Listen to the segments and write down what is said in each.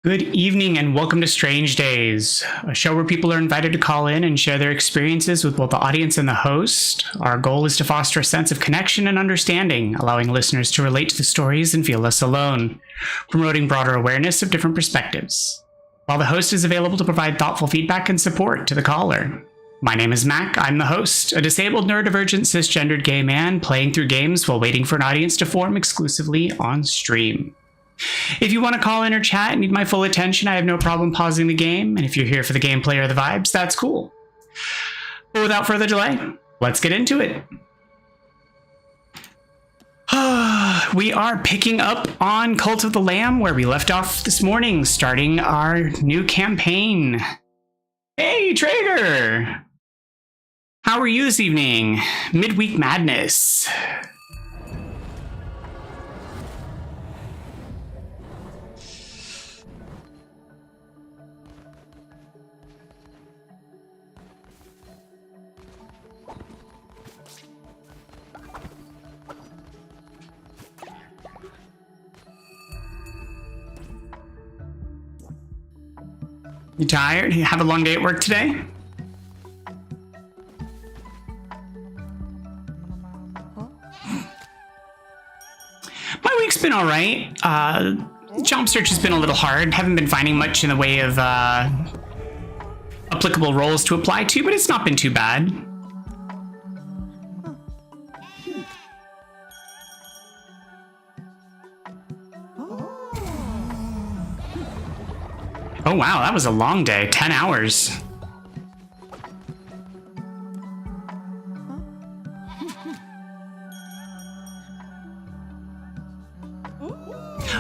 Good evening and welcome to Strange Days, a show where people are invited to call in and share their experiences with both the audience and the host. Our goal is to foster a sense of connection and understanding, allowing listeners to relate to the stories and feel less alone, promoting broader awareness of different perspectives, while the host is available to provide thoughtful feedback and support to the caller. My name is Mac, I'm the host, a disabled neurodivergent cisgendered gay man playing through games while waiting for an audience to form exclusively on stream. If you want to call in or chat and need my full attention, I have no problem pausing the game, and if you're here for the gameplay or the vibes, that's cool. But without further delay, let's get into it. We are picking up on Cult of the Lamb, where we left off this morning, starting our new campaign. Hey, Traeger! How are you this evening? Midweek madness. You tired? You have a long day at work today? My week's been all right. Job search has been a little hard. Haven't been finding much in the way of applicable roles to apply to, but it's not been too bad. Oh wow, that was a long day, 10 hours.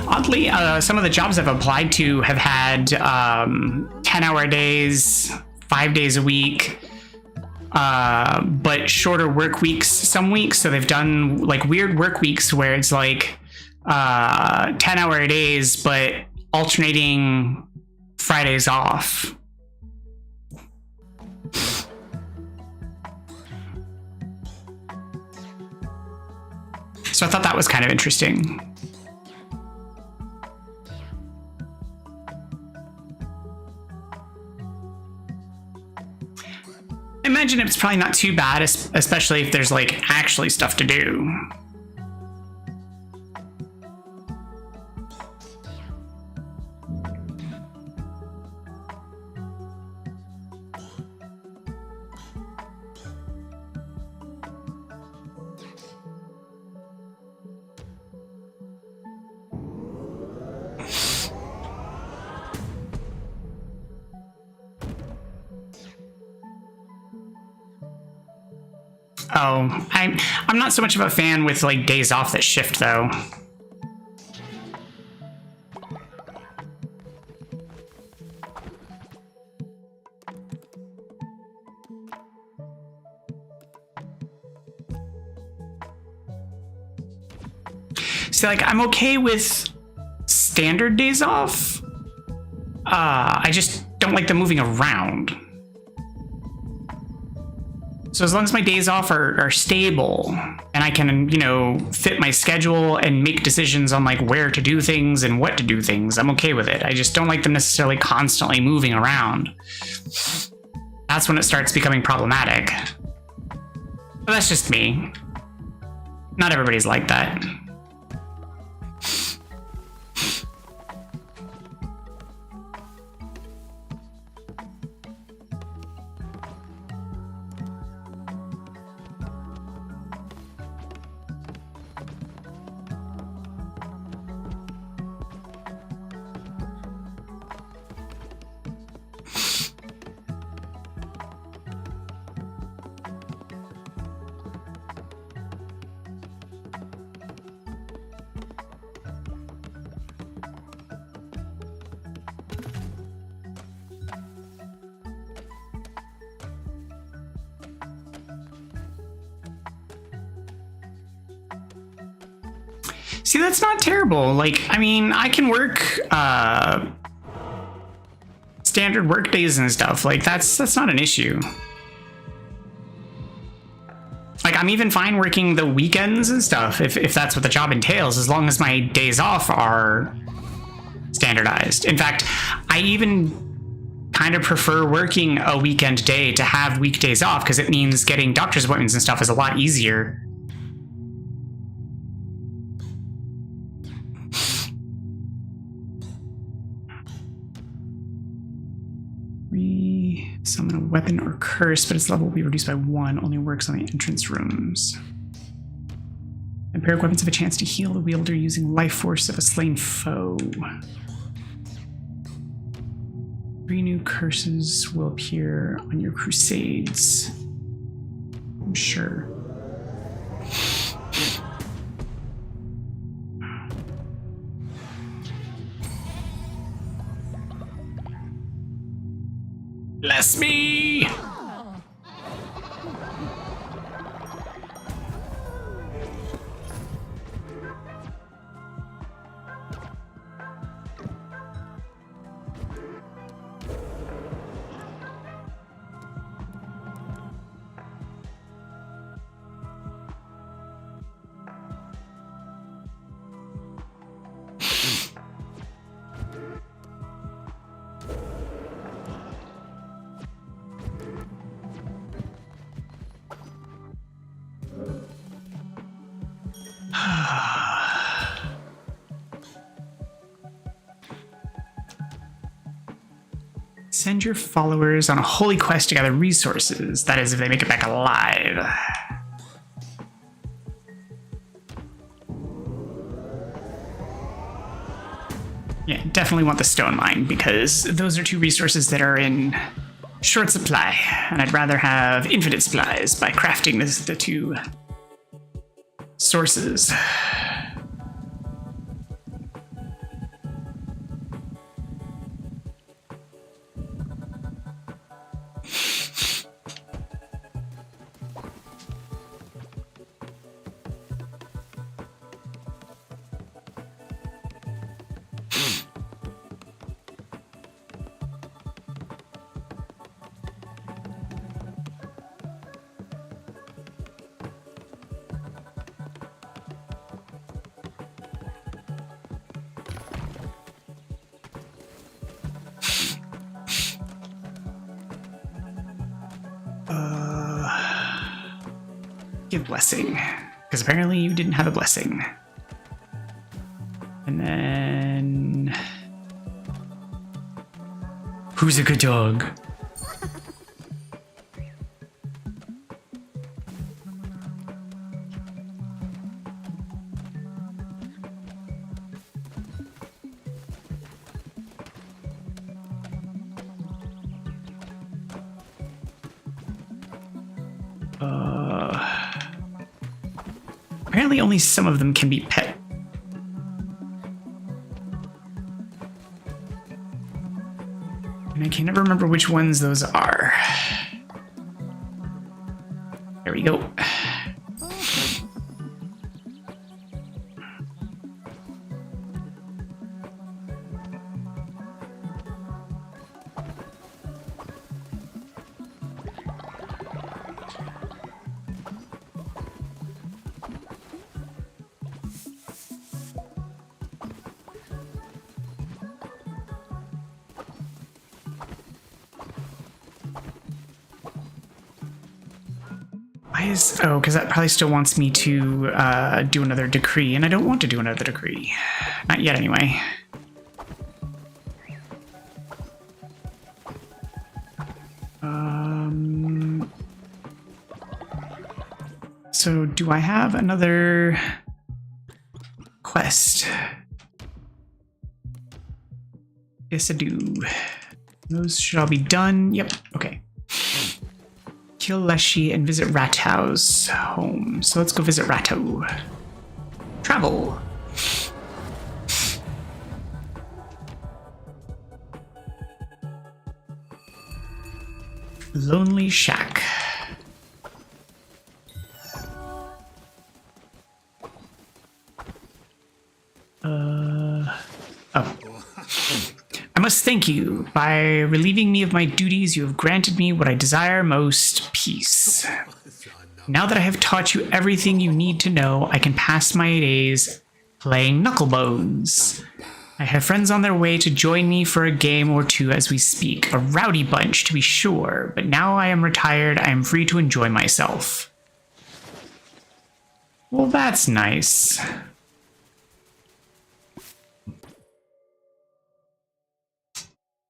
Oddly, some of the jobs I've applied to have had 10-hour days, 5 days a week, but shorter work weeks some weeks. So they've done like weird work weeks where it's like 10-hour days, but alternating Fridays off. So I thought that was kind of interesting. I imagine it's probably not too bad, especially if there's like actually stuff to do. Oh, I'm not so much of a fan with like days off that shift though. So like I'm okay with standard days off. I just don't like them moving around. So as long as my days off are stable and I can, you know, fit my schedule and make decisions on like where to do things and what to do things, I'm okay with it. I just don't like them necessarily constantly moving around. That's when it starts becoming problematic. But that's just me. Not everybody's like that. See, that's not terrible. Like, I mean, I can work standard work days and stuff. Like, that's not an issue. Like, I'm even fine working the weekends and stuff if that's what the job entails, as long as my days off are standardized. In fact, I even kind of prefer working a weekend day to have weekdays off, because it means getting doctor's appointments and stuff is a lot easier. Summon a weapon or curse, but its level will be reduced by 1. Only works on the entrance rooms. Empiric weapons have a chance to heal the wielder using life force of a slain foe. 3 new curses will appear on your crusades. I'm sure. Bless me! Send your followers on a holy quest to gather resources. That is, if they make it back alive. Yeah, definitely want the stone mine, because those are 2 resources that are in short supply, and I'd rather have infinite supplies by crafting the 2 sources. Give blessing, because apparently you didn't have a blessing. And then... Who's a good dog? Apparently only some of them can be pet. And I can never remember which ones those are. There we go. Oh, because that probably still wants me to do another decree, and I don't want to do another decree. Not yet, anyway. So, do I have another quest? Yes, I do. Those should all be done. Yep, okay. Kill Leshy and visit Ratow's home. So let's go visit Ratow. Travel. Lonely Shack. I must thank you. By relieving me of my duties, you have granted me what I desire most, peace. Now that I have taught you everything you need to know, I can pass my days playing Knucklebones. I have friends on their way to join me for a game or two as we speak. A rowdy bunch, to be sure, but now I am retired, I am free to enjoy myself. Well, that's nice.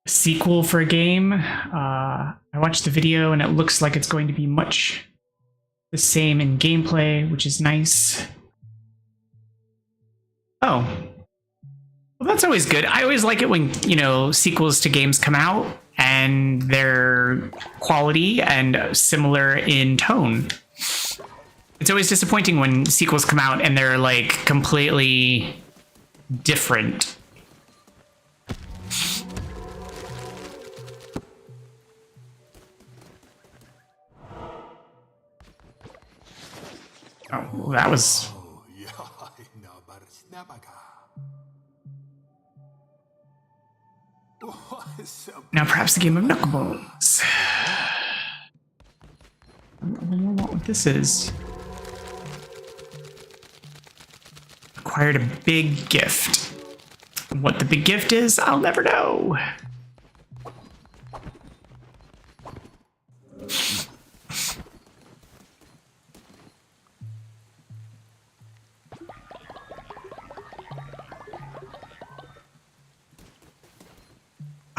A sequel for a game. I watched the video and it looks like it's going to be much the same in gameplay, which is nice. Oh. Well, that's always good. I always like it when, you know, sequels to games come out and they're quality and similar in tone. It's always disappointing when sequels come out and they're like completely different. Oh, well, that was... Now perhaps the game of Knucklebones. I don't know what this is. Acquired a big gift. What the big gift is, I'll never know.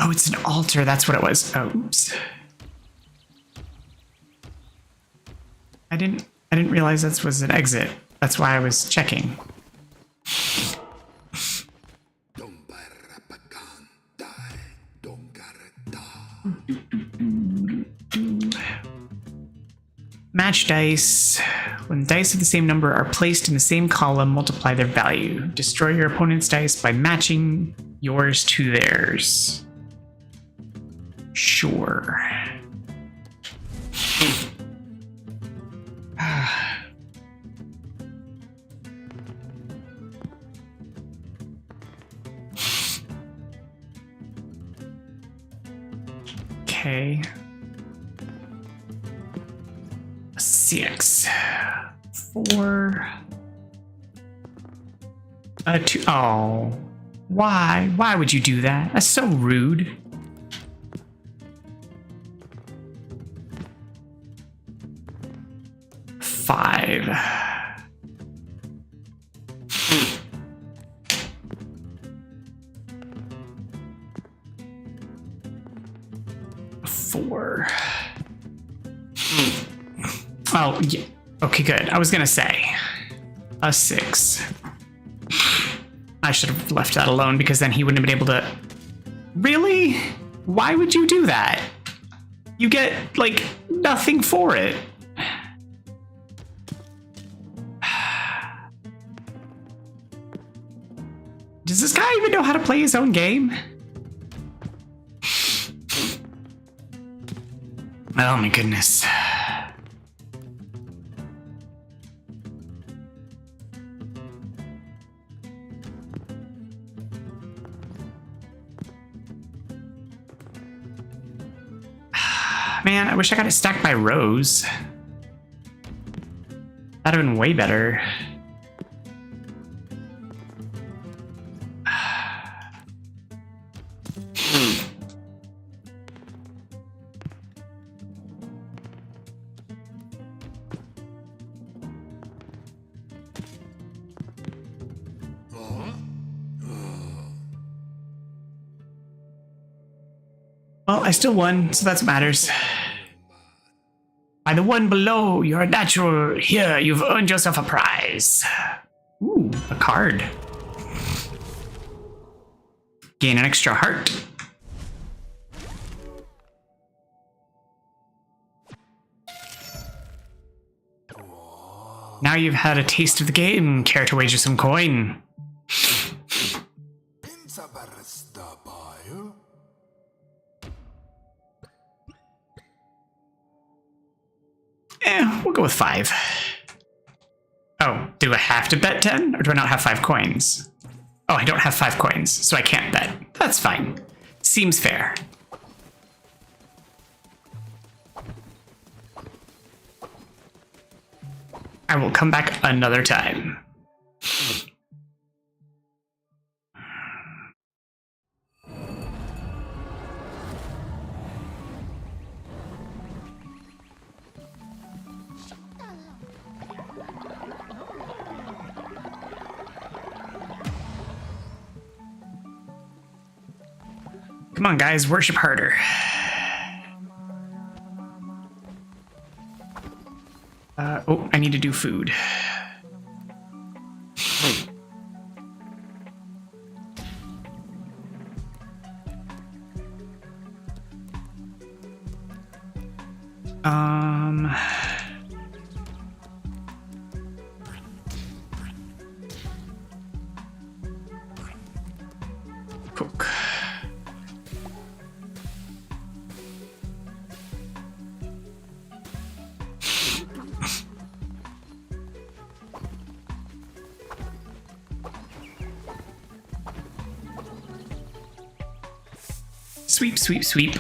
Oh, it's an altar. That's what it was. Oh, oops. I didn't realize this was an exit. That's why I was checking. Match dice. When dice of the same number are placed in the same column, multiply their value. Destroy your opponent's dice by matching yours to theirs. Sure. Okay. 6. 4. 2. Oh. Why? Why would you do that? That's so rude. Five. Four. Oh, yeah. Okay, good. I was gonna say a 6. I should have left that alone because then he wouldn't have been able to. Really? Why would you do that? You get, like, nothing for it. Does this guy even know how to play his own game? Oh my goodness. Man, I wish I got it stacked by rows. That'd have been way better. Well, I still won, so that's what matters. By the one below, you're a natural. Here, you've earned yourself a prize. Ooh, a card. Gain an extra heart. Now you've had a taste of the game. Care to wager some coin? We'll go with 5. Oh, do I have to bet 10? Or do I not have 5 coins? Oh, I don't have 5 coins, so I can't bet. That's fine. Seems fair. I will come back another time. Come on, guys, worship harder. Oh, I need to do food. Cook. Sweep, sweep, sweep.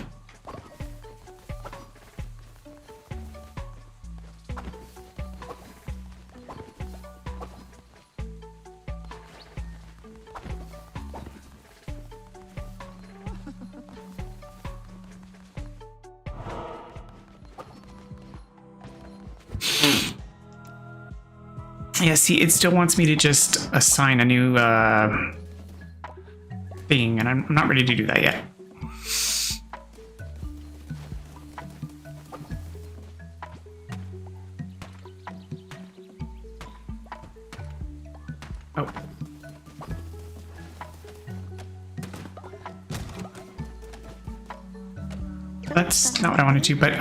Yeah, see, it still wants me to just assign a new thing, and I'm not ready to do that yet. Oh. That's not what I wanted to, but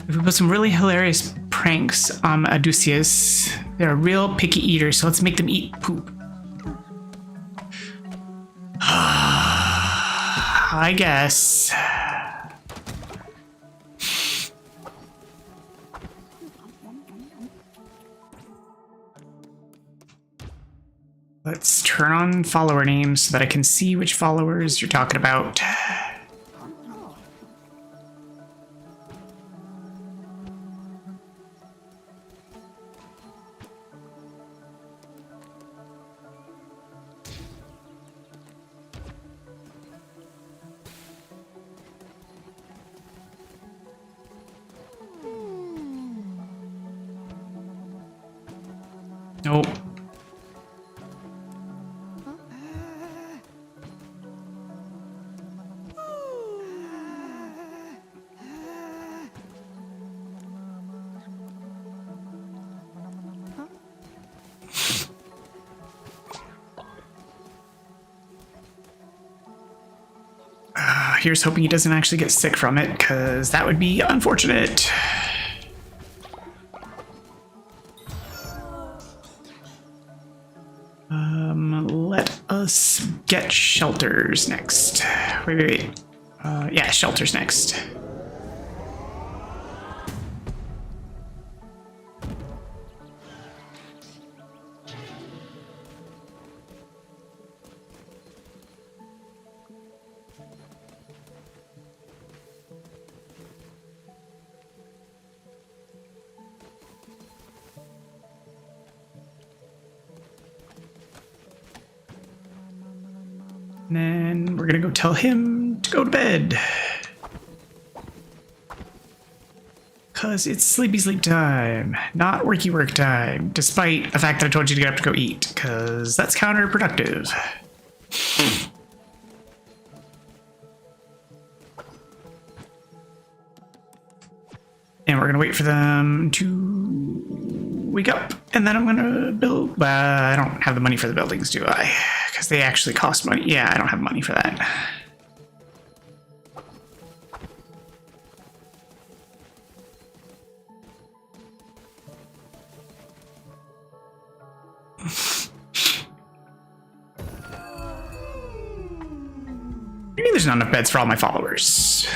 we put some really hilarious pranks on Odysseus. They're a real picky eater, so let's make them eat poop. I guess. Let's turn on follower names so that I can see which followers you're talking about. Nope. Here's hoping he doesn't actually get sick from it, because that would be unfortunate. Let us get shelters next. Wait. Yeah, shelters next. And then we're gonna go tell him to go to bed. Cause it's sleepy sleep time, not worky work time, despite the fact that I told you to get up to go eat, cause that's counterproductive. And we're gonna wait for them to wake up, and then I'm gonna build. I don't have the money for the buildings, do I? Because they actually cost money. Yeah, I don't have money for that. You mean there's not enough beds for all my followers?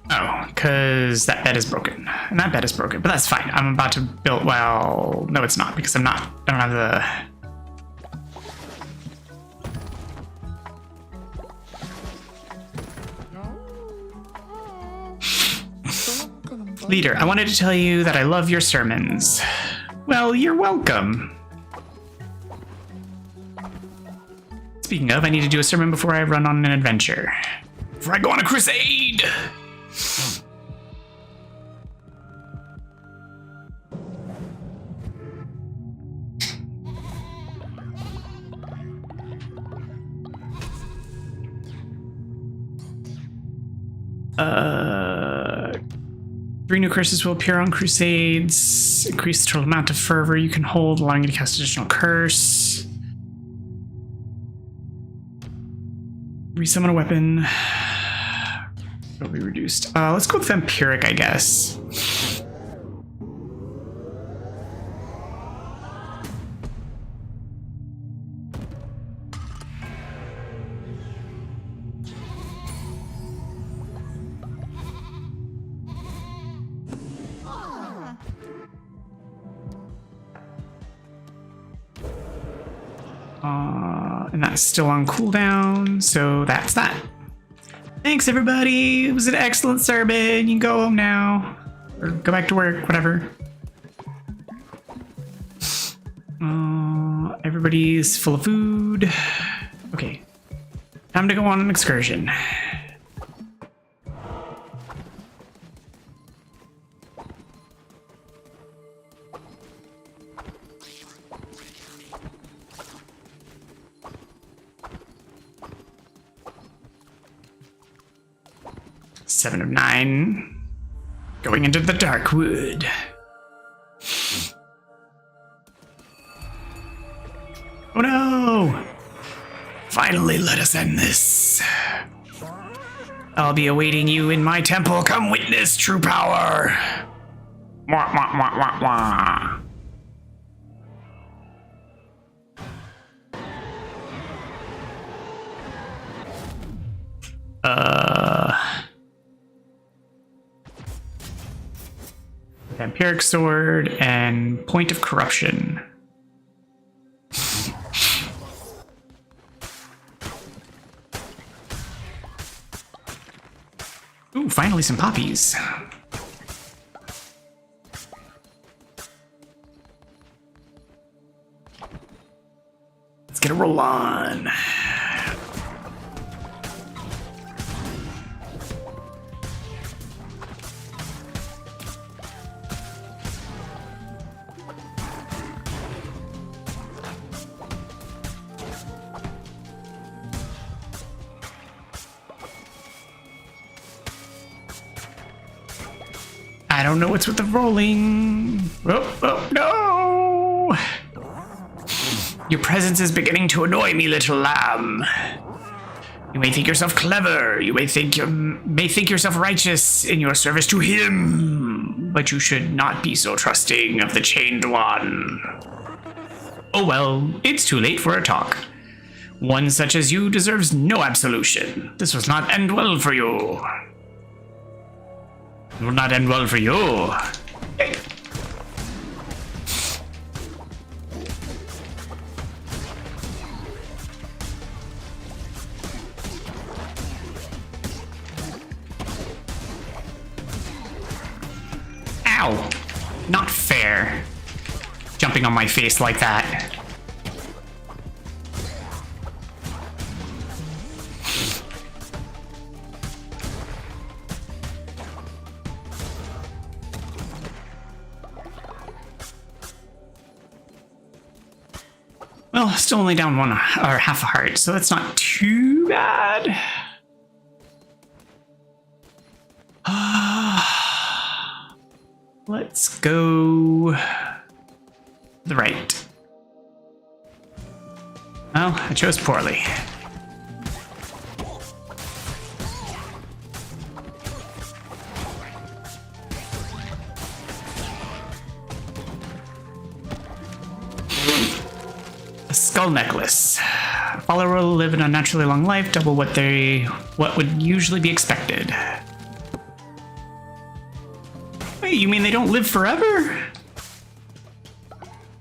Oh, because that bed is broken. And that bed is broken, but that's fine. I'm about to build, well, no it's not, because I don't have the... Leader, I wanted to tell you that I love your sermons. Well, you're welcome. Speaking of, I need to do a sermon before I run on an adventure. Before I go on a crusade! 3 new curses will appear on crusades. Increase the total amount of fervor you can hold, allowing you to cast additional curse. Resummon a weapon. It'll be reduced. Let's go with vampiric, I guess. And that's still on cooldown, so that's that. Thanks, everybody. It was an excellent sermon. You can go home now. Or go back to work, whatever. Everybody's full of food. Okay. Time to go on an excursion. Seven of 9. Going into the dark wood. Oh no! Finally, let us end this. I'll be awaiting you in my temple. Come witness true power. Wah, wah, wah, wah, wah. Vampiric sword and point of corruption. Ooh, finally some poppies. Let's get a roll on. I don't know what's with the rolling. Oh, no! Your presence is beginning to annoy me, little lamb. You may think yourself clever. You may think yourself righteous in your service to him, but you should not be so trusting of the Chained One. Oh well, it's too late for a talk. One such as you deserves no absolution. This will not end well for you. It will not end well for you. Hey. Ow! Not fair. Jumping on my face like that. Well, still only down one or half a heart, so that's not too bad. Let's go the right. Well, I chose poorly. Skull necklace. Follower will live an unnaturally long life, double what would usually be expected. Wait, you mean they don't live forever?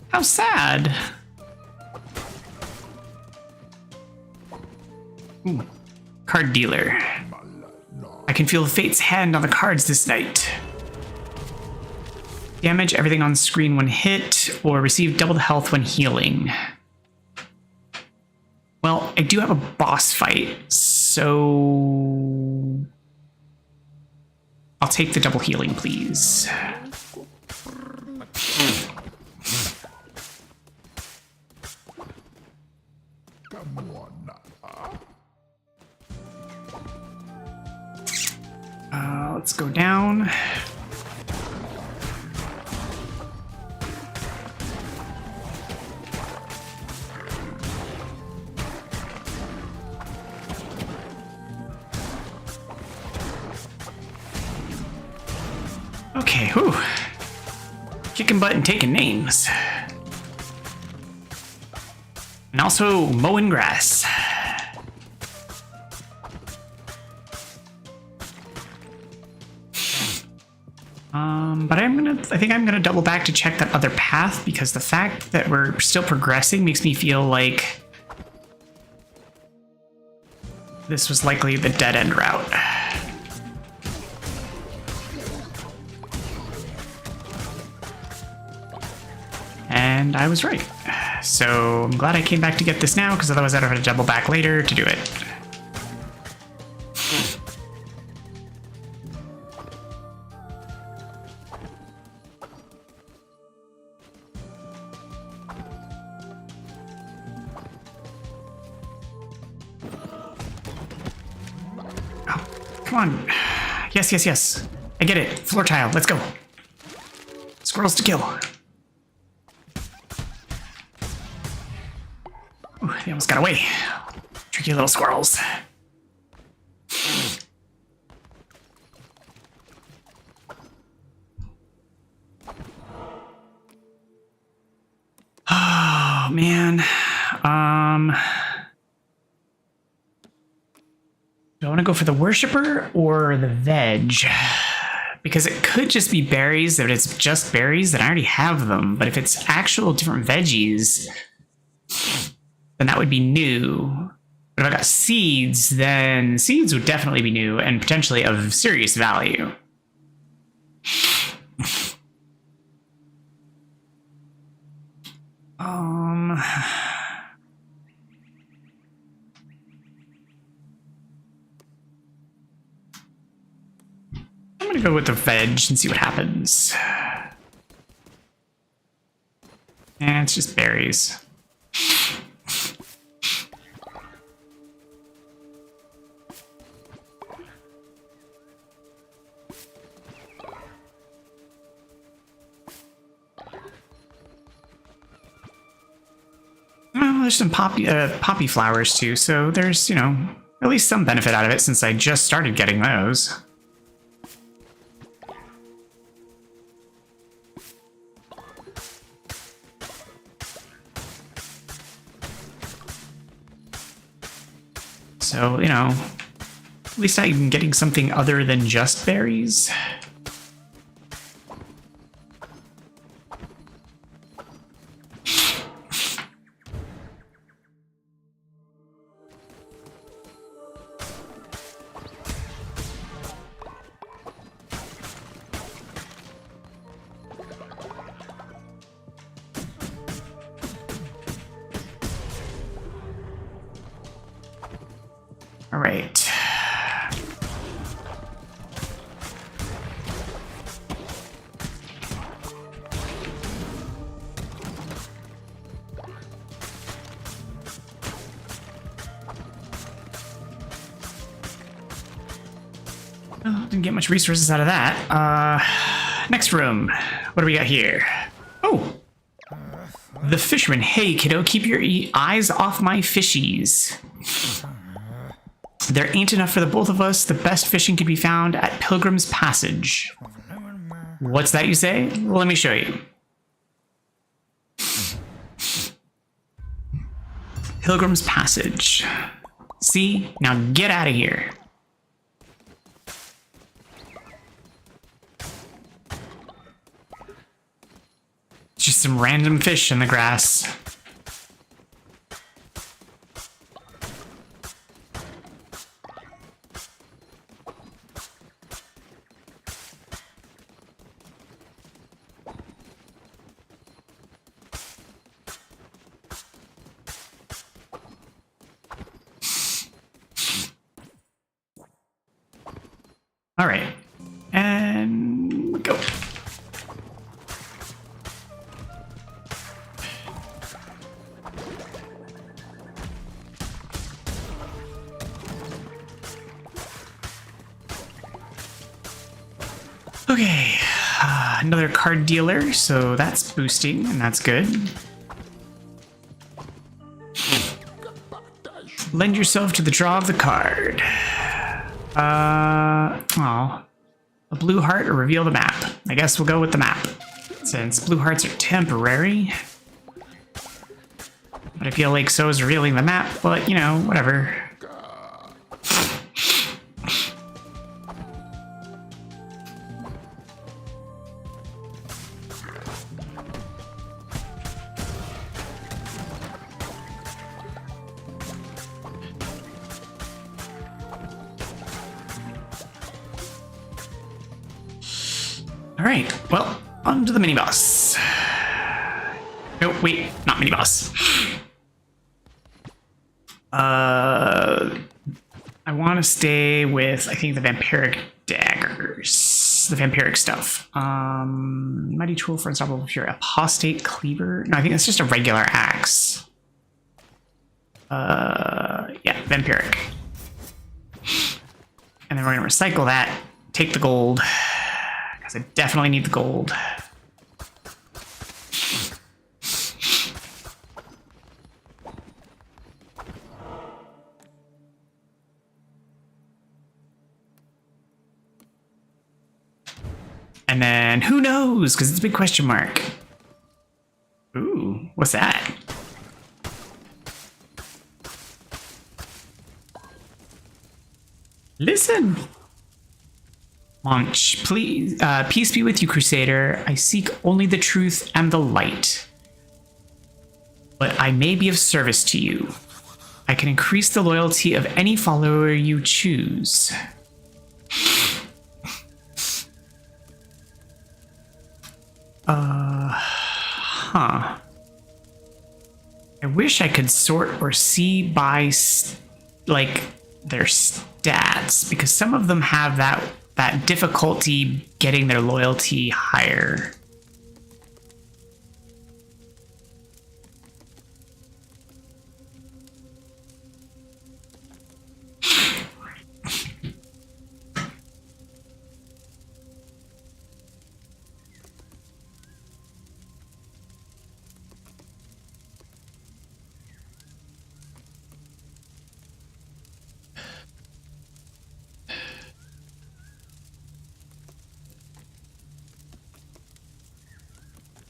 How sad. Ooh. Card dealer. I can feel fate's hand on the cards this night. Damage everything on screen when hit, or receive double the health when healing. Well, I do have a boss fight, so I'll take the double healing, please. let's go down. Okay, whew. Kicking butt and taking names. And also mowing grass. But I think I'm gonna double back to check that other path, because the fact that we're still progressing makes me feel like this was likely the dead end route. And I was right. So I'm glad I came back to get this now, because otherwise I'd have to double back later to do it. Oh, come on. Yes, yes, yes. I get it. Floor tile. Let's go. Squirrels to kill. Ooh, they almost got away. Tricky little squirrels. Oh, man. Do I want to go for the worshiper or the veg? Because it could just be berries. If it's just berries, then I already have them. But if it's actual different veggies, then that would be new. But if I got seeds, then seeds would definitely be new and potentially of serious value. I'm gonna go with the veg and see what happens. And it's just berries. Well, there's some poppy flowers too, so there's, you know, at least some benefit out of it since I just started getting those. So, you know, at least I'm getting something other than just berries. All right. Well, didn't get much resources out of that. Next room. What do we got here? Oh, the fisherman. Hey, kiddo, keep your eyes off my fishies. There ain't enough for the both of us. The best fishing can be found at Pilgrim's Passage. What's that you say? Well, let me show you. Pilgrim's Passage. See? Now get out of here. Just some random fish in the grass. All right, and go. Okay, another card dealer, so that's boosting, and that's good. Lend yourself to the draw of the card. A blue heart or reveal the map. I guess we'll go with the map, since blue hearts are temporary. But I feel like so is revealing the map, but you know, whatever. Alright, well, on to the mini-boss. Oh, wait, not mini-boss. I want to stay with, I think, the vampiric daggers. The vampiric stuff. Mighty tool for unstoppable fury. Apostate cleaver? No, I think it's just a regular axe. Yeah, vampiric. And then we're going to recycle that, take the gold. I definitely need the gold. And then who knows? Because it's a big question mark. Ooh, what's that? Listen. Launch, please. Peace be with you, Crusader. I seek only the truth and the light. But I may be of service to you. I can increase the loyalty of any follower you choose. Huh. I wish I could sort or see by, like, their stats, because some of them have that difficulty getting their loyalty higher.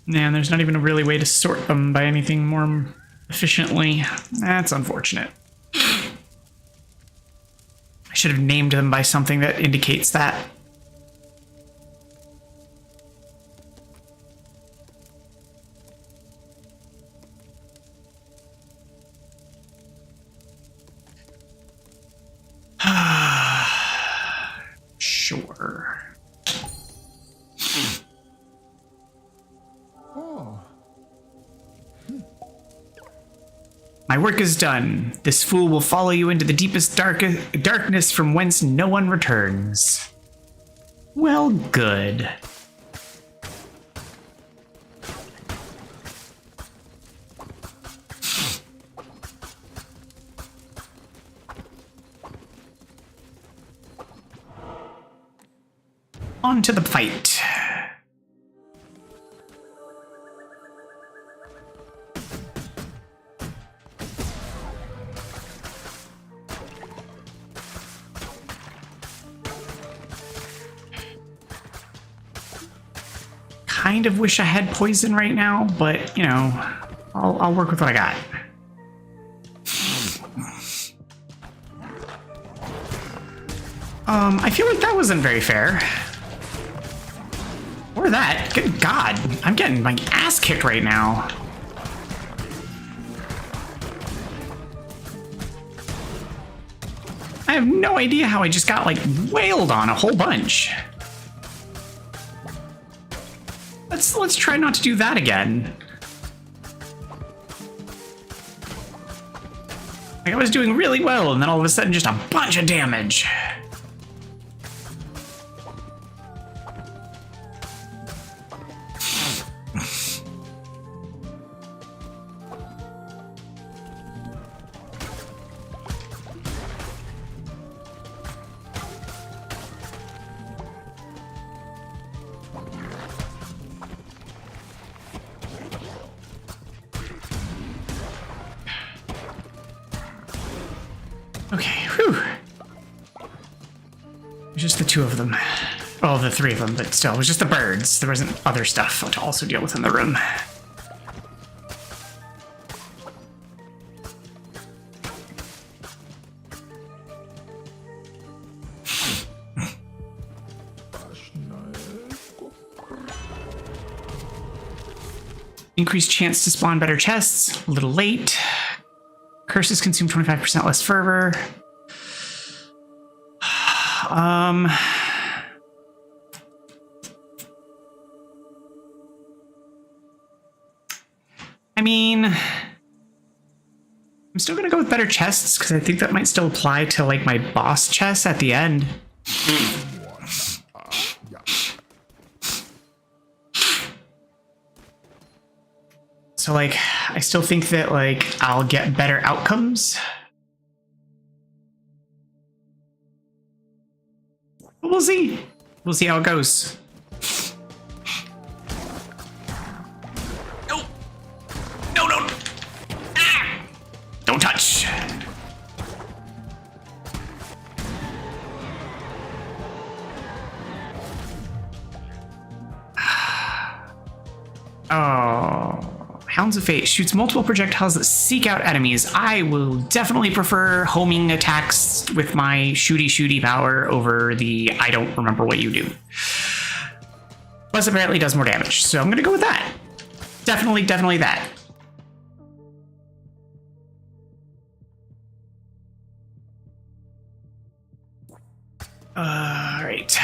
And there's not even a really way to sort them by anything more efficiently. That's unfortunate. I should have named them by something that indicates that. Sure. My work is done. This fool will follow you into the deepest darkness from whence no one returns. Well, good. On to the fight. Kind of wish I had poison right now, but you know, I'll work with what I got. I feel like that wasn't very fair. Or that. Good God, I'm getting my ass kicked right now. I have no idea how I just got like wailed on a whole bunch. Let's try not to do that again. Like I was doing really well, and then all of a sudden just a bunch of damage. Okay, whew. Just the two of them. Oh, the three of them, but still, it was just the birds. There wasn't other stuff to also deal with in the room. Increased chance to spawn better chests. A little late. Curses consume 25% less fervor. I mean, I'm still gonna go with better chests because I think that might still apply to like my boss chests at the end. So like, I still think that like I'll get better outcomes. We'll see. We'll see how it goes. No. No, no. Ah! Don't touch. Oh. Hounds of Fate shoots multiple projectiles that seek out enemies. I will definitely prefer homing attacks with my shooty power over the I don't remember what you do. Plus apparently does more damage, so I'm gonna go with that. Definitely that. Alright.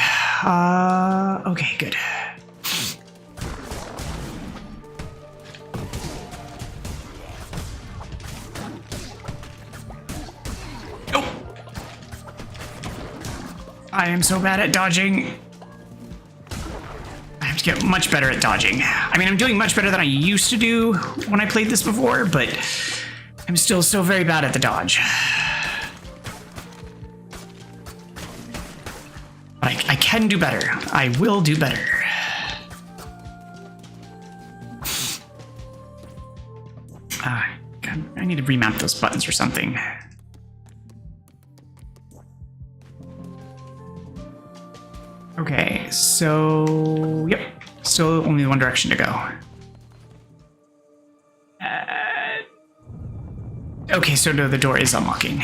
Okay, good. I am so bad at dodging. I have to get much better at dodging. I mean, I'm doing much better than I used to do when I played this before, but I'm still so very bad at the dodge. But I can do better. I will do better. God, I need to remount those buttons or something. Okay, so, yep, still only one direction to go. Okay, so no, the door is unlocking.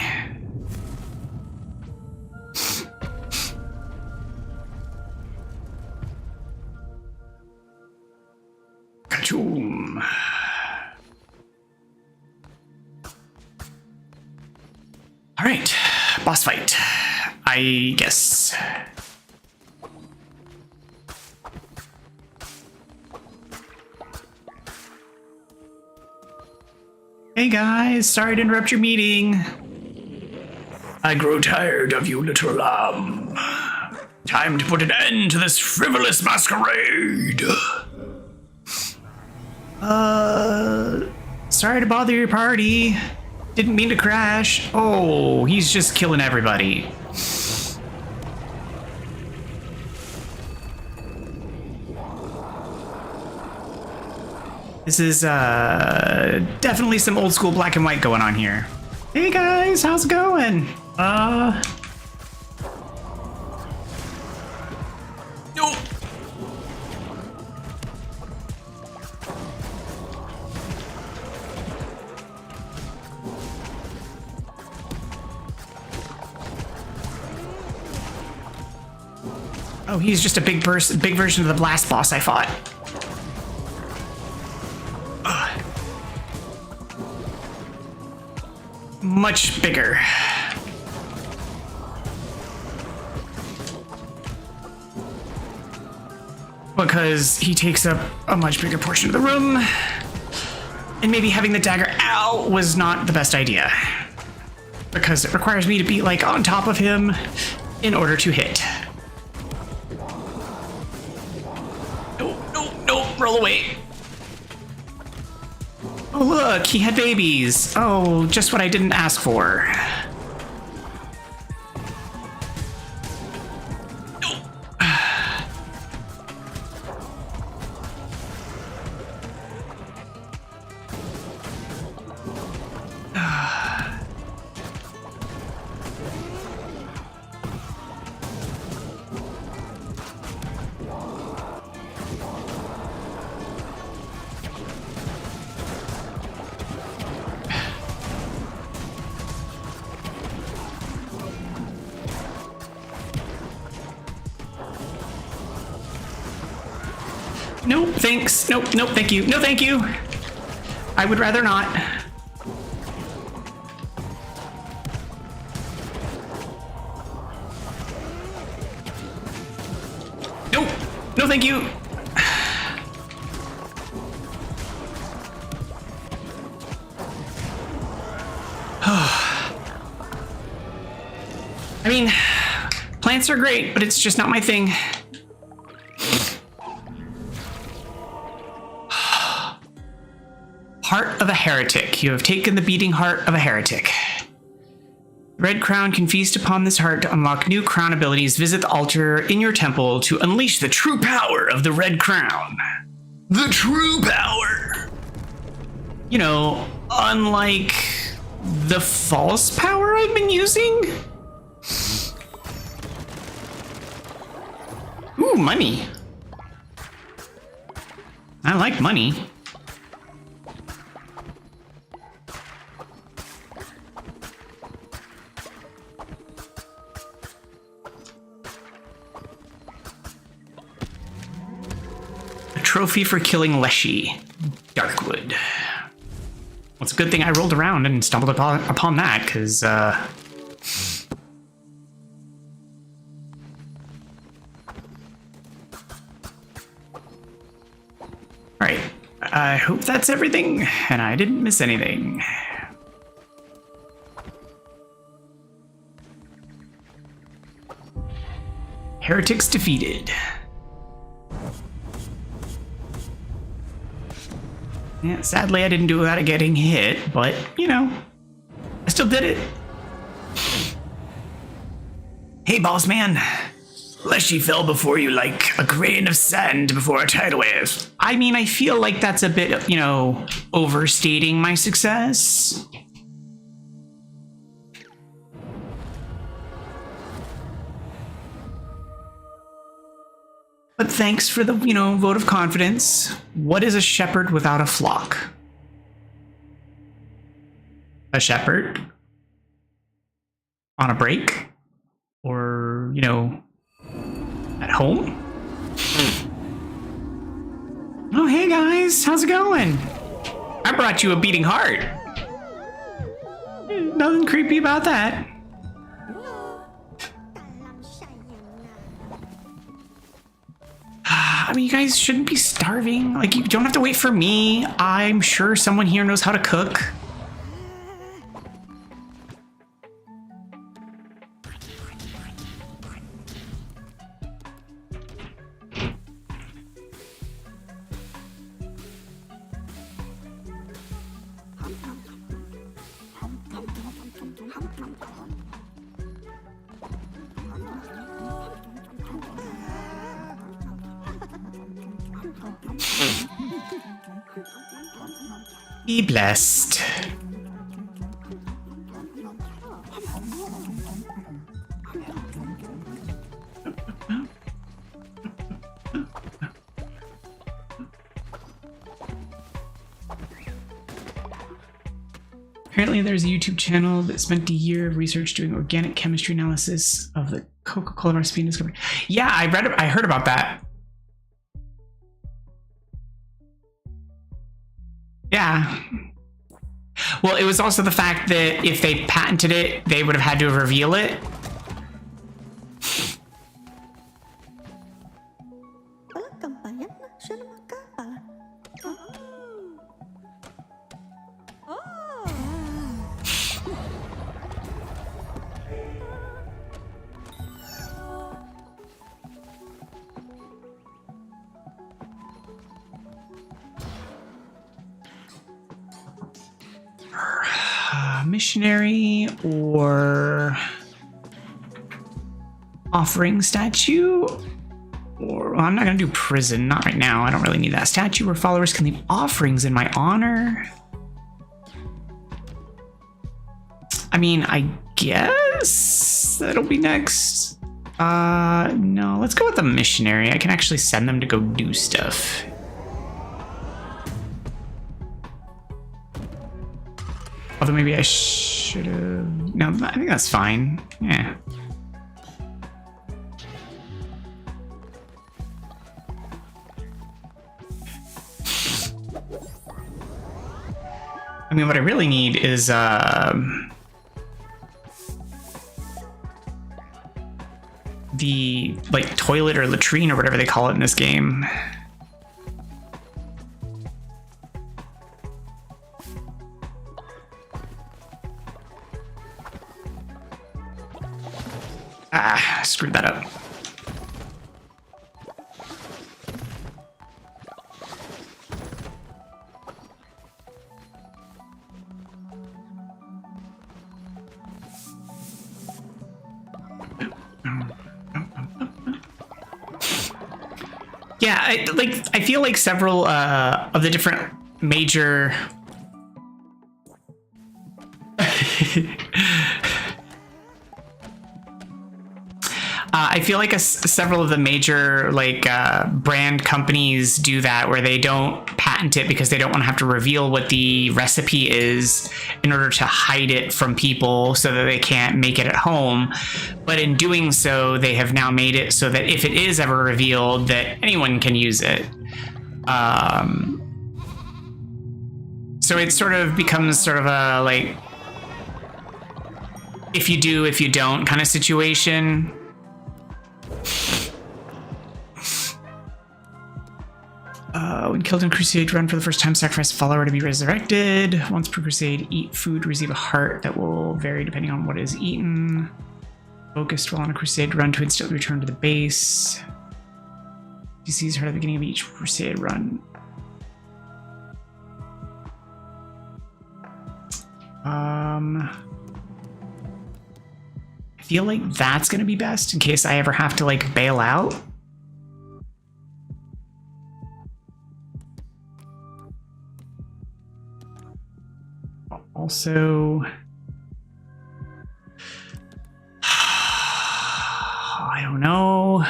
Ka-choom. All right, boss fight, I guess. Hey guys, sorry to interrupt your meeting. I grow tired of you, little lamb. Time to put an end to this frivolous masquerade. Sorry to bother your party. Didn't mean to crash. Oh, he's just killing everybody. This is definitely some old school black and white going on here. Hey guys, how's it going? No. Oh, he's just a big version of the blast boss I fought. Much bigger. Because he takes up a much bigger portion of the room. And maybe having the dagger out was not the best idea. Because it requires me to be like on top of him in order to hit. No, roll away. Oh look, he had babies. Oh, just what I didn't ask for. No, thanks. Nope, nope, thank you. No, thank you. I would rather not. Nope. No, thank you. I mean, plants are great, but it's just not my thing. Heart of a heretic. You have taken the beating heart of a heretic. Red crown can feast upon this heart to unlock new crown abilities. Visit the altar in your temple to unleash the true power of the red crown. The true power. You know, unlike the false power I've been using. Ooh, money. I like money. A trophy for killing Leshy. Darkwood. Well, it's a good thing I rolled around and stumbled upon that, because, Alright, I hope that's everything, and I didn't miss anything. Heretics defeated. Yeah, sadly I didn't do without getting hit, but, you know, I still did it. Hey, boss man. Leshy fell before you like a grain of sand before a tidal wave. I mean, I feel like that's a bit, you know, overstating my success. But thanks for the, you know, vote of confidence. What is a shepherd without a flock? A shepherd? On a break? Or, you know, at home? Oh, hey guys, how's it going? I brought you a beating heart. Nothing creepy about that. I mean, you guys shouldn't be starving. Like, you don't have to wait for me. I'm sure someone here knows how to cook. Be blessed. Apparently there's a YouTube channel that spent a year of research doing organic chemistry analysis of the Coca-Cola recipe and discovered. Yeah, I heard about that. Yeah. Well, it was also the fact that if they patented it, they would have had to reveal it. Missionary or offering statue, or well, I'm not gonna do prison, not right now. I don't really need that. Statue where followers can leave offerings in my honor. I mean, I guess that'll be next. No, let's go with the missionary. I can actually send them to go do stuff. Although maybe I should have... No, I think that's fine. Yeah. mean, what I really need is the like toilet or latrine or whatever they call it in this game. Ah, screwed that up. Yeah, I feel like several of the different major I feel like several of the major like brand companies do that, where they don't patent it because they don't want to have to reveal what the recipe is in order to hide it from people so that they can't make it at home. But in doing so, they have now made it so that if it is ever revealed, that anyone can use it. So it sort of becomes sort of a like if you do, if you don't kind of situation. When killed in Crusade, run for the first time, sacrifice a follower to be resurrected. Once per Crusade, eat food, receive a heart that will vary depending on what is eaten. Focused while on a Crusade run to instantly return to the base. DC's heart at the beginning of each Crusade run. I feel like that's gonna be best in case I ever have to like bail out. Also, I don't know.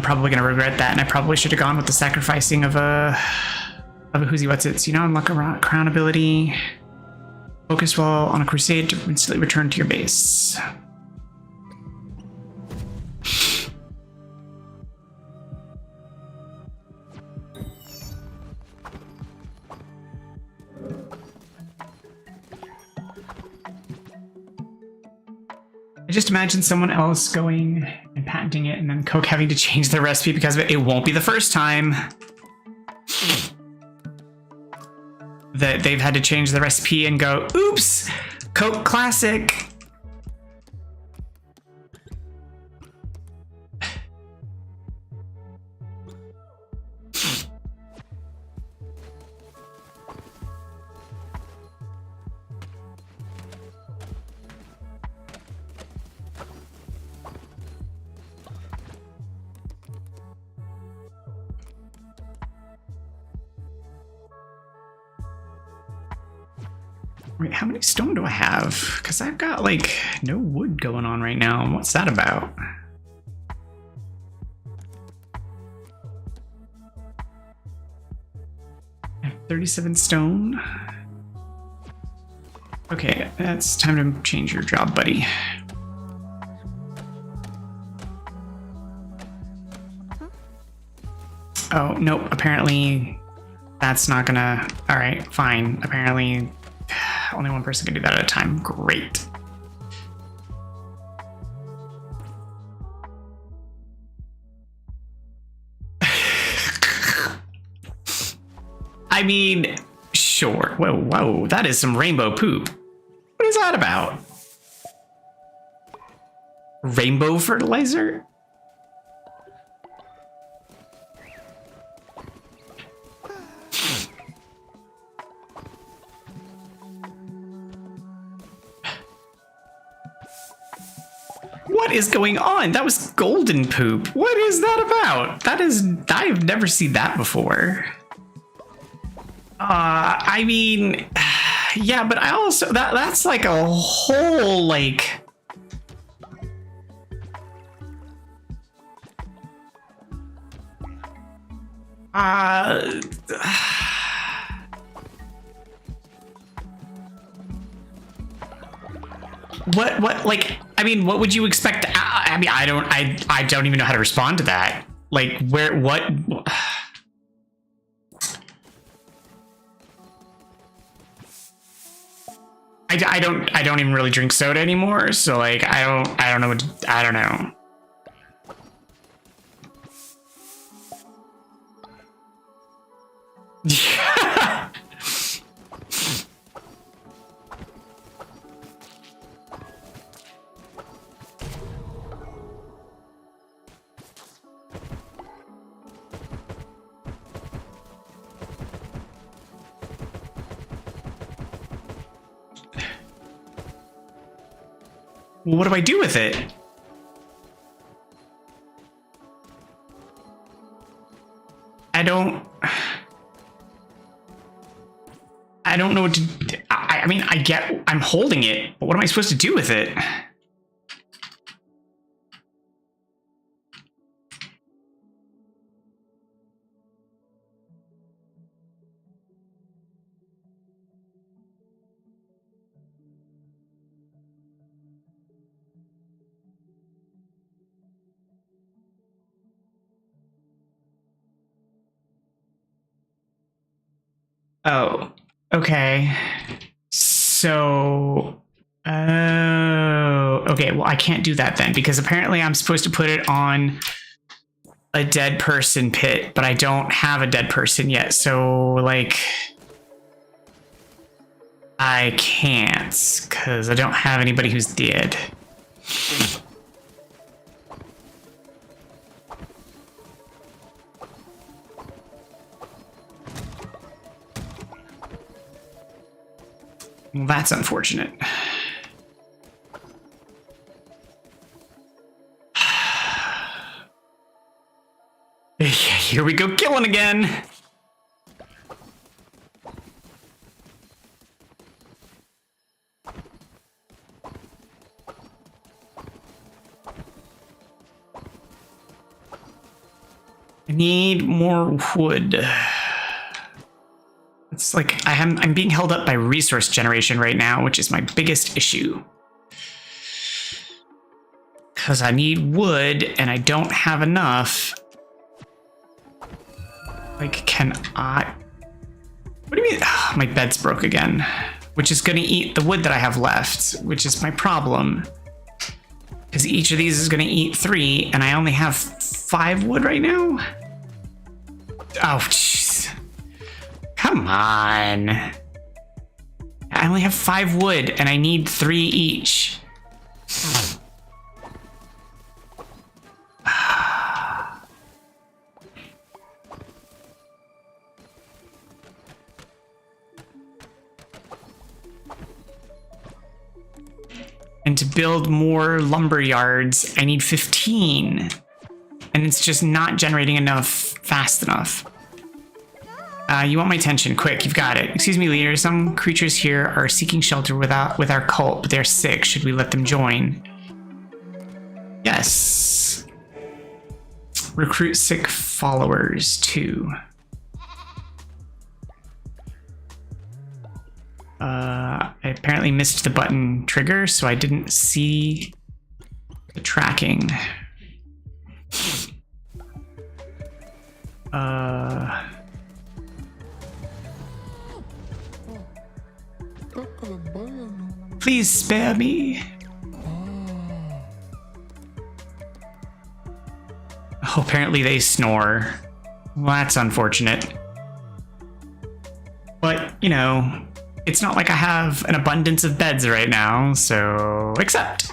Probably gonna regret that, and I probably should have gone with the sacrificing of a whoosie what's it. So you now unlock a crown ability. Focus while on a crusade to instantly return to your base. I just imagine someone else going and patenting it and then Coke having to change their recipe because of it. It won't be the first time that they've had to change the recipe and go, oops, Coke Classic. Wait, how many stone do I have? Because I've got like no wood going on right now. What's that about? I have 37 stone. Okay, it's time to change your job, buddy. Oh, nope, apparently that's not gonna... All right, fine. Apparently only one person can do that at a time. Great. I mean, sure. Whoa, whoa, that is some rainbow poop. What is that about? Rainbow fertilizer? What is going on? That was golden poop. What is that about? That is, I've never seen that before. I mean, yeah, but I also, that's like a whole, like, Uh... What, like, I mean, what would you expect? I mean, I don't even know how to respond to that. Like, what? I don't even really drink soda anymore, so like, I don't know I don't know. What do I do with it? I don't know what to do. I mean, I'm holding it, but what am I supposed to do with it? Oh, okay. So, okay, well, I can't do that then, because apparently I'm supposed to put it on a dead person pit, but I don't have a dead person yet, so, like, I can't, because I don't have anybody who's dead. Well, that's unfortunate. Here we go, killing again. I need more wood. It's like I'm being held up by resource generation right now, which is my biggest issue. Because I need wood and I don't have enough. Like, can I... What do you mean? Oh, my bed's broke again. Which is going to eat the wood that I have left, which is my problem. Because each of these is going to eat 3, and I only have 5 wood right now? Oh, jeez. Come on. I only have 5 wood and I need 3 each. And to build more lumber yards, I need 15. And it's just not generating enough fast enough. You want my attention, quick, you've got it. Excuse me, leader, some creatures here are seeking shelter with our cult, but they're sick. Should we let them join? Yes. Recruit sick followers, too. I apparently missed the button trigger, so I didn't see the tracking. Please spare me. Oh, apparently they snore. Well, that's unfortunate. But, you know, it's not like I have an abundance of beds right now, so accept.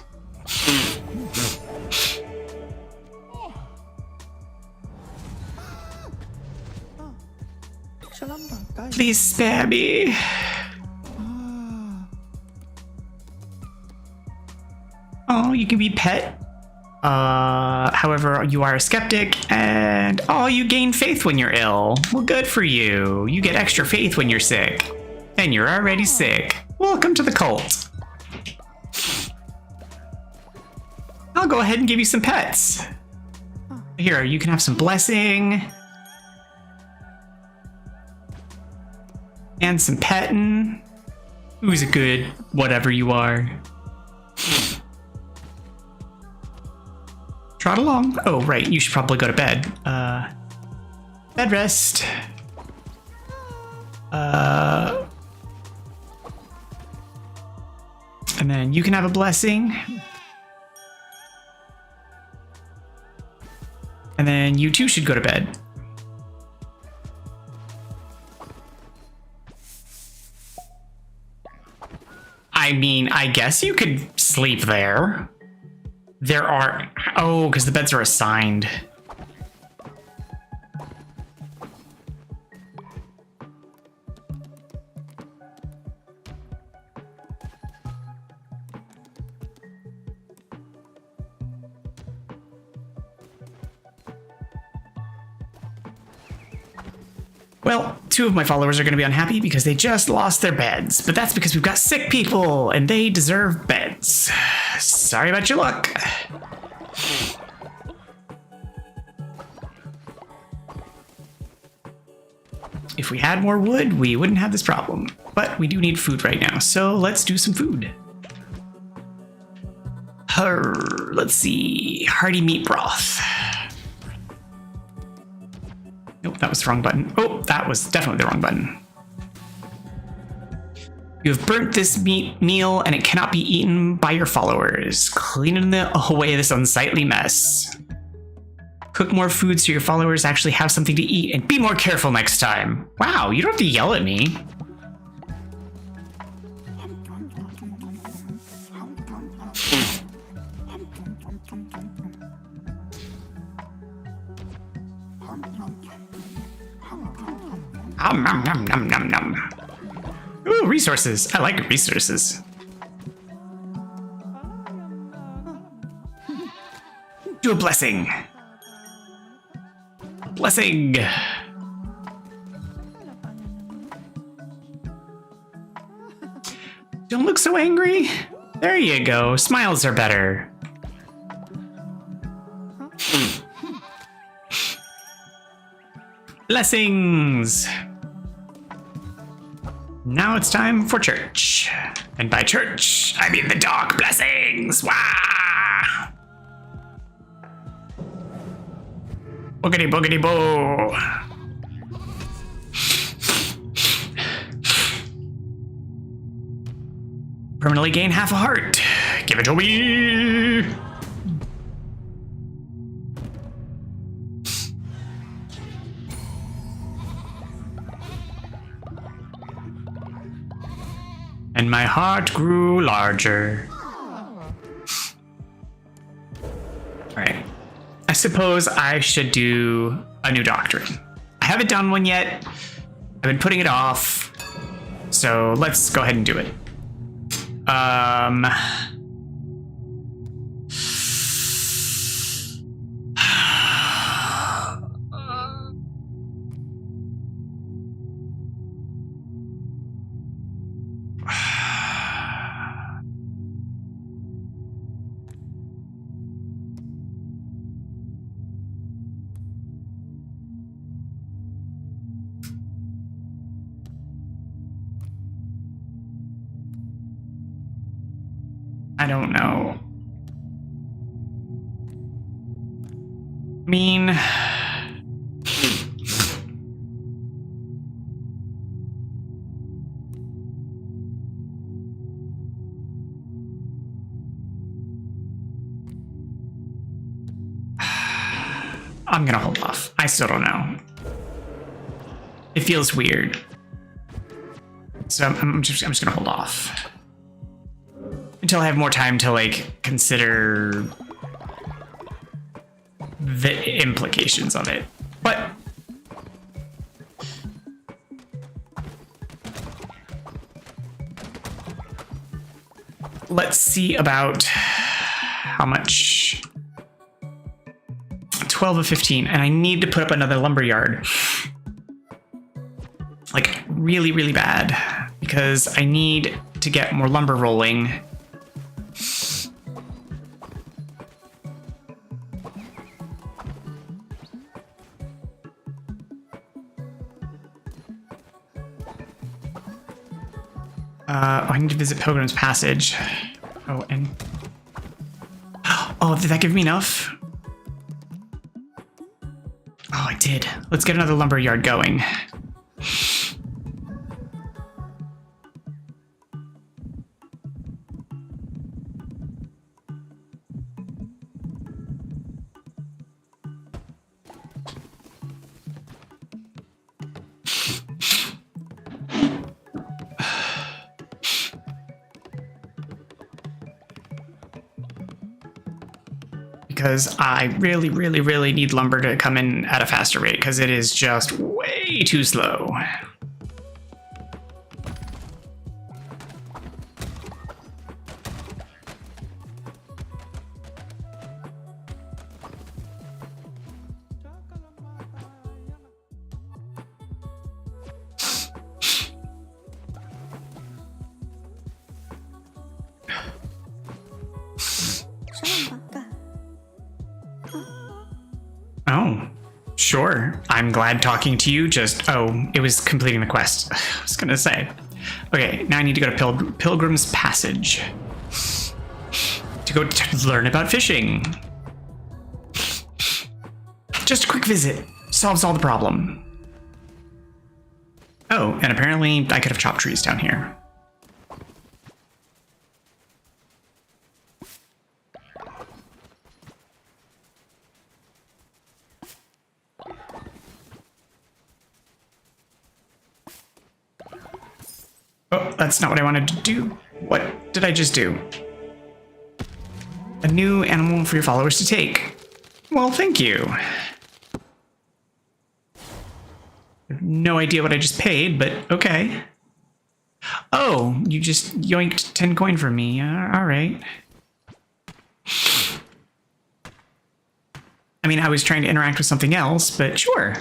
Please spare me. Oh, you can be pet. However, you are a skeptic, and oh, you gain faith when you're ill. Well, good for you. You get extra faith when you're sick. And you're already sick. Welcome to the cult. I'll go ahead and give you some pets. Here, you can have some blessing. And some petting. Who's a good whatever you are. Trot along. Oh, right. You should probably go to bed. Bed rest. And then you can have a blessing. And then you too should go to bed. I mean, I guess you could sleep there. There are... Oh, because the beds are assigned. Well, 2 of my followers are going to be unhappy because they just lost their beds. But that's because we've got sick people, and they deserve beds. Sorry about your luck. If we had more wood, we wouldn't have this problem. But we do need food right now, so let's do some food. Let's see. Hearty meat broth. Nope, that was the wrong button. Oh, that was definitely the wrong button. You have burnt this meal and it cannot be eaten by your followers. Clean away this unsightly mess. Cook more food so your followers actually have something to eat, and be more careful next time. Wow, you don't have to yell at me. Nom, nom, nom, nom, nom. Ooh, resources. I like resources. Do a blessing. Blessing. Don't look so angry. There you go. Smiles are better. Blessings. Now it's time for church. And by church, I mean the dog blessings. Wah! Boogity boogity boo. Permanently gain half a heart. Give it to me. And my heart grew larger. Alright. I suppose I should do a new doctrine. I haven't done one yet. I've been putting it off. So let's go ahead and do it. I don't know. I mean, I'm gonna hold off. I still don't know. It feels weird. So I'm just gonna hold off. Until I have more time to, like, consider the implications of it. But let's see about how much. 12 of 15, and I need to put up another lumberyard. Like, really, really bad. Because I need to get more lumber rolling. I need to visit Pilgrim's Passage. Oh, and... Oh, did that give me enough? Oh, I did. Let's get another lumber yard going. Because I really, really, really need lumber to come in at a faster rate because it is just way too slow. Oh, sure. I'm glad talking to you. Oh, it was completing the quest. I was gonna say. Okay, now I need to go to Pilgrim's Passage to go learn about fishing. Just a quick visit. Solves all the problem. Oh, and apparently I could have chopped trees down here. Oh, that's not what I wanted to do. What did I just do? A new animal for your followers to take. Well, thank you. I have no idea what I just paid, but okay. Oh, you just yoinked 10 coin from me. All right. I mean, I was trying to interact with something else, but sure.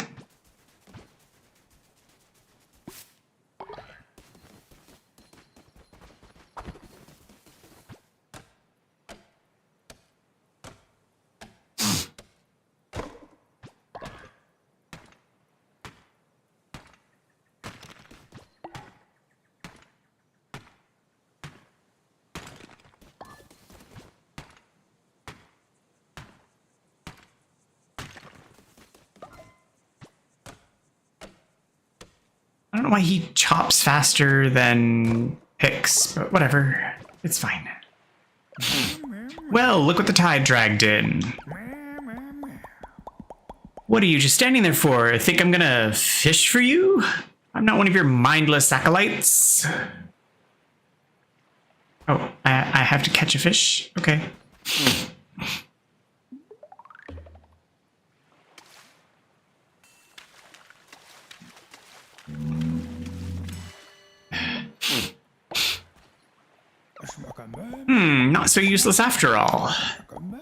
I don't know why he chops faster than picks, but whatever. It's fine. Well, look what the tide dragged in. What are you just standing there for? Think I'm gonna fish for you? I'm not one of your mindless acolytes. Oh, I have to catch a fish? Okay. Not so useless after all.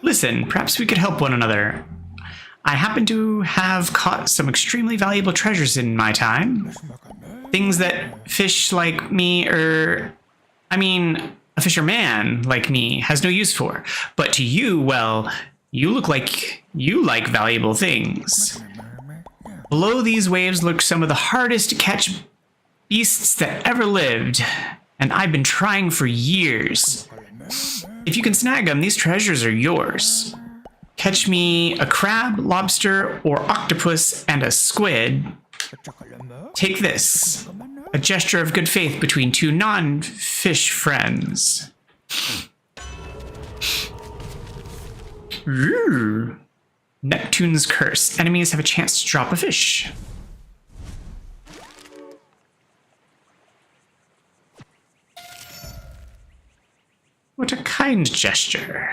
Listen, perhaps we could help one another. I happen to have caught some extremely valuable treasures in my time. Things that fish like me, a fisherman like me has no use for. But to you, well, you look like you like valuable things. Below these waves lurk some of the hardest to catch beasts that ever lived, and I've been trying for years. If you can snag them, these treasures are yours. Catch me a crab, lobster, or octopus and a squid. Take this, a gesture of good faith between two non-fish friends. Ooh. Neptune's curse. Enemies have a chance to drop a fish. What a kind gesture.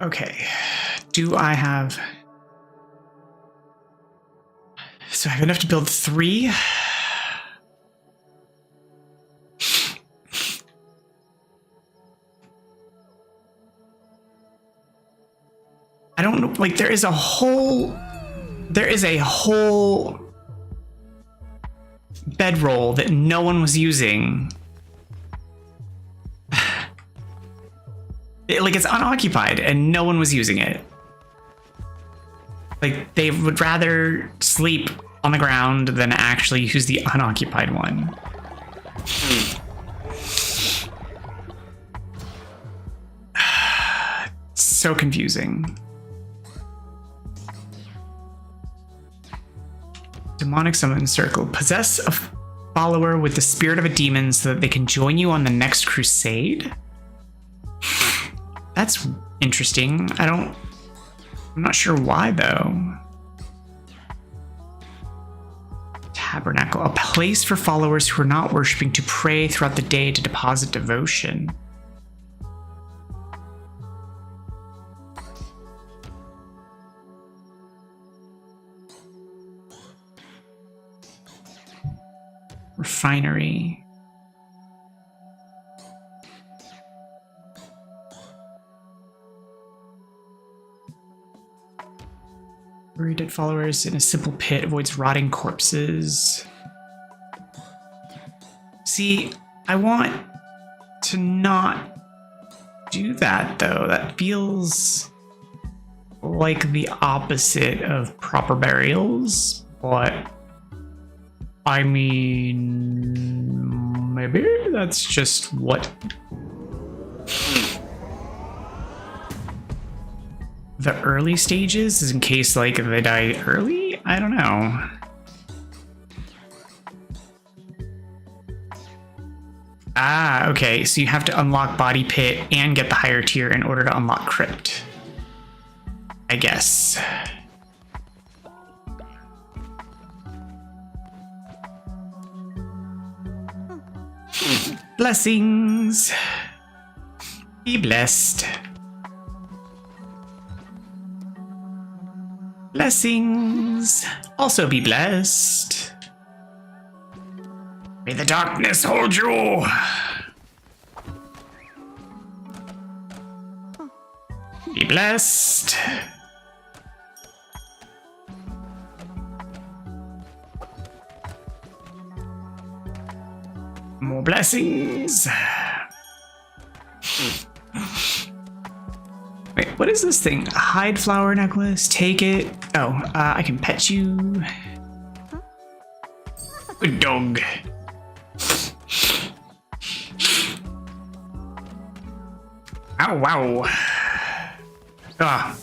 Okay, do I have... So I have enough to build 3. I don't know, like there is a whole bedroll that no one was using. It's unoccupied and no one was using it. Like they would rather sleep on the ground than actually use the unoccupied one. So confusing. Demonic summon circle. Possess a follower with the spirit of a demon so that they can join you on the next crusade? That's interesting. I'm not sure why though. Tabernacle. A place for followers who are not worshipping to pray throughout the day to deposit devotion. Refinery. Buried dead followers in a simple pit avoids rotting corpses. See, I want to not do that though. That feels like the opposite of proper burials, but I mean, maybe that's just what the early stages is, in case like they die early. I don't know. Ah, okay. So you have to unlock Body Pit and get the higher tier in order to unlock Crypt, I guess. Blessings. Be blessed. Blessings. Also be blessed. May the darkness hold you. Be blessed. More blessings. Wait, what is this thing? A hide flower necklace? Take it. Oh, I can pet you. Good dog. Ow, wow. Ah.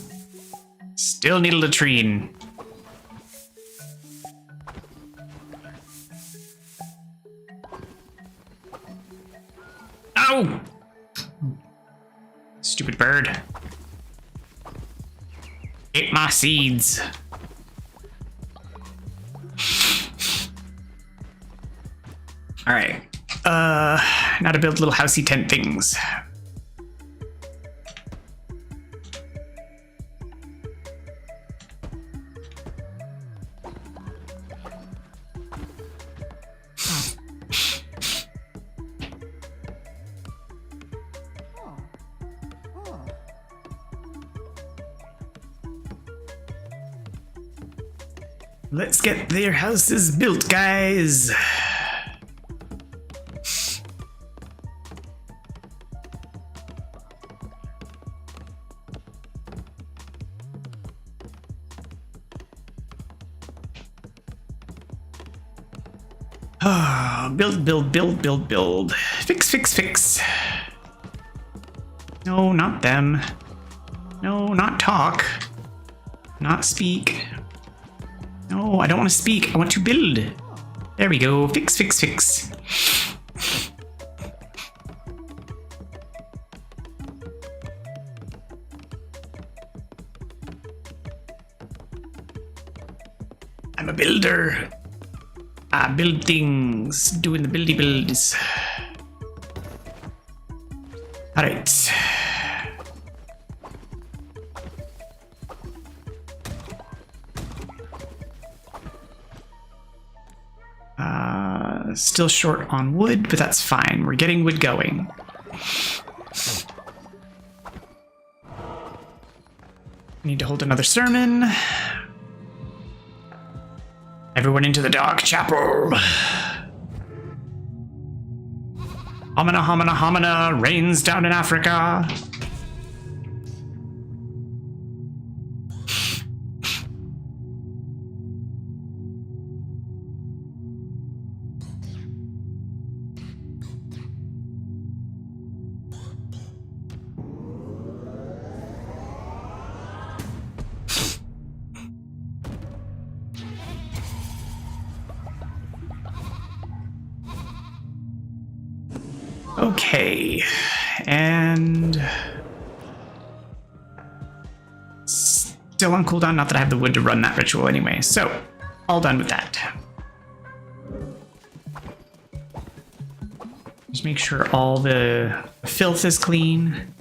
Still need a latrine. Ow! Stupid bird. Ate my seeds. Alright. Now to build little housey tent things. Let's get their houses built, guys. Build, build, build, build, build. Fix, fix, fix. No, not them. No, not talk. Not speak. No, I don't want to speak. I want to build. There we go. Fix, fix, fix. I'm a builder. I build things. Doing the buildy builds. Alright. Still short on wood, but that's fine. We're getting wood going. Need to hold another sermon. Everyone into the dark chapel. Homina, homina, homina rains down in Africa. Okay, and still on cooldown, not that I have the wood to run that ritual anyway, so all done with that. Just make sure all the filth is clean.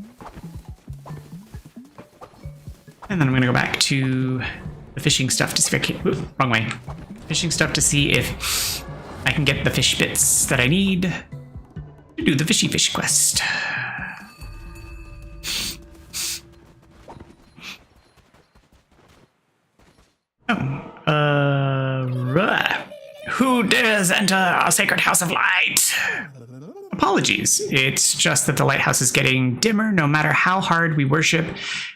And then I'm gonna go back to the fishing stuff to see if I can, ooh, wrong way. Fishing stuff to see if I can get the fish bits that I need to do the fishy fish quest. Who dares enter our sacred house of light? Apologies, it's just that the lighthouse is getting dimmer no matter how hard we worship,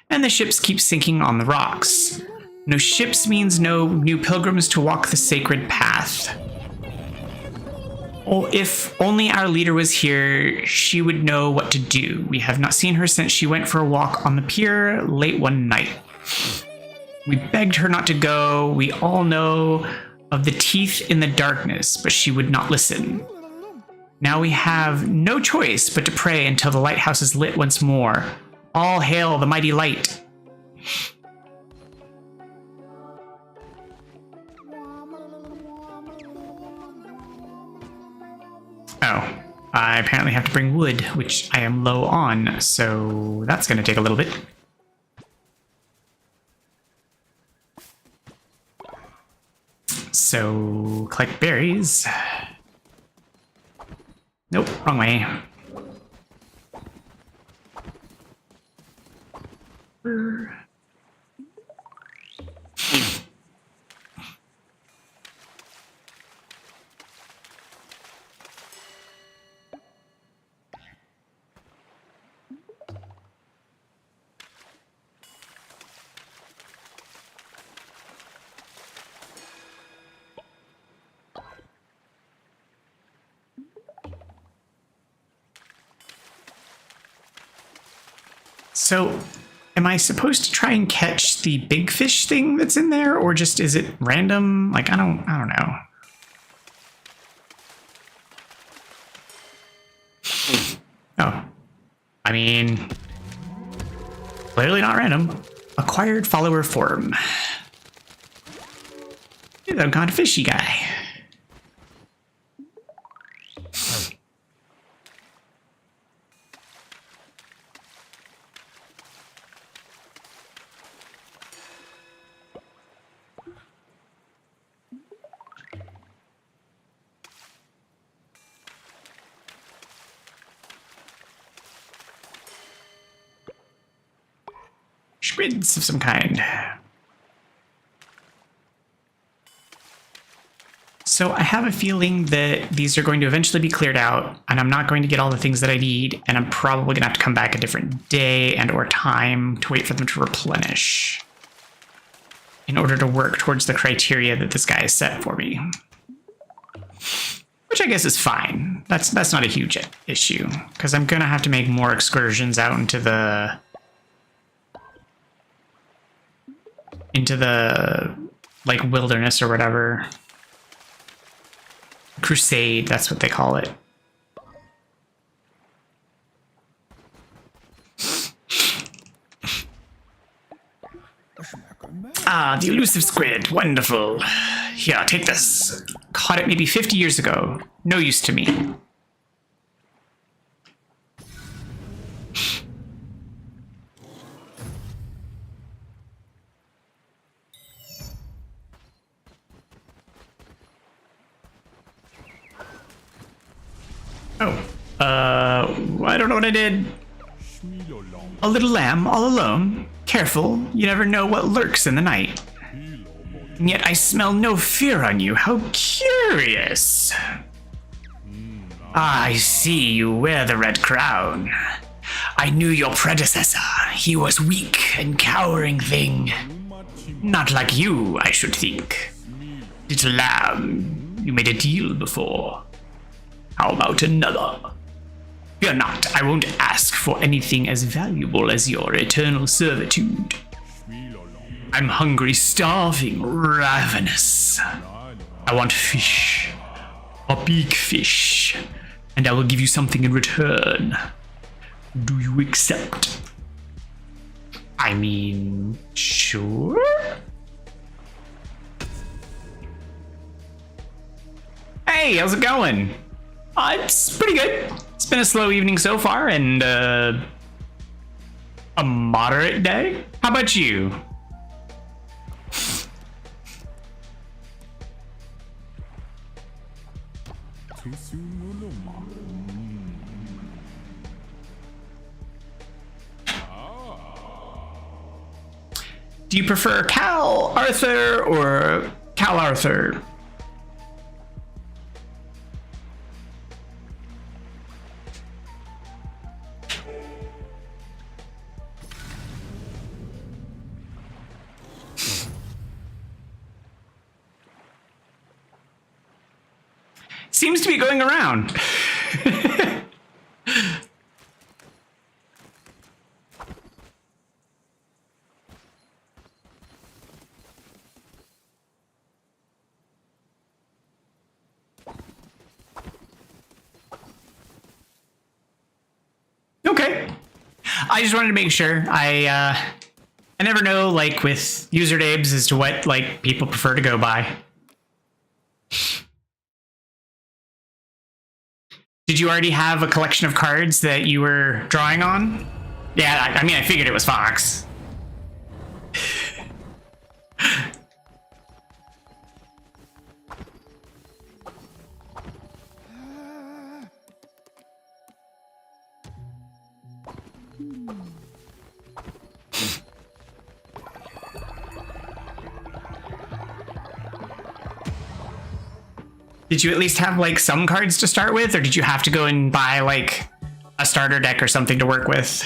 and the ships keep sinking on the rocks. No ships means no new pilgrims to walk the sacred path. Oh, if only our leader was here, she would know what to do. We have not seen her since she went for a walk on the pier late one night. We begged her not to go. We all know of the teeth in the darkness, but she would not listen. Now we have no choice but to pray until the lighthouse is lit once more. All hail the mighty light. Oh, I apparently have to bring wood, which I am low on, so that's going to take a little bit. So, collect berries. Nope, wrong way. So, am I supposed to try and catch the big fish thing that's in there, or just is it random? Like, I don't know. Oh, I mean, clearly not random. Acquired follower form. You're the kind of fishy guy. Squids of some kind. So I have a feeling that these are going to eventually be cleared out, and I'm not going to get all the things that I need, and I'm probably going to have to come back a different day and or time to wait for them to replenish in order to work towards the criteria that this guy has set for me. Which I guess is fine. That's not a huge issue, because I'm going to have to make more excursions out into the like wilderness or whatever. Crusade, that's what they call it. Ah, the elusive squid, wonderful. Here, take this. Caught it maybe 50 years ago. No use to me. I don't know what I did. A little lamb all alone. Careful, you never know what lurks in the night. And yet I smell no fear on you. How curious. I see you wear the red crown. I knew your predecessor. He was weak and cowering thing. Not like you, I should think. Little lamb, you made a deal before. How about another? Fear not, I won't ask for anything as valuable as your eternal servitude. I'm hungry, starving, ravenous. I want fish. A big fish. And I will give you something in return. Do you accept? I mean, sure? Hey, how's it going? It's pretty good. It's been a slow evening so far, and a moderate day. How about you? Do you prefer Cal Arthur or Cal Arthur? Seems to be going around. Okay. I just wanted to make sure. I never know, like, with user names as to what, like, people prefer to go by. Did you already have a collection of cards that you were drawing on? Yeah, I mean, I figured it was Fox. Did you at least have, like, some cards to start with, or did you have to go and buy, like, a starter deck or something to work with?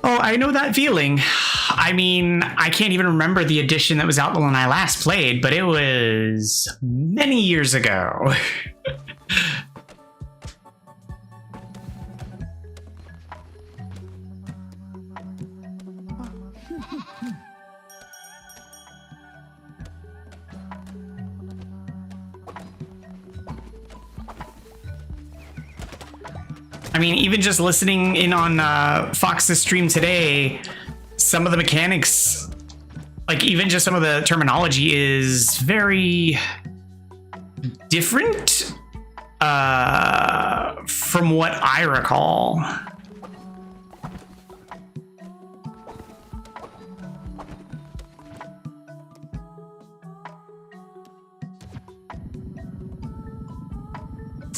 Oh, I know that feeling. I mean, I can't even remember the edition that was out when I last played, but it was many years ago. I mean, even just listening in on Fox's stream today, some of the mechanics, like even just some of the terminology is very different from what I recall.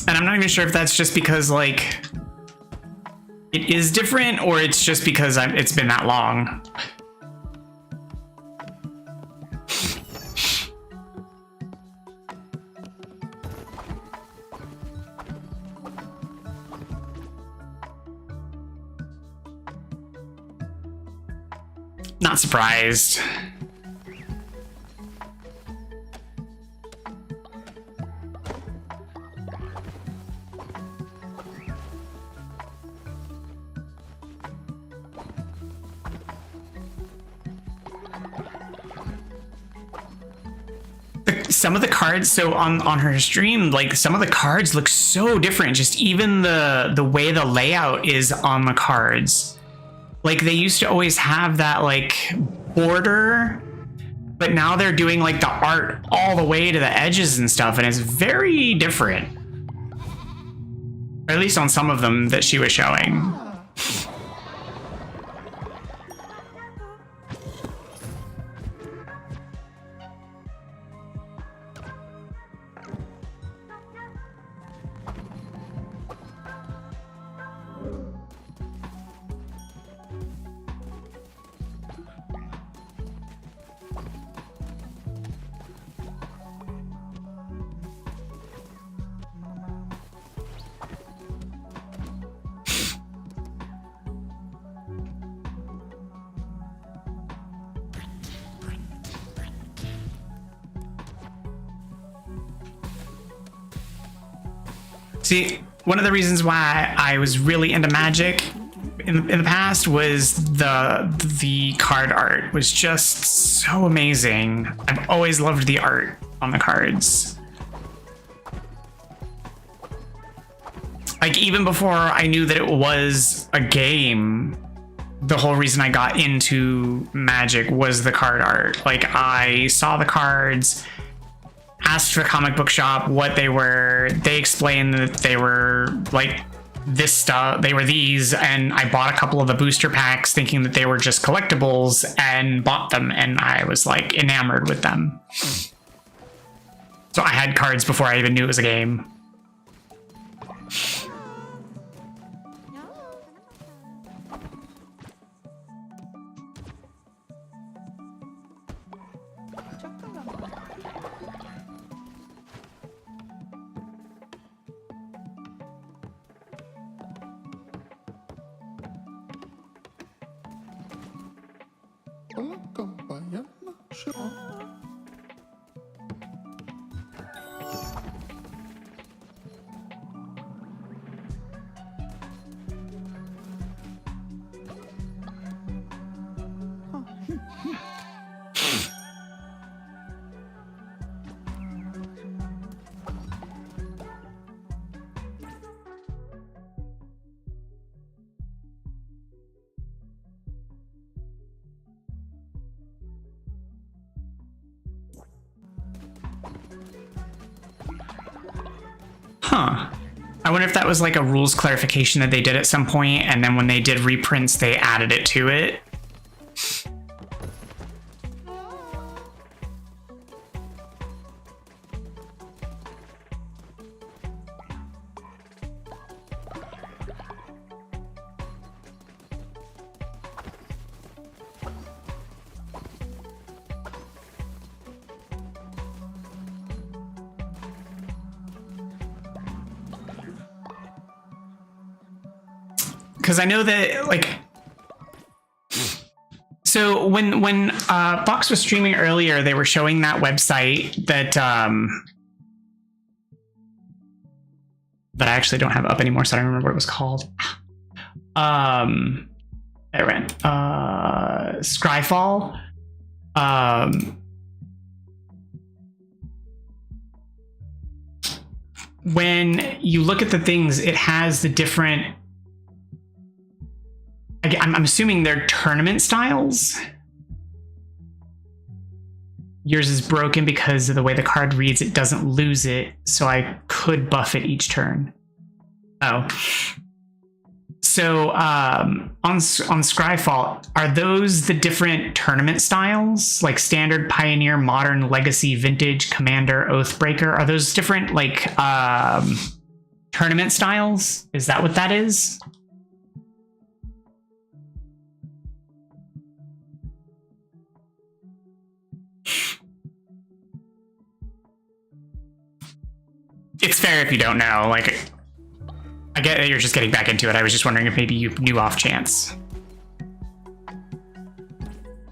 And I'm not even sure if that's just because, like, it is different, or it's just because it's been that long. Not surprised. Some of the cards, so on her stream, like some of the cards look so different. Just even the way the layout is on the cards. Like they used to always have that like border, but now they're doing like the art all the way to the edges and stuff, and it's very different. Or at least on some of them that she was showing. See, one of the reasons why I was really into Magic in the past was the card art was just so amazing. I've always loved the art on the cards. Like, even before I knew that it was a game, the whole reason I got into Magic was the card art. Like, I saw the cards, asked the comic book shop what they were. They explained that they were like this stuff, they were these, and I bought a couple of the booster packs thinking that they were just collectibles and bought them, and I was like enamored with them. So I had cards before I even knew it was a game. Huh. I wonder if that was like a rules clarification that they did at some point, and then when they did reprints, they added it to it. Because I know that, like, so when Fox was streaming earlier, they were showing that website that that I actually don't have up anymore, so I don't remember what it was called. There went Scryfall. When you look at the things, it has the different. I'm assuming they're tournament styles. Yours is broken because of the way the card reads, it doesn't lose it, so I could buff it each turn. Oh. So on Scryfall, are those the different tournament styles? Like Standard, Pioneer, Modern, Legacy, Vintage, Commander, Oathbreaker? Are those different, like, tournament styles? Is that what that is? It's fair if you don't know. Like, I get that you're just getting back into it. I was just wondering if maybe you knew off chance.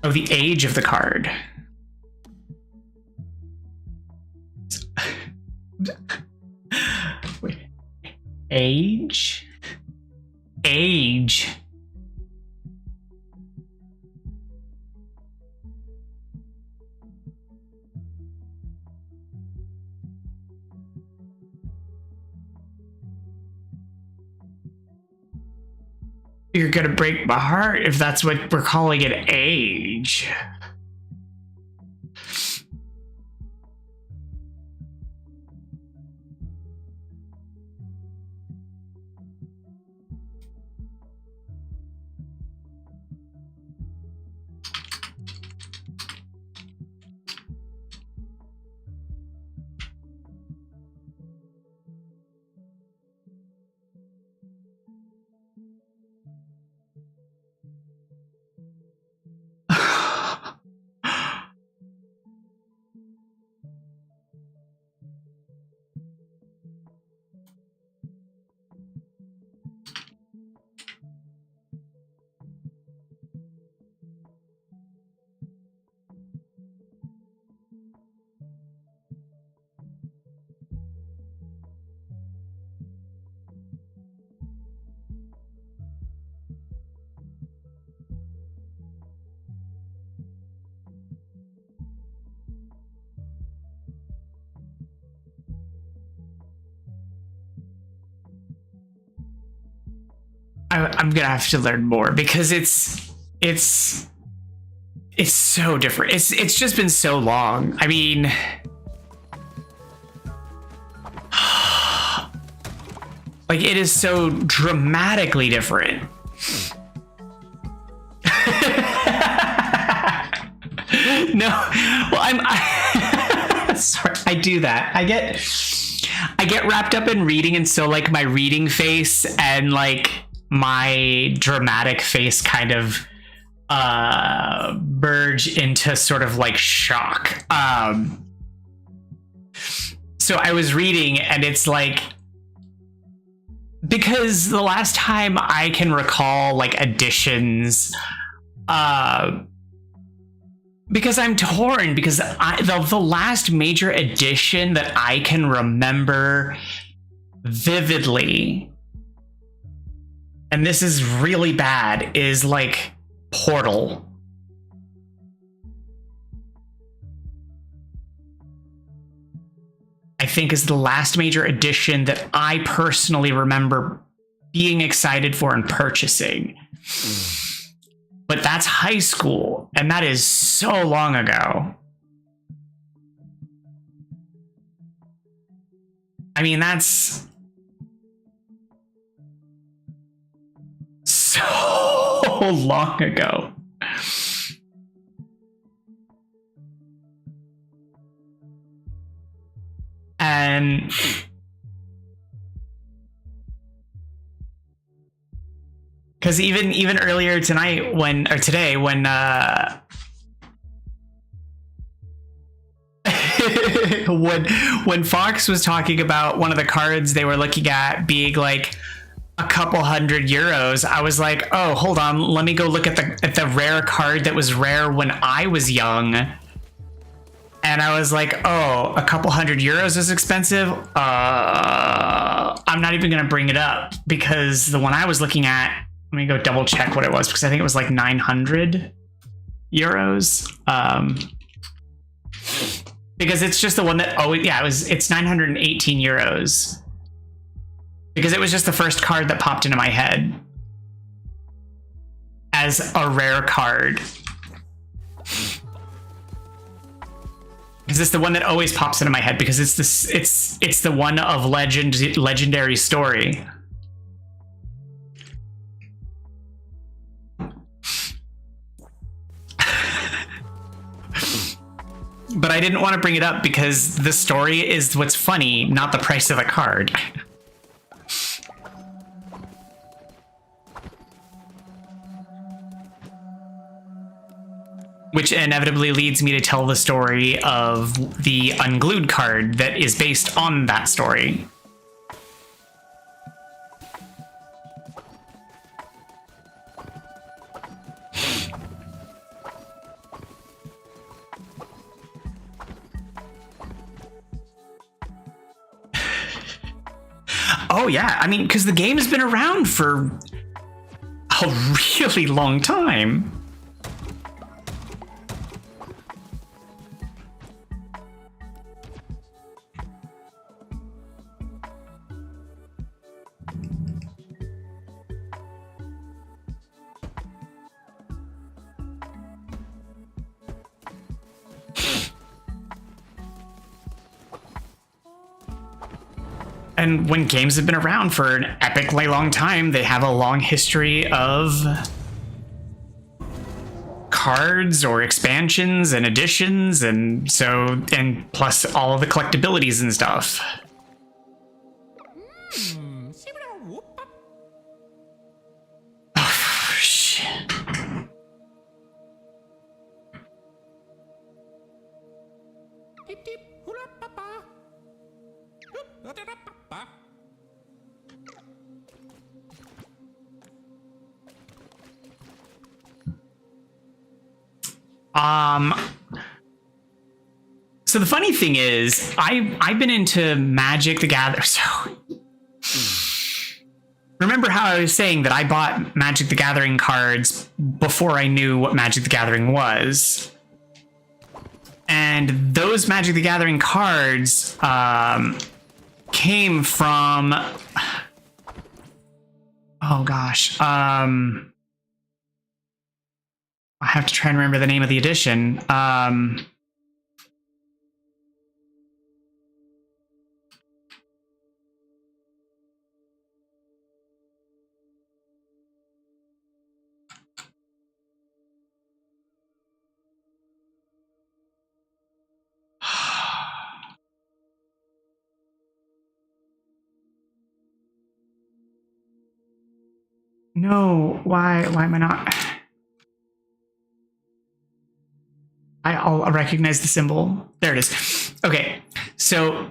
Oh, the age of the card. Wait. Age? Age. You're gonna break my heart if that's what we're calling it, age. I'm gonna have to learn more because it's so different. It's just been so long. I mean, like it is so dramatically different. No, well, sorry, I do that. I get wrapped up in reading, and so like my reading face and like my dramatic face kind of merge into sort of like shock. So I was reading, and it's like, because the last time I can recall like editions, because I'm torn, because the last major edition that I can remember vividly, and this is really bad, is like Portal. I think is the last major edition that I personally remember being excited for and purchasing. But that's high school, and that is so long ago. I mean, that's so long ago. And because even earlier tonight today when when Fox was talking about one of the cards they were looking at being like a couple €100, I was like, oh, hold on, let me go look at the rare card that was rare when I was young. And I was like, oh, a couple €100 is expensive? I'm not even gonna bring it up, because the one I was looking at, let me go double check what it was, because I think it was like €900. Because it's just the one that, oh yeah, it's €918. Because it was just the first card that popped into my head as a rare card. Because it's the one that always pops into my head, because it's the one of legendary story. But I didn't want to bring it up because the story is what's funny, not the price of the card. Which inevitably leads me to tell the story of the unglued card that is based on that story. Oh yeah, I mean, because the game has been around for a really long time. And when games have been around for an epically long time, they have a long history of cards or expansions and additions, and so, and plus all of the collectabilities and stuff. Oh, shit. So the funny thing is, I've been into Magic the Gathering. So remember how I was saying that I bought Magic the Gathering cards before I knew what Magic the Gathering was? And those Magic the Gathering cards came from Oh gosh. I have to try and remember the name of the edition. No, why am I not? I'll recognize the symbol. There it is. Okay, so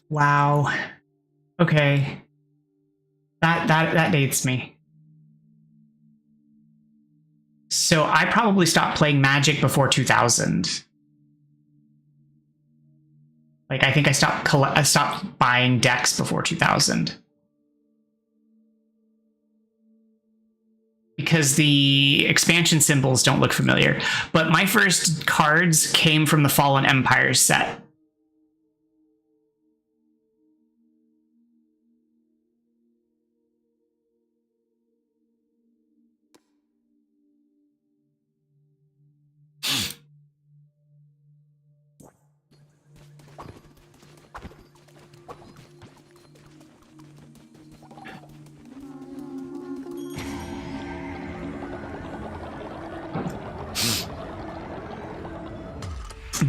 wow. Okay. That dates me. So I probably stopped playing Magic before 2000. Like, I think I stopped buying decks before 2000. Because the expansion symbols don't look familiar. But my first cards came from the Fallen Empires set.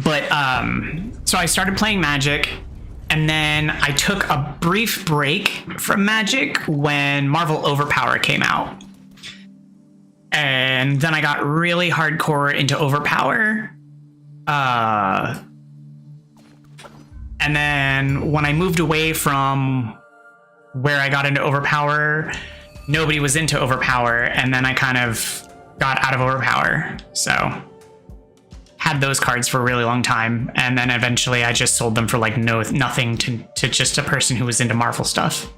But so I started playing Magic, and then I took a brief break from Magic when Marvel Overpower came out. And then I got really hardcore into Overpower. And then when I moved away from where I got into Overpower, nobody was into Overpower, and then I kind of got out of Overpower. So had those cards for a really long time, and then eventually I just sold them for like nothing to just a person who was into Marvel stuff.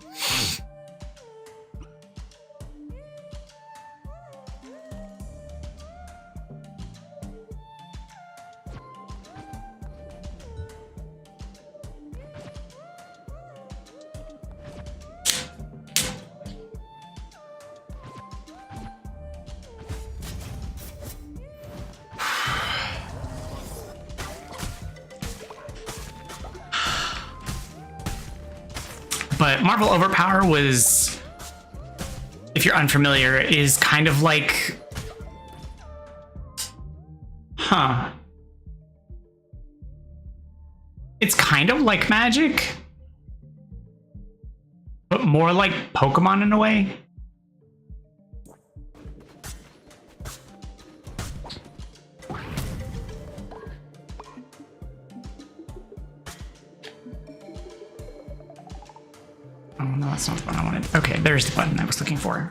But Marvel Overpower was, if you're unfamiliar, is kind of like, it's kind of like Magic, but more like Pokemon in a way. Oh, no, that's not the button I wanted. Okay, there's the button I was looking for.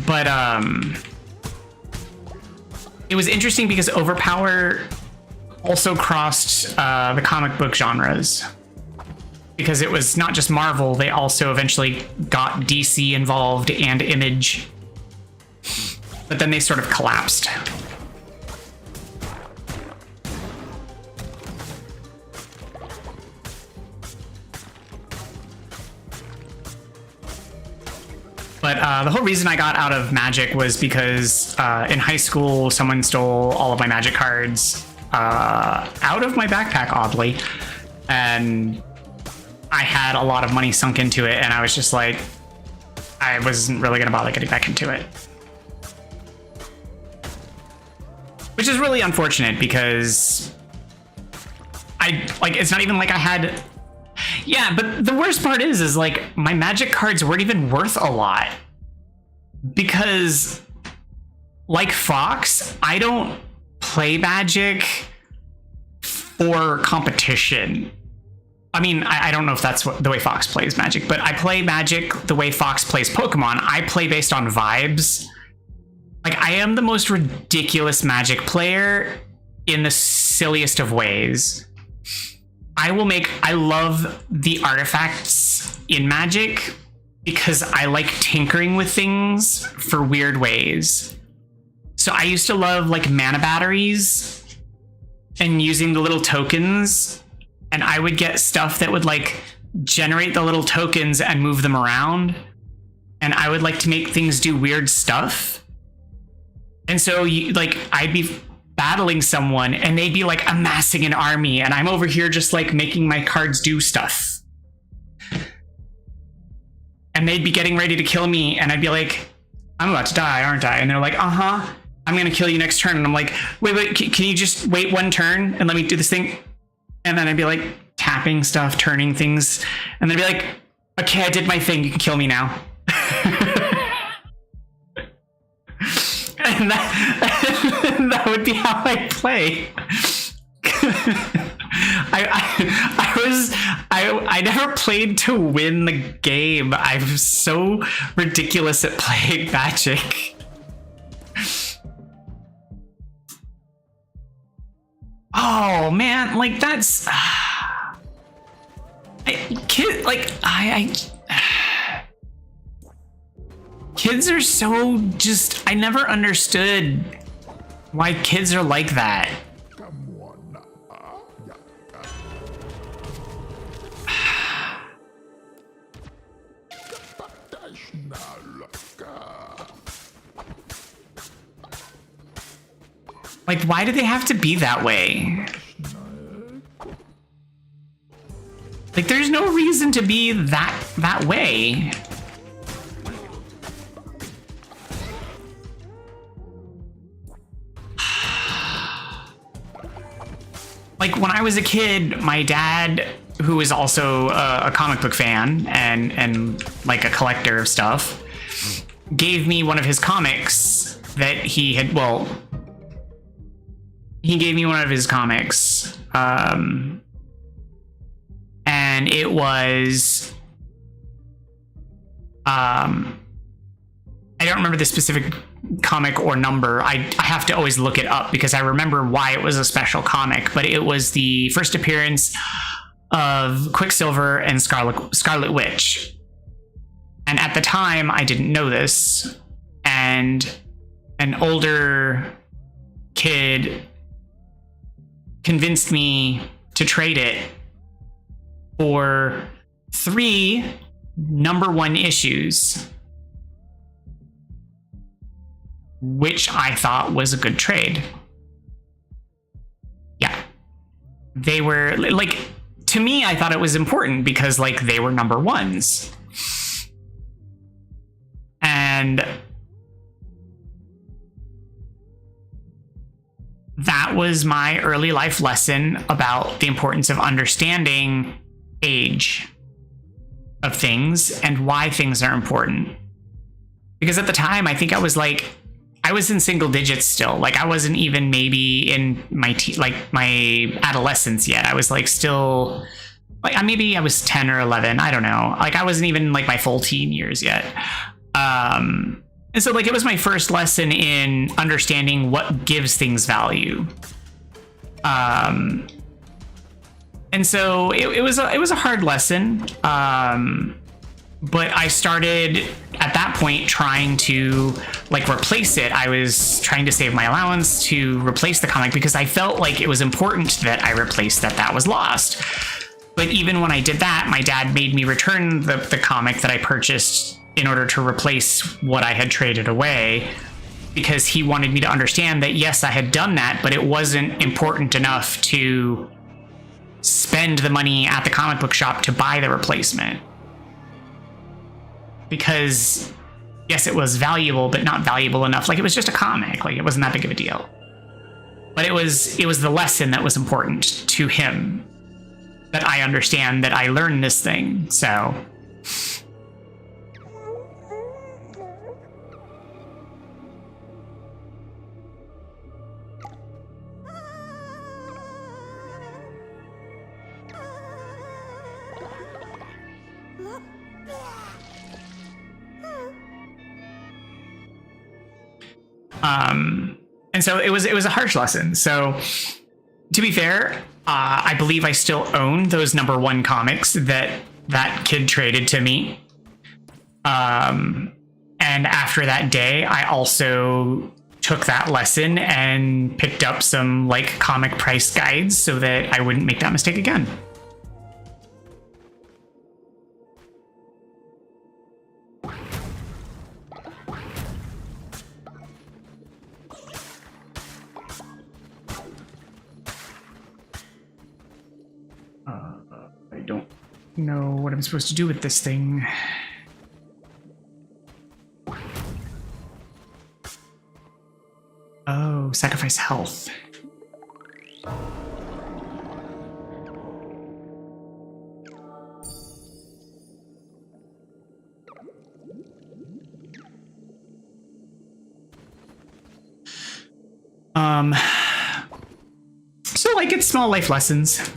But it was interesting because Overpower also crossed the comic book genres. Because it was not just Marvel, they also eventually got DC involved and Image. But then they sort of collapsed. But the whole reason I got out of Magic was because in high school, someone stole all of my Magic cards out of my backpack, oddly. And I had a lot of money sunk into it, and I was just like, I wasn't really going to bother getting back into it. Which is really unfortunate because it's not even like I had... Yeah, but the worst part is like my Magic cards weren't even worth a lot because, like Fox, I don't play Magic for competition. I mean, I don't know if that's the way Fox plays Magic, but I play Magic the way Fox plays Pokemon. I play based on vibes. Like, I am the most ridiculous Magic player in the silliest of ways. I love the artifacts in Magic because I like tinkering with things for weird ways. So I used to love like mana batteries and using the little tokens, and I would get stuff that would like generate the little tokens and move them around. And I would like to make things do weird stuff. And so I'd be battling someone and they'd be like amassing an army, and I'm over here just like making my cards do stuff. And they'd be getting ready to kill me, and I'd be like, I'm about to die, aren't I? And they're like, uh-huh, I'm gonna kill you next turn. And I'm like, wait, can you just wait one turn and let me do this thing? And then I'd be like tapping stuff, turning things, and they'd be like, okay, I did my thing, you can kill me now. And that would be how I play. I never played to win the game. I'm so ridiculous at playing Magic. Oh man, like that's kids are so just, I never understood why kids are like that. Like, why do they have to be that way? Like, there's no reason to be that way. Like, when I was a kid, my dad, who is also a comic book fan and like a collector of stuff, gave me one of his comics that he had, well, he gave me one of his comics, and it was, I don't remember the specific comic or number. I have to always look it up because I remember why it was a special comic, but it was the first appearance of Quicksilver and Scarlet Witch. And at the time, I didn't know this, and an older kid convinced me to trade it for 3 #1 issues, which I thought was a good trade. Yeah. They were, like, to me, I thought it was important because, like, they were #1s. And that was my early life lesson about the importance of understanding age of things and why things are important. Because at the time, I think I was in single digits still. Like, I wasn't even maybe in my my adolescence yet. I was like still, like, maybe I was 10 or 11. I don't know. Like, I wasn't even like my full teen years yet. And so, like, it was my first lesson in understanding what gives things value. And so it was a hard lesson. But I started at that point trying to, like, replace it. I was trying to save my allowance to replace the comic because I felt like it was important that I replace that was lost. But even when I did that, my dad made me return the comic that I purchased in order to replace what I had traded away, because he wanted me to understand that, yes, I had done that, but it wasn't important enough to spend the money at the comic book shop to buy the replacement. Because, yes, it was valuable, but not valuable enough. Like, it was just a comic. Like, it wasn't that big of a deal. But it was the lesson that was important to him, that I understand that I learned this thing. So and so it was a harsh lesson. So To be fair, I believe I still own those #1 comics that kid traded to me. And after that day, I also took that lesson and picked up some like comic price guides so that I wouldn't make that mistake again. I don't know what I'm supposed to do with this thing. Oh, sacrifice health. So like it's small life lessons.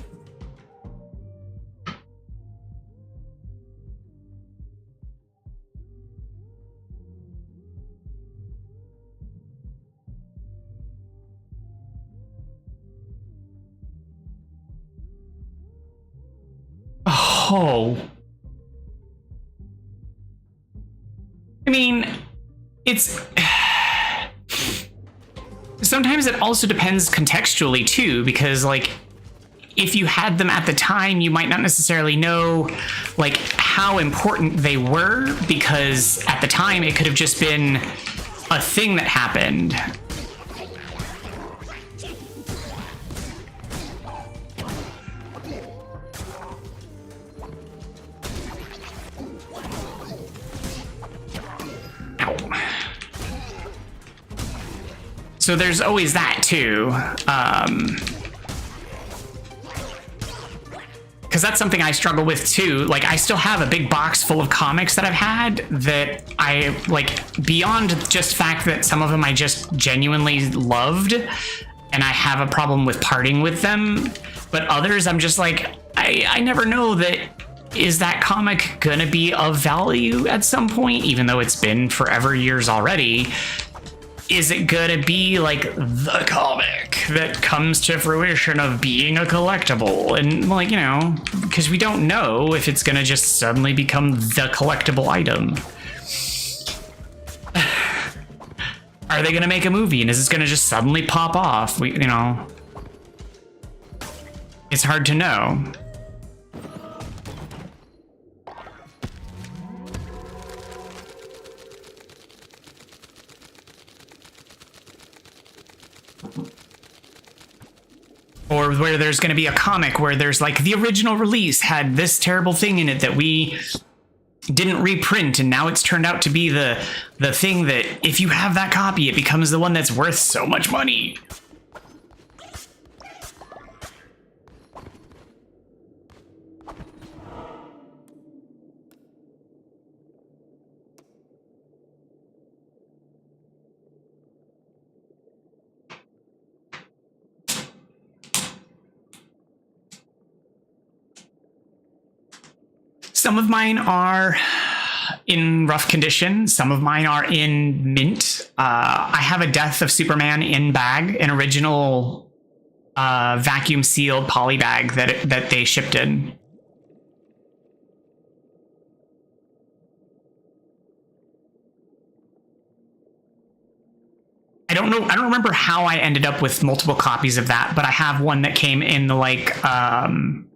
Oh. I mean, it's... Sometimes it also depends contextually too, because like, if you had them at the time, you might not necessarily know like how important they were, because at the time it could have just been a thing that happened. So there's always that too. Because that's something I struggle with too. Like I still have a big box full of comics that I've had that I like, beyond just fact that some of them I just genuinely loved and I have a problem with parting with them. But others I'm just like, I never know that, is that comic gonna be of value at some point, even though it's been forever years already? Is it gonna be like the comic that comes to fruition of being a collectible? And like, you know, because we don't know if it's gonna just suddenly become the collectible item. Are they gonna make a movie and is this gonna just suddenly pop off? You know, it's hard to know. Or where there's going to be a comic where there's like the original release had this terrible thing in it that we didn't reprint, and now it's turned out to be the thing that if you have that copy, it becomes the one that's worth so much money. Some of mine are in rough condition. Some of mine are in mint. I have a Death of Superman in bag, an original vacuum sealed poly bag that they shipped in. I don't remember how I ended up with multiple copies of that, but I have one that came in the like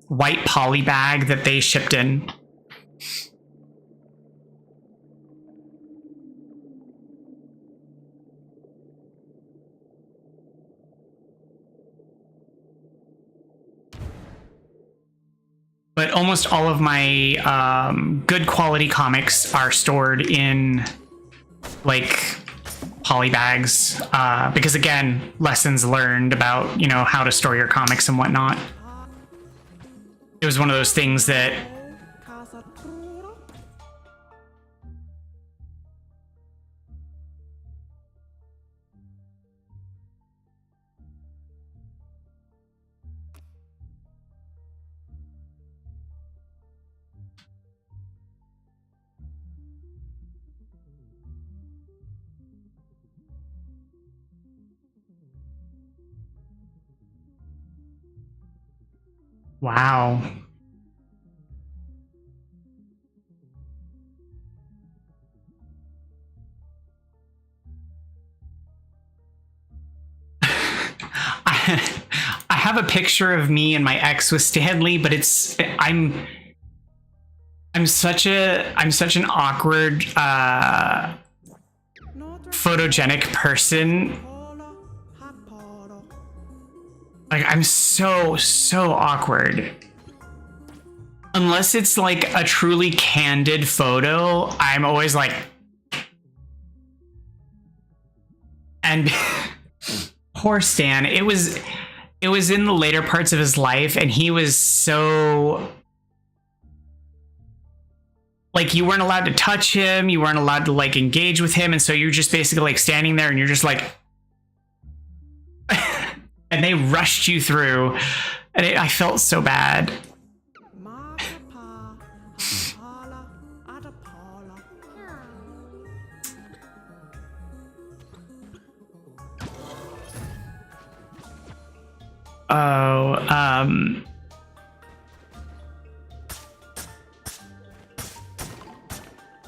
white poly bag that they shipped in. But almost all of my good quality comics are stored in like poly bags, because again, lessons learned about, you know, how to store your comics and whatnot. It was one of those things that Wow. I have a picture of me and my ex with Stanley, but I'm such an awkward photogenic person. Like, I'm so awkward. Unless it's like a truly candid photo, I'm always like, and poor Stan, it was in the later parts of his life, and he was so, like, you weren't allowed to touch him, you weren't allowed to like engage with him, and so you're just basically like standing there and you're just like and they rushed you through, and I felt so bad. Oh, I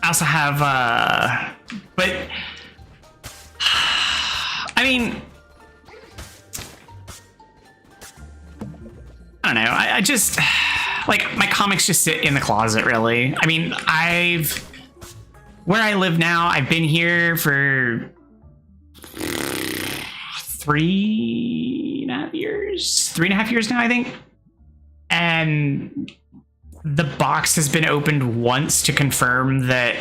also have, but, I mean, I don't know, I just, like, my comics just sit in the closet, really. I mean, where I live now, I've been here for 3.5 years now, I think. And the box has been opened once to confirm that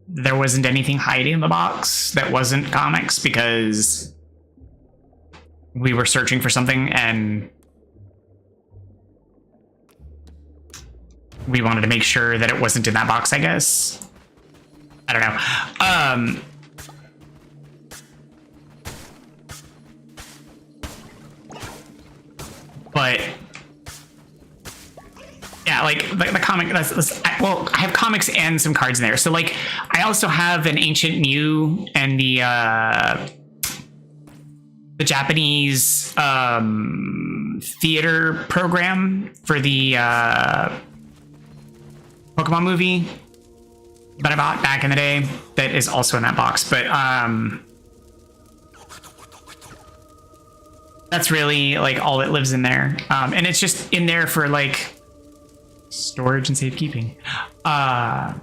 there wasn't anything hiding in the box that wasn't comics, because we were searching for something and we wanted to make sure that it wasn't in that box, I guess. I don't know. But yeah, like the comic, well, I have comics and some cards in there. So like, I also have an Ancient Mew and the Japanese theater program for the Pokemon movie that I bought back in the day that is also in that box. But that's really like all that lives in there. And it's just in there for like storage and safekeeping. But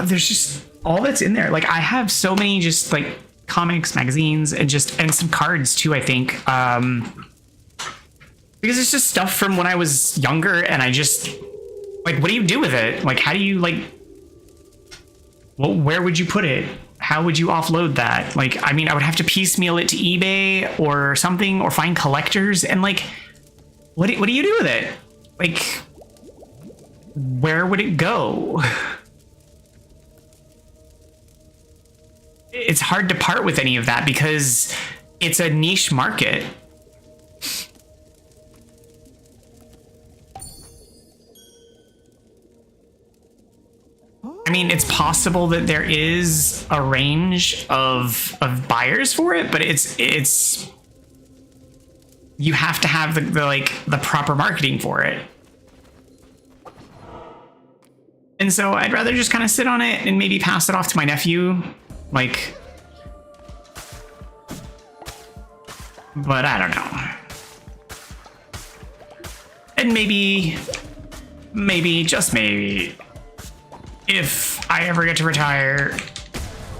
there's just all that's in there. Like, I have so many just like comics, magazines, and some cards too, I think. Because it's just stuff from when I was younger, and I just, like, what do you do with it? Like, how do you, like, well, where would you put it? How would you offload that? Like, I mean, I would have to piecemeal it to eBay or something, or find collectors, and like, what do you do with it? Like, where would it go? It's hard to part with any of that because it's a niche market. I mean, it's possible that there is a range of buyers for it, but it's you have to have the proper marketing for it. And so I'd rather just kind of sit on it and maybe pass it off to my nephew, like, but I don't know. And maybe, just maybe, if I ever get to retire,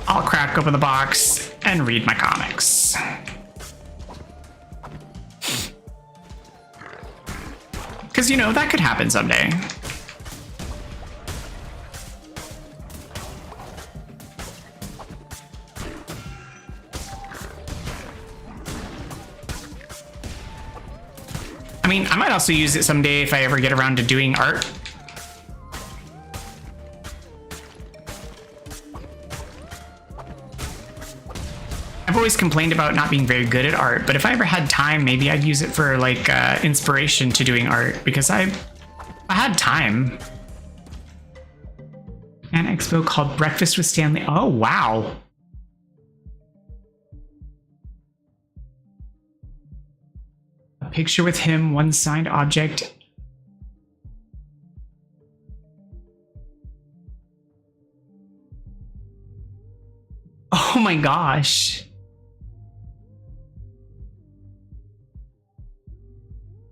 I'll crack open the box and read my comics. Because, you know, that could happen someday. I mean, I might also use it someday if I ever get around to doing art. I've always complained about not being very good at art, but if I ever had time, maybe I'd use it for like inspiration to doing art, because I had time. An expo called Breakfast with Stanley. Oh, wow. picture with him, one signed object. Oh my gosh.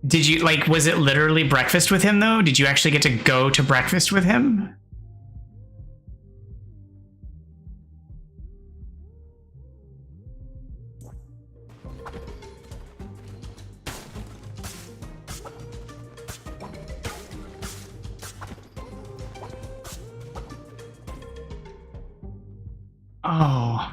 Did you, like, was it literally breakfast with him though? Did you actually get to go to breakfast with him? Oh.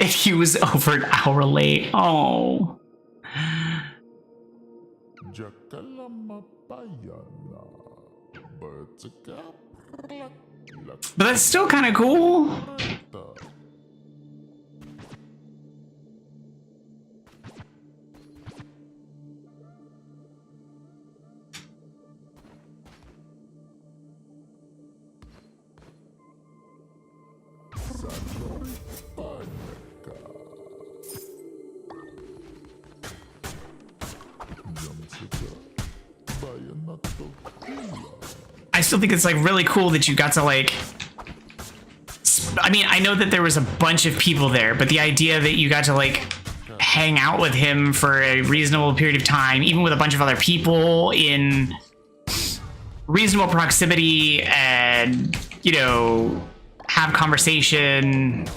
He was over an hour late. Oh. But that's still kind of cool. I still think it's like really cool that you got to like, I mean, I know that there was a bunch of people there, but the idea that you got to like hang out with him for a reasonable period of time, even with a bunch of other people in reasonable proximity, and, you know, have conversation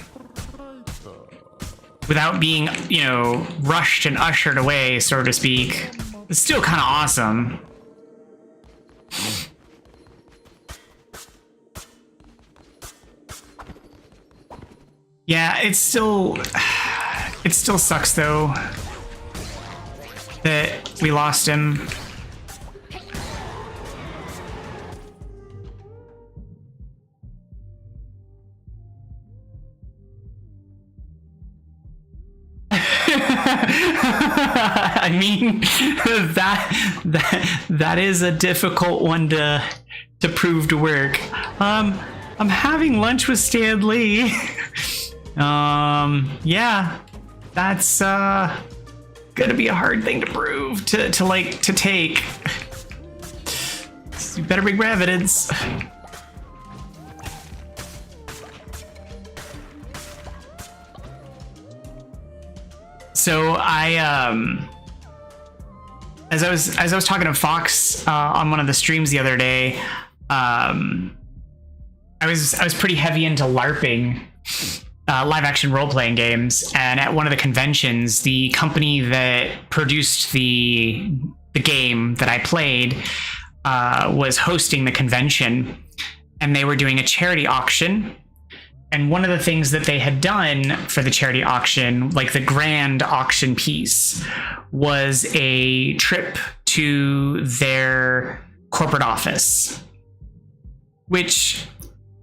without being, you know, rushed and ushered away, so to speak, it's still kind of awesome. Yeah, it still sucks though that we lost him. I mean, that is a difficult one to prove to work. I'm having lunch with Stan Lee. Yeah, that's gonna be a hard thing to prove, to take. So you better bring more evidence. So as I was talking to Fox on one of the streams the other day, I was pretty heavy into LARPing, live action role playing games, and at one of the conventions, the company that produced the game that I played was hosting the convention, and they were doing a charity auction. And one of the things that they had done for the charity auction, like the grand auction piece, was a trip to their corporate office, which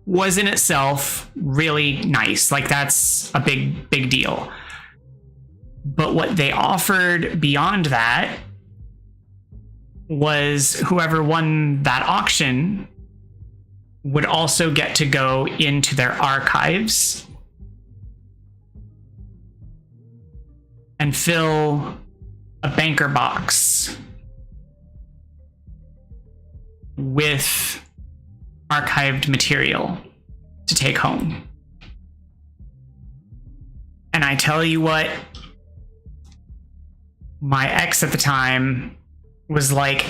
was in itself really nice. Like, that's a big deal. But what they offered beyond that was whoever won that auction would also get to go into their archives and fill a banker box with archived material to take home. And I tell you what, my ex at the time was like,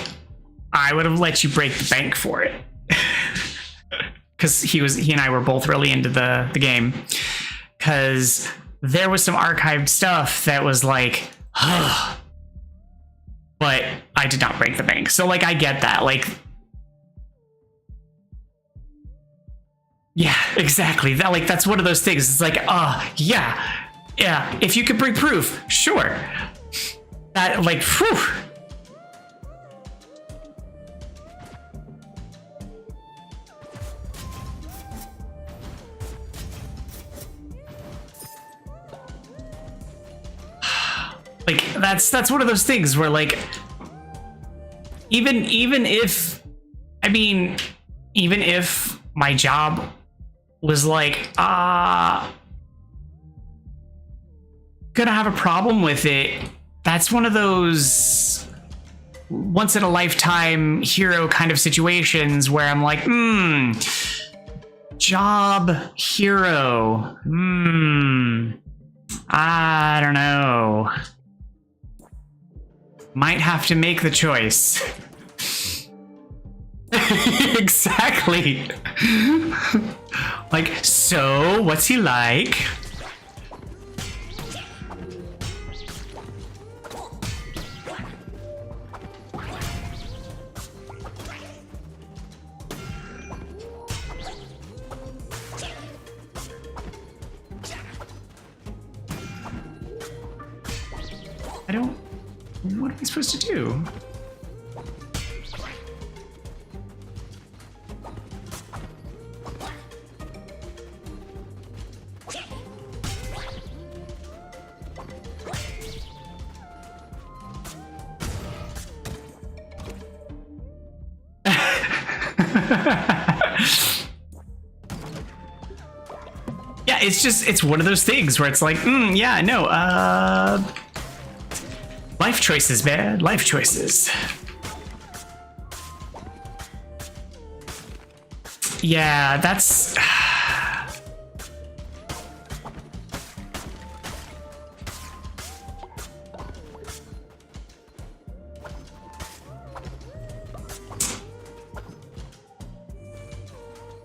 I would have let you break the bank for it. Because he and I were both really into the game, because there was some archived stuff that was like, but I did not break the bank. So like, I get that. Like, yeah, exactly. That, like, that's one of those things. It's like, yeah. If you could bring proof, sure. That, like, whew. Like, that's one of those things where, like, even if, I mean, even if my job was like, gonna have a problem with it, that's one of those once in a lifetime hero kind of situations where I'm like, job, hero, I don't know. Might have to make the choice. Exactly. Like, so what's he like? I don't... What am I supposed to do? Yeah, it's one of those things where it's like, yeah, no, life choices, man. Life choices. Yeah, that's...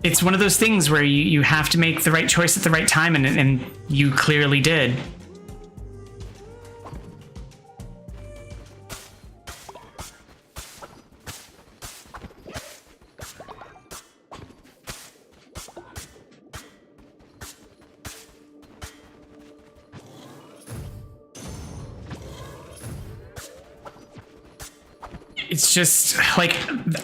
It's one of those things where you have to make the right choice at the right time, and you clearly did. It's just like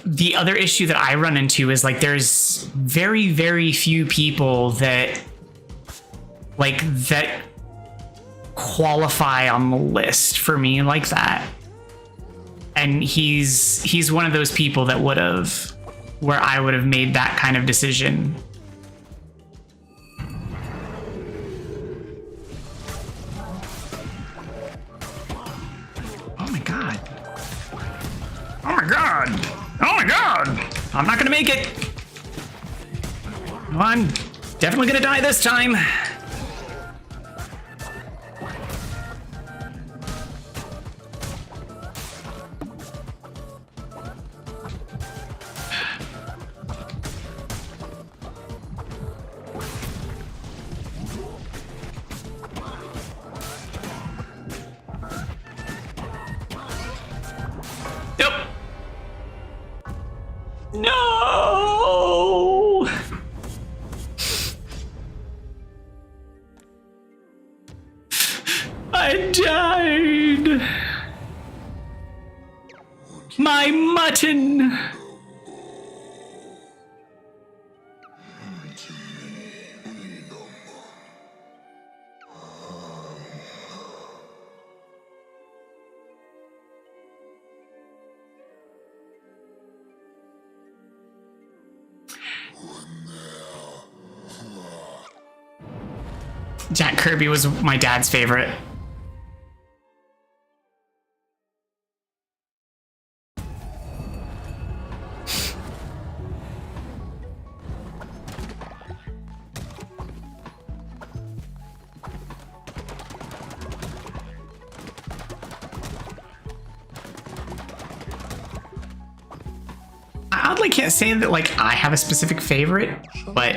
the other issue that I run into is like there's very, very few people that qualify on the list for me like that. And he's one of those people that where I would have made that kind of decision. Oh my God. Oh my God! Oh my God! I'm not gonna make it! Well, I'm definitely gonna die this time. No! I died! My mutton! Jack Kirby was my dad's favorite. I oddly can't say that like I have a specific favorite, but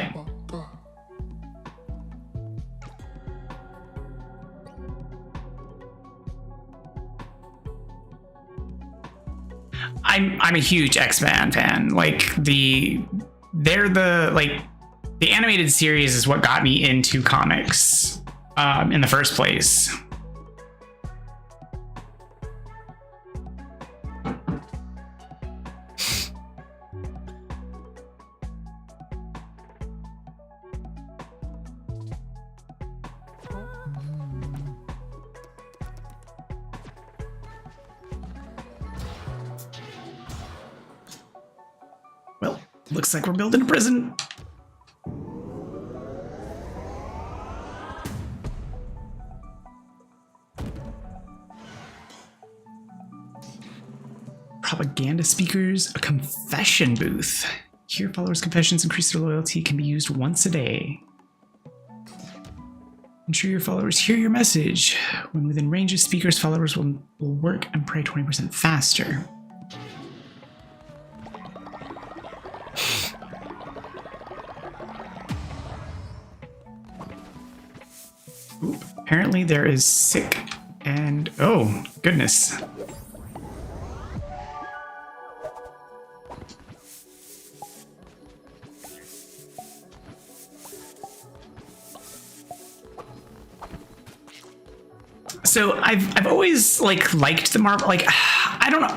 I'm a huge X-Men fan. Like the animated series is what got me into comics in the first place. Looks like we're building a prison. Propaganda speakers, a confession booth. Hear followers' confessions, increase their loyalty, can be used once a day. Ensure your followers hear your message. When within range of speakers, followers will work and pray 20% faster. Oop, apparently there is sick and... oh, goodness. So I've always liked the Marvel, I don't know.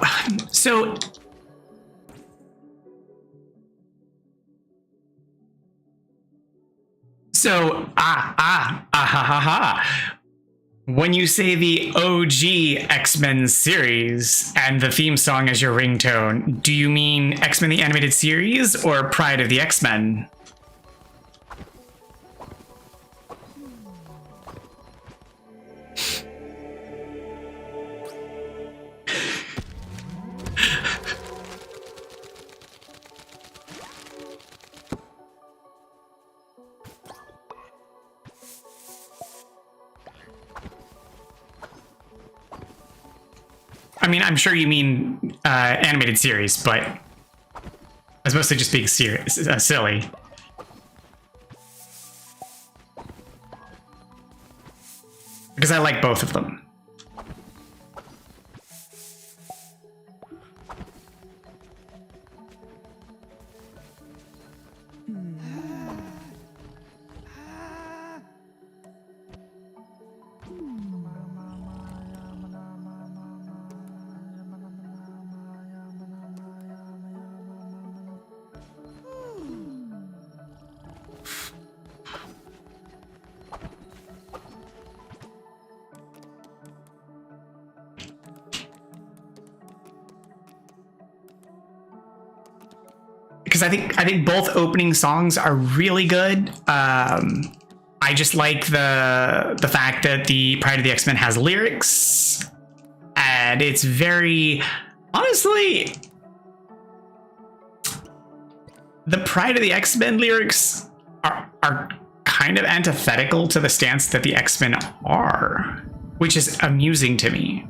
When you say the OG X-Men series and the theme song as your ringtone, do you mean X-Men the Animated Series or Pride of the X-Men? I mean, I'm sure you mean animated series, but I was mostly just being silly. Because I like both of them. Because I think both opening songs are really good. I just like the fact that the Pride of the X-Men has lyrics, and it's very honestly the Pride of the X-Men lyrics are kind of antithetical to the stance that the X-Men are, which is amusing to me.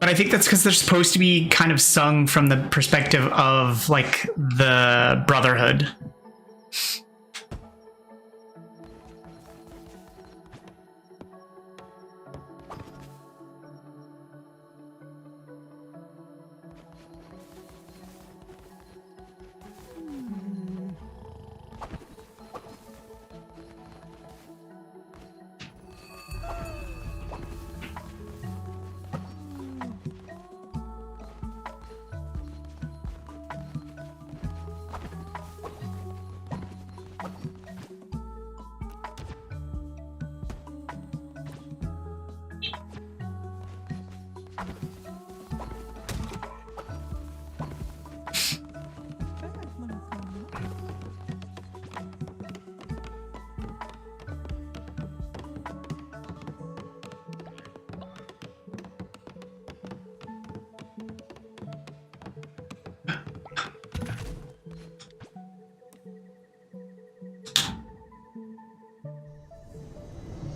But I think that's because they're supposed to be kind of sung from the perspective of, the Brotherhood.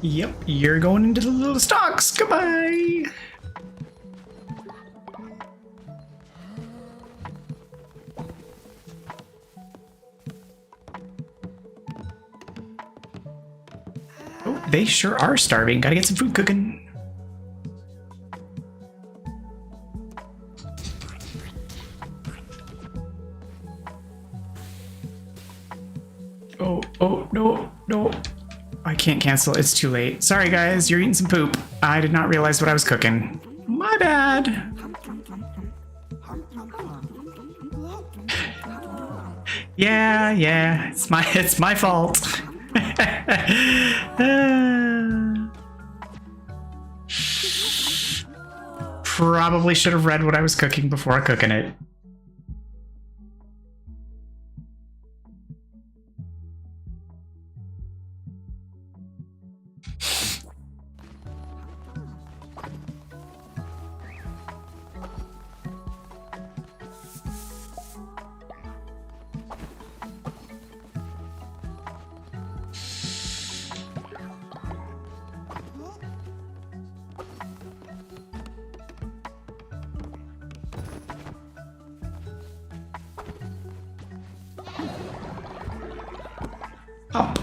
Yep, you're going into the little stocks. Goodbye. Oh, they sure are starving. Gotta get some food cooking. Oh, no. I can't cancel. It's too late. Sorry, guys. You're eating some poop. I did not realize what I was cooking. My bad. Yeah. It's my fault. Probably should have read what I was cooking before cooking it. up.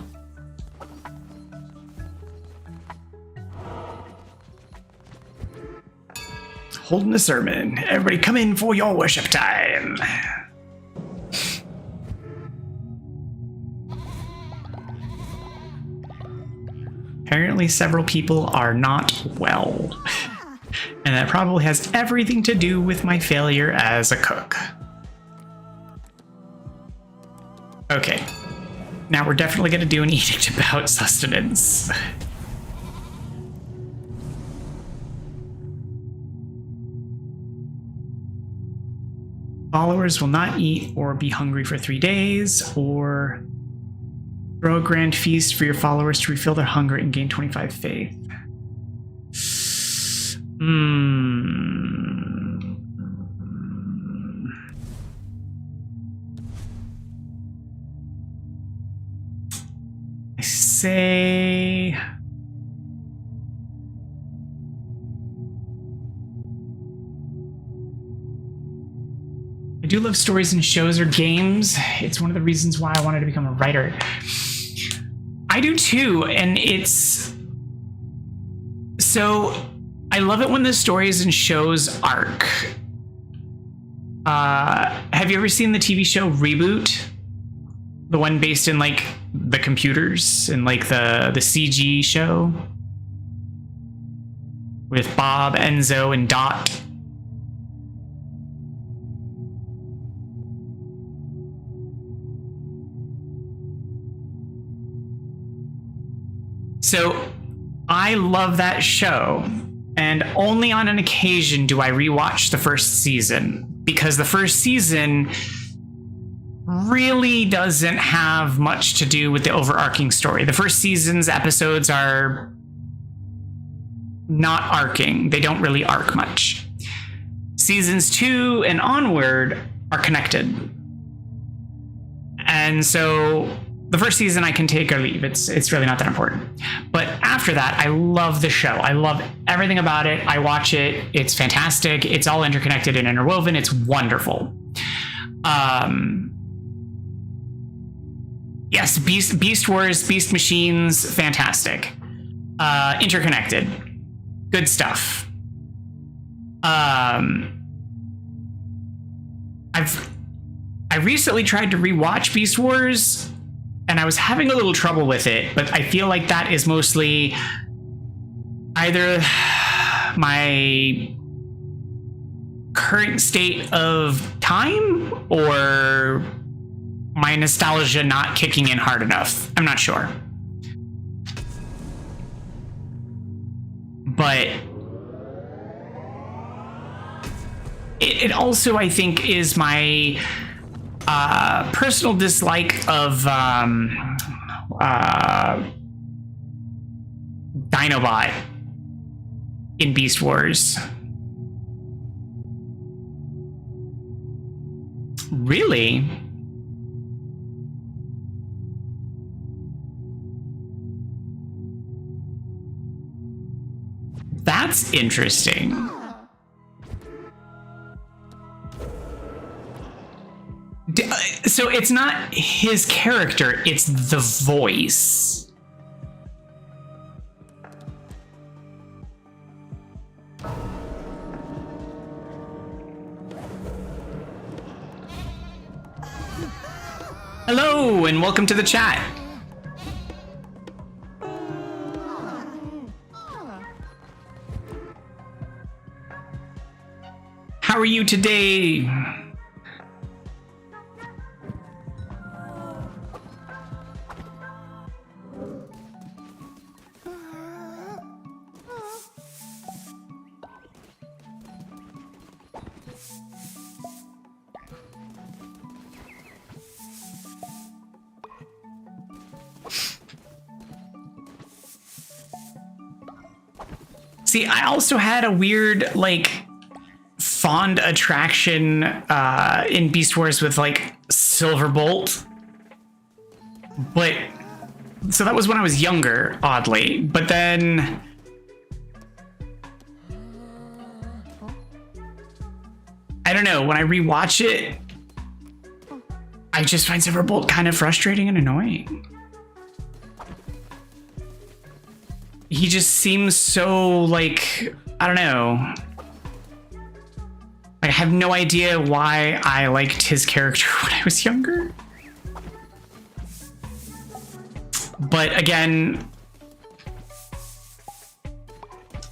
Holding a sermon. Everybody come in for your worship time. Apparently several people are not well. And that probably has everything to do with my failure as a cook. Okay. Now we're definitely going to do an edict about sustenance. Followers will not eat or be hungry for 3 days, or throw a grand feast for your followers to refill their hunger and gain 25 faith. I say... I do love stories and shows or games. It's one of the reasons why I wanted to become a writer. I do too, and it's... So, I love it when the stories and shows arc. Have you ever seen the TV show Reboot? The one based in, like, the computers and, like, the CG show? With Bob, Enzo, and Dot. So, I love that show, and only on an occasion do I rewatch the first season, because the first season really doesn't have much to do with the overarching story. The first season's episodes are not arcing. They don't really arc much. Seasons 2 and onward are connected. And so the first season I can take or leave. It's really not that important. But after that, I love the show. I love everything about it. I watch it. It's fantastic. It's all interconnected and interwoven. It's wonderful. Yes, Beast Wars, Beast Machines, fantastic. Interconnected. Good stuff. I recently tried to rewatch Beast Wars, and I was having a little trouble with it, but I feel like that is mostly either my current state of time or my nostalgia not kicking in hard enough. I'm not sure. But it also, I think, is my personal dislike of Dinobot in Beast Wars. Really? That's interesting. So it's not his character, it's the voice. Hello, and welcome to the chat. How are you today? See, I also had a weird, like, fond attraction in Beast Wars with, like, Silverbolt. But, so that was when I was younger, oddly. But then I don't know, when I rewatch it, I just find Silverbolt kind of frustrating and annoying. he just seems so, like, I don't know. I have no idea why I liked his character when I was younger. But again,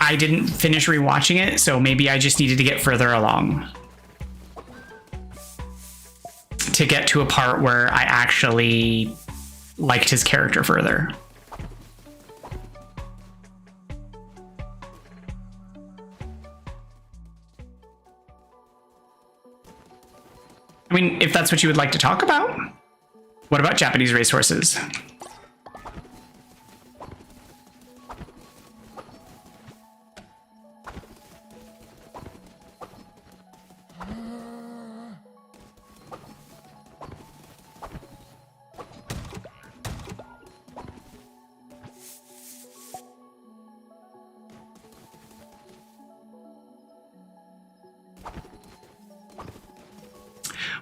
I didn't finish rewatching it, so maybe I just needed to get further along to get to a part where I actually liked his character further. I mean, if that's what you would like to talk about. What about Japanese racehorses?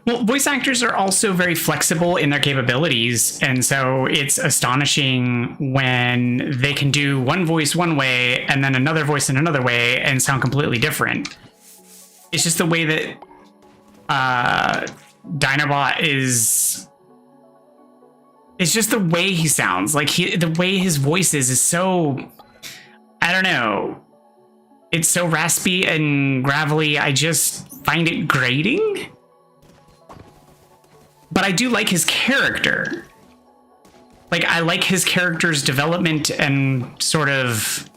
Well, voice actors are also very flexible in their capabilities, and so it's astonishing when they can do one voice one way and then another voice in another way and sound completely different. It's just the way that Dinobot is... It's just the way he sounds. Like, the way his voice is so... I don't know. It's so raspy and gravelly, I just find it grating. But I do like his character. Like, I like his character's development and sort of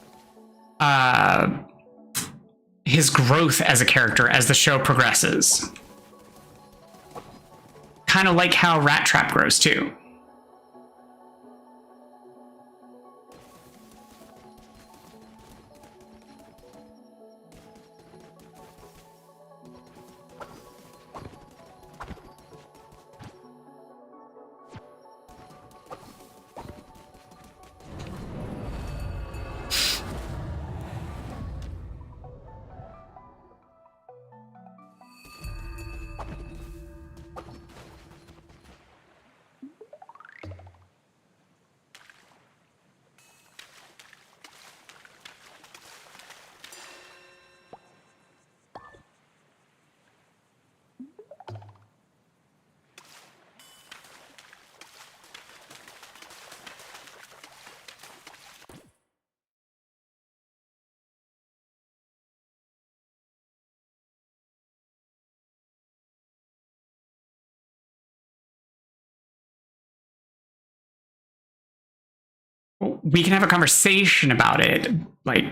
his growth as a character as the show progresses. Kind of like how Rat Trap grows too. We can have a conversation about it. Like,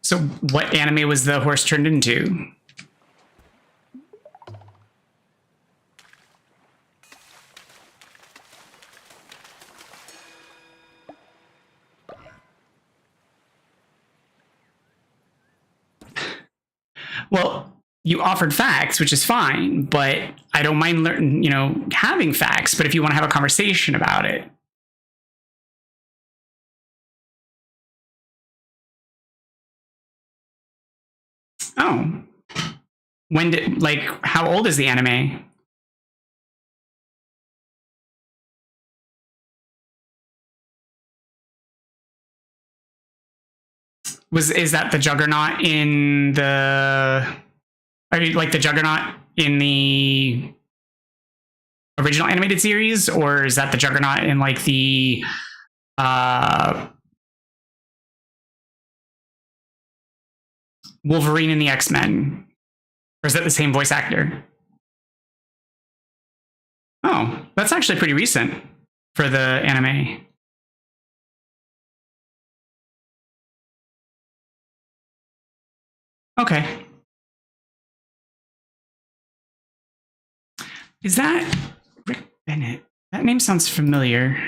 so what anime was the horse turned into? Well, you offered facts, which is fine, but I don't mind learning, having facts. But if you want to have a conversation about it. Oh. When did, how old is the anime? Is that the Juggernaut in the... Are you like the Juggernaut in the original animated series? Or is that the Juggernaut in like the... Wolverine and the X-Men? Or is that the same voice actor? Oh, that's actually pretty recent. for the anime? Okay. Is that Rick Bennett? That name sounds familiar.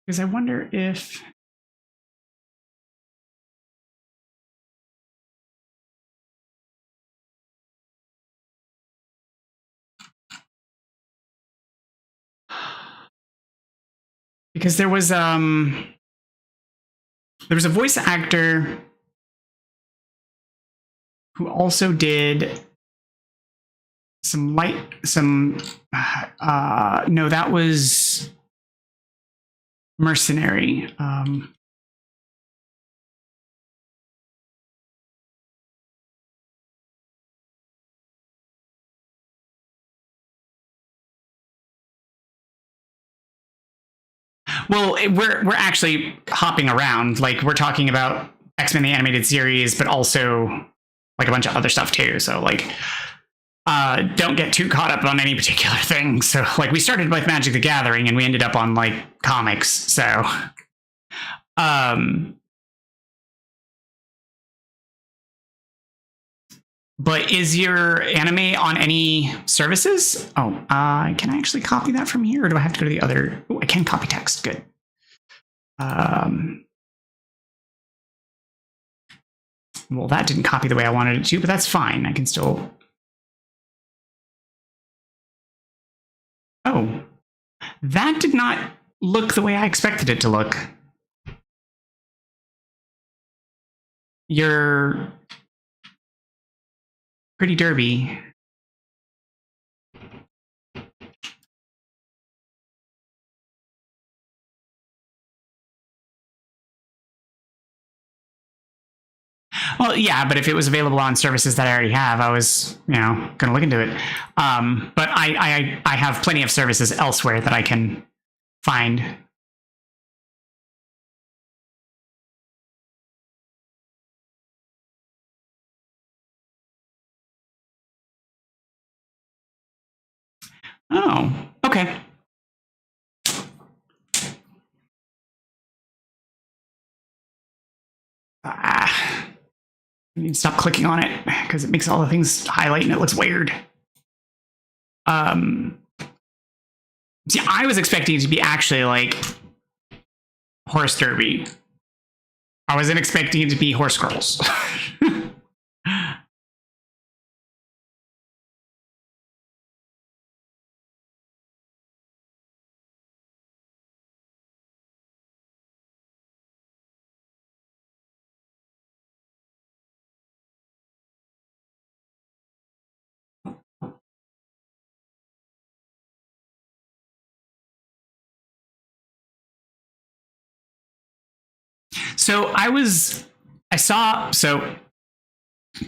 Because I wonder if... Because there was a voice actor who also did no, that was Mercenary. Well, we're actually hopping around. Like, we're talking about X-Men the Animated Series, but also like a bunch of other stuff too. So like, don't get too caught up on any particular thing. So like, we started with Magic the Gathering and we ended up on like comics. So, but is your anime on any services? Oh, can I actually copy that from here, or do I have to go to the other? Oh, I can copy text. Good. Well, that didn't copy the way I wanted it to, but that's fine. I can still... Oh, that did not look the way I expected it to look. You're pretty derby. Well, yeah, but if it was available on services that I already have, I was, going to look into it. But I have plenty of services elsewhere that I can find. Oh, okay. I need to stop clicking on it because it makes all the things highlight and it looks weird. See, I was expecting it to be actually like horse derby. I wasn't expecting it to be horse girls. So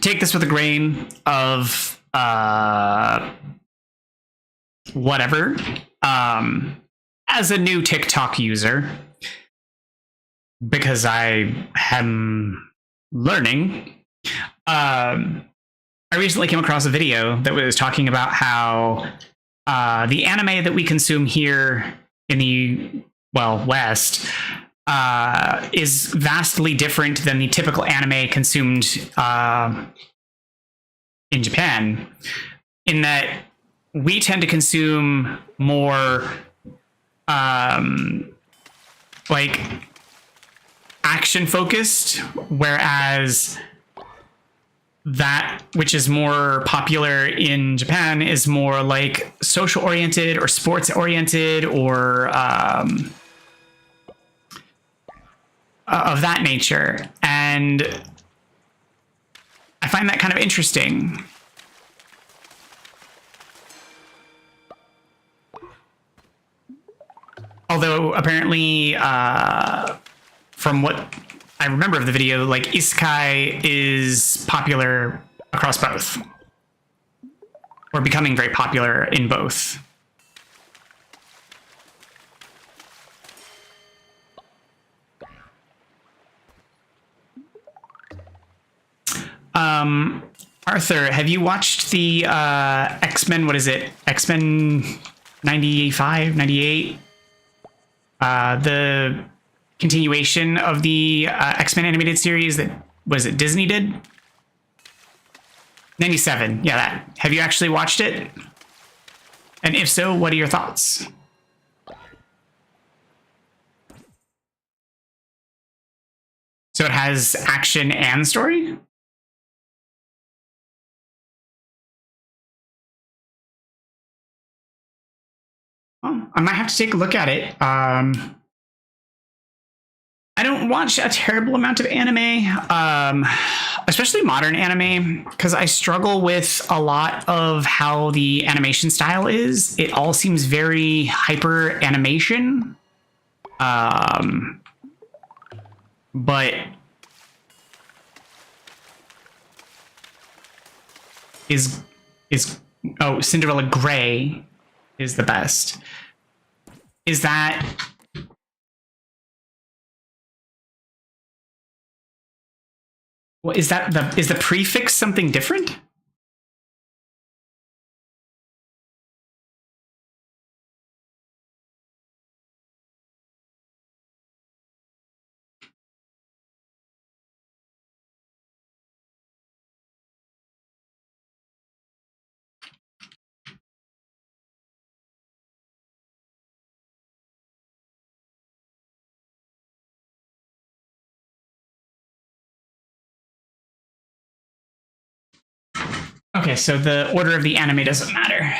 take this with a grain of whatever. As a new TikTok user, because I am learning, I recently came across a video that was talking about how the anime that we consume here in the West is vastly different than the typical anime consumed in Japan, in that we tend to consume more like action focused, whereas that which is more popular in Japan is more like social oriented or sports oriented or of that nature. And I find that kind of interesting. Although apparently, from what I remember of the video, like isekai is popular across both, or becoming very popular in both. Arthur, have you watched the X-Men, what is it? X-Men 95, 98? The continuation of the X-Men animated series that, was it Disney did? 97, yeah, that. Have you actually watched it? And if so, what are your thoughts? So it has action and story? Oh, I might have to take a look at it. I don't watch a terrible amount of anime, especially modern anime, because I struggle with a lot of how the animation style is. It all seems very hyper animation. But is oh, Cinderella Grey is the best. Is that well, is the prefix something different? Okay, so the order of the anime doesn't matter.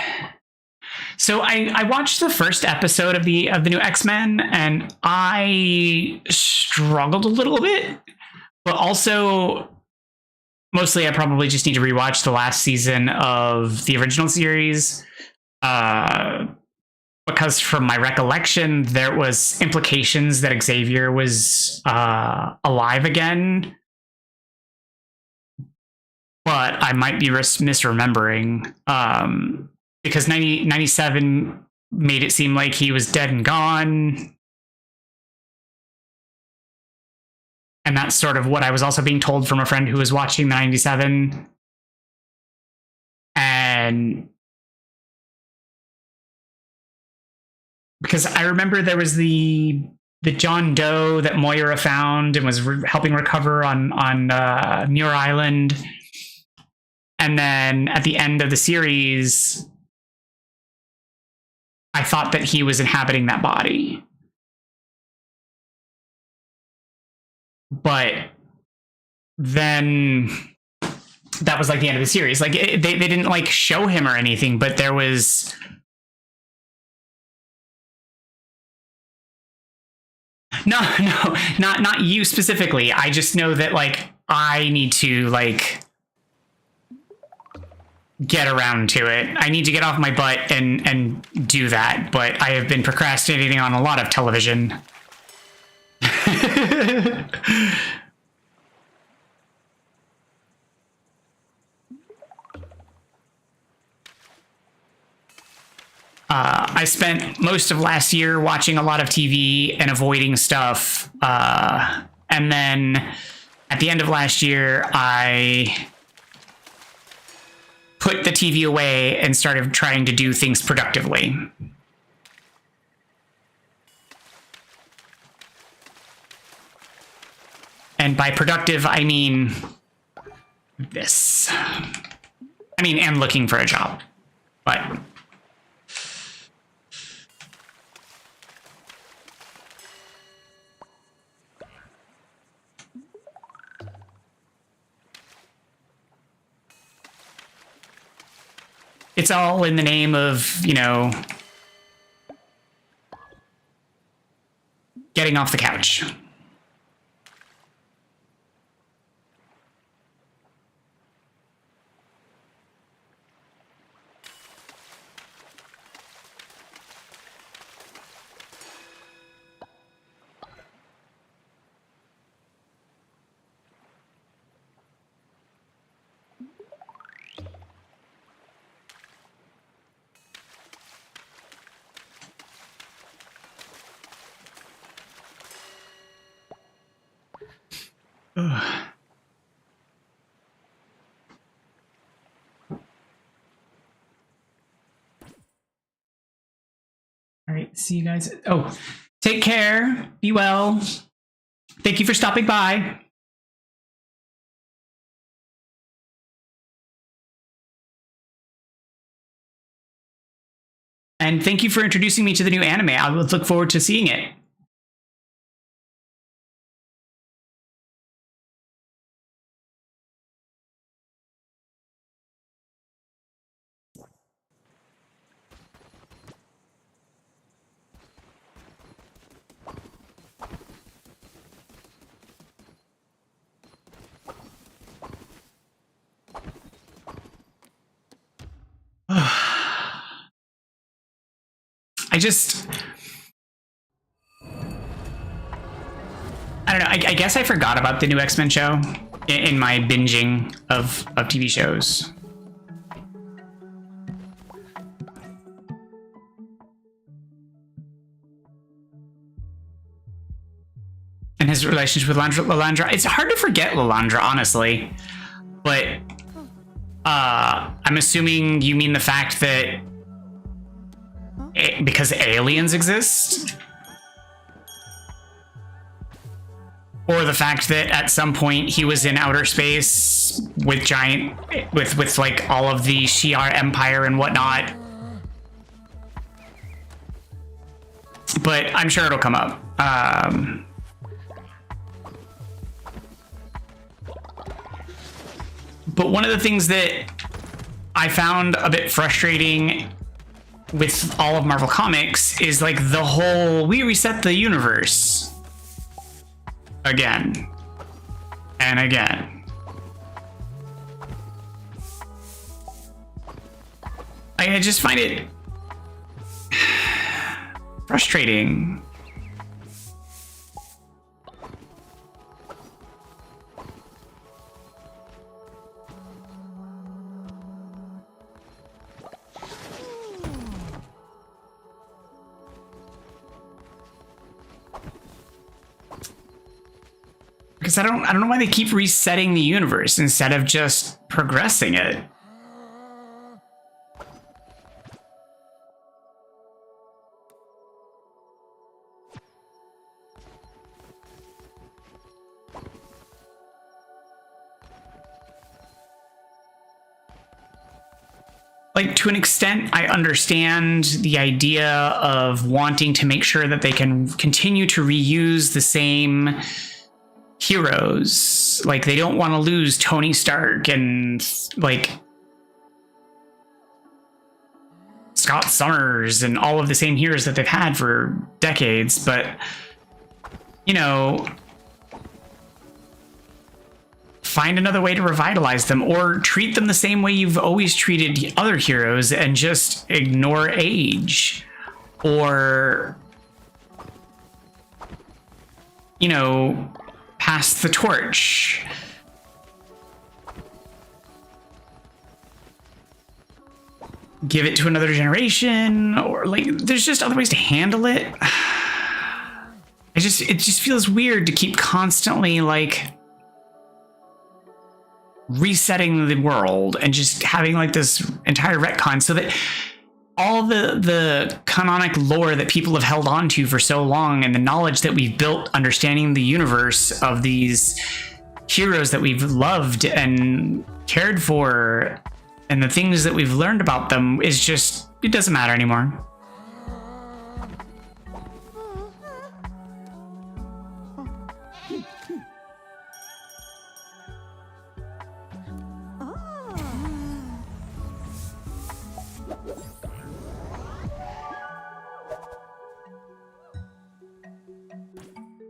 So I watched the first episode of the new X-Men and I struggled a little bit, but also mostly I probably just need to rewatch the last season of the original series. Because from my recollection, there was implications that Xavier was alive again, but I might be misremembering. Because 97 made it seem like he was dead and gone. And that's sort of what I was also being told from a friend who was watching the 97. And because I remember there was the John Doe that Moira found and was helping recover on Muir Island. And then at the end of the series, I thought that he was inhabiting that body. But then that was like the end of the series. Like they didn't like show him or anything, but there was no, not you specifically. I just know that like I need to like get around to it. I need to get off my butt and do that, but I have been procrastinating on a lot of television. I spent most of last year watching a lot of TV and avoiding stuff. And then at the end of last year, I put the TV away and started trying to do things productively. And by productive, I mean this. I mean, and looking for a job. But it's all in the name of, you know, getting off the couch. Ugh. See you guys. Oh, take care. Be well. Thank you for stopping by. And thank you for introducing me to the new anime. I would look forward to seeing it. I don't know. I guess I forgot about the new X-Men show in my binging of TV shows. And his relationship with Lalandra. It's hard to forget Lalandra, honestly. But I'm assuming you mean the fact that because aliens exist? Or the fact that at some point he was in outer space with with like all of the Shi'ar Empire and whatnot. But I'm sure it'll come up. But one of the things that I found a bit frustrating with all of Marvel Comics is like the whole, we reset the universe again and again. I just find it frustrating. Because I don't know why they keep resetting the universe instead of just progressing it. Like, to an extent, I understand the idea of wanting to make sure that they can continue to reuse the same heroes. Like, they don't want to lose Tony Stark and like Scott Summers and all of the same heroes that they've had for decades, but you know, find another way to revitalize them or treat them the same way you've always treated other heroes and just ignore age, or you know, pass the torch. Give it to another generation, or like there's just other ways to handle it. It just feels weird to keep constantly like resetting the world and just having like this entire retcon so that all the canonic lore that people have held on to for so long and the knowledge that we've built understanding the universe of these heroes that we've loved and cared for and the things that we've learned about them is just, it doesn't matter anymore.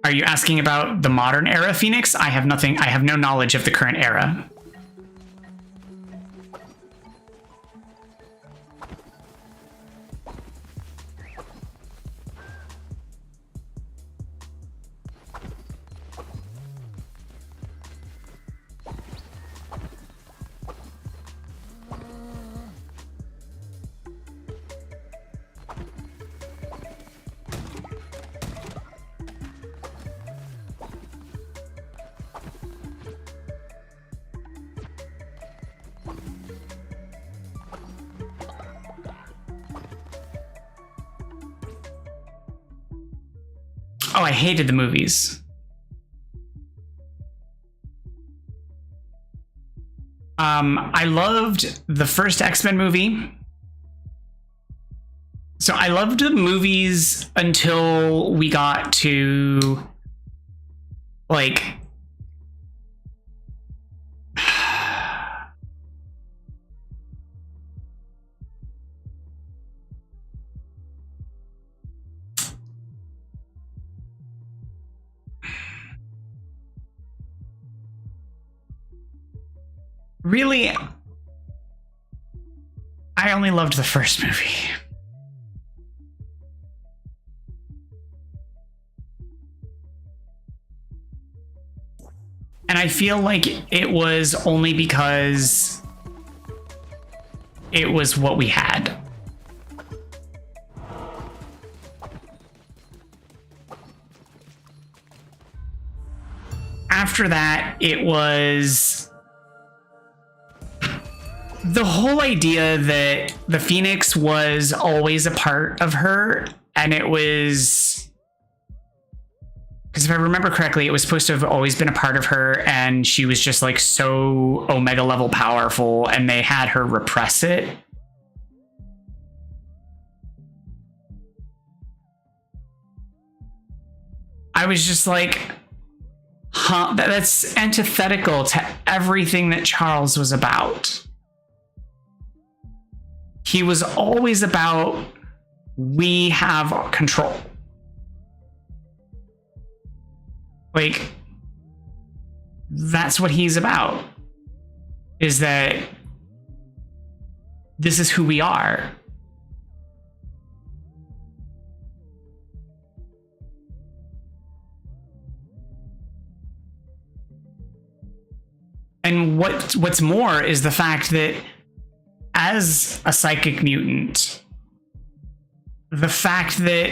Are you asking about the modern era Phoenix? I have no knowledge of the current era. Oh, I hated the movies. I loved the first X-Men movie. So I loved the movies until we got to like really, I only loved the first movie. And I feel like it was only because it was what we had. After that, it was the whole idea that the Phoenix was always a part of her, and it was, because if I remember correctly, it was supposed to have always been a part of her, and she was just like so Omega level powerful, and they had her repress it. I was just like, huh, that's antithetical to everything that Charles was about. He was always about, we have control. Like, that's what he's about, is that this is who we are. And what's more is the fact that as a psychic mutant, the fact that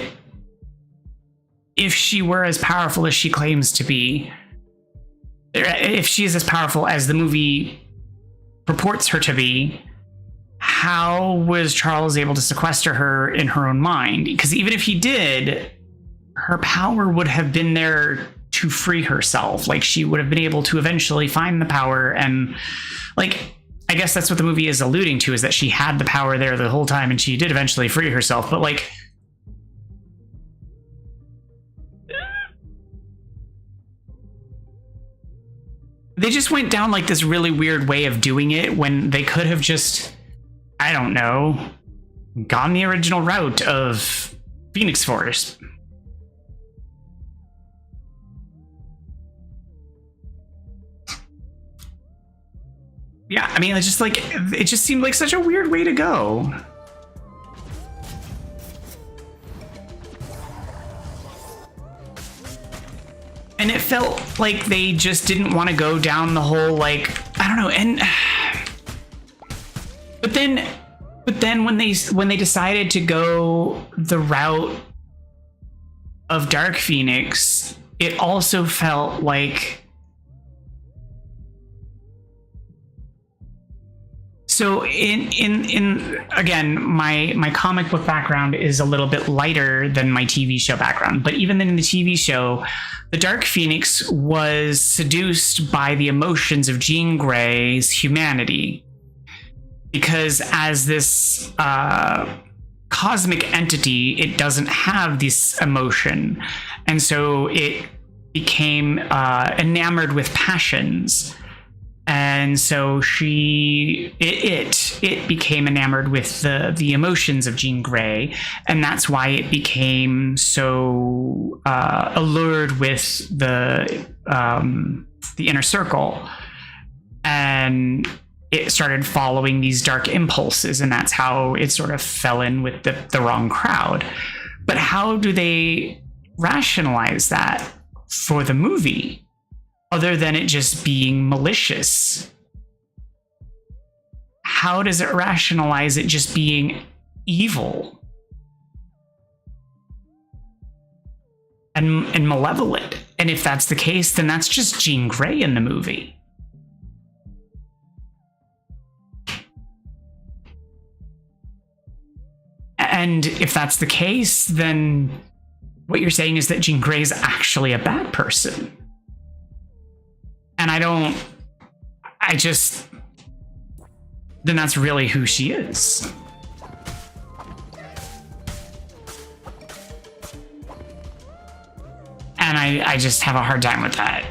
if she were as powerful as she claims to be, if she is as powerful as the movie purports her to be, how was Charles able to sequester her in her own mind? Because even if he did, her power would have been there to free herself. Like, she would have been able to eventually find the power, and like, I guess that's what the movie is alluding to, is that she had the power there the whole time and she did eventually free herself. But like, they just went down like this really weird way of doing it when they could have just, I don't know, gone the original route of Phoenix Force. Yeah, I mean, it's just like, it just seemed like such a weird way to go. And it felt like they just didn't want to go down the whole, like, I don't know, and but then when they decided to go the route of Dark Phoenix, it also felt like, so in again, my comic book background is a little bit lighter than my TV show background, but even in the TV show, the Dark Phoenix was seduced by the emotions of Jean Grey's humanity, because as this cosmic entity, it doesn't have this emotion, and so it became enamored with passions. And so it became enamored with the emotions of Jean Grey, and that's why it became so allured with the inner circle, and it started following these dark impulses, and that's how it sort of fell in with the wrong crowd. But how do they rationalize that for the movie, other than it just being malicious? How does it rationalize it just being evil and malevolent? And if that's the case, then that's just Jean Grey in the movie. And if that's the case, then what you're saying is that Jean Grey is actually a bad person. And then that's really who she is. And I just have a hard time with that.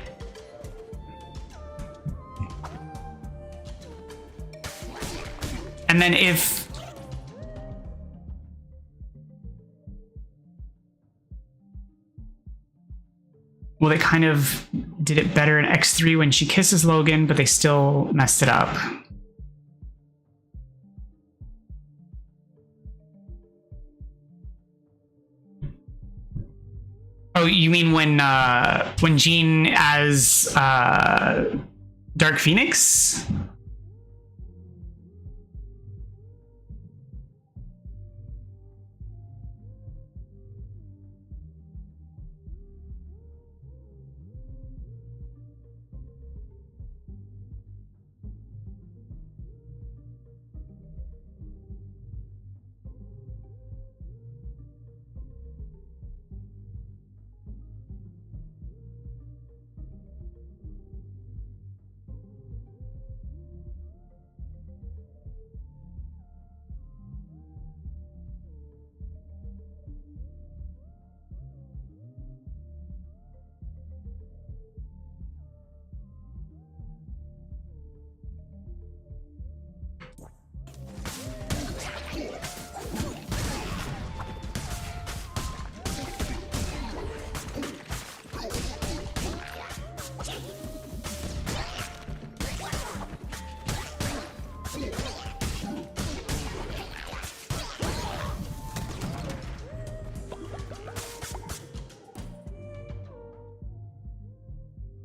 And then well, they kind of did it better in X3 when she kisses Logan, but they still messed it up. Oh, you mean when Jean as Dark Phoenix?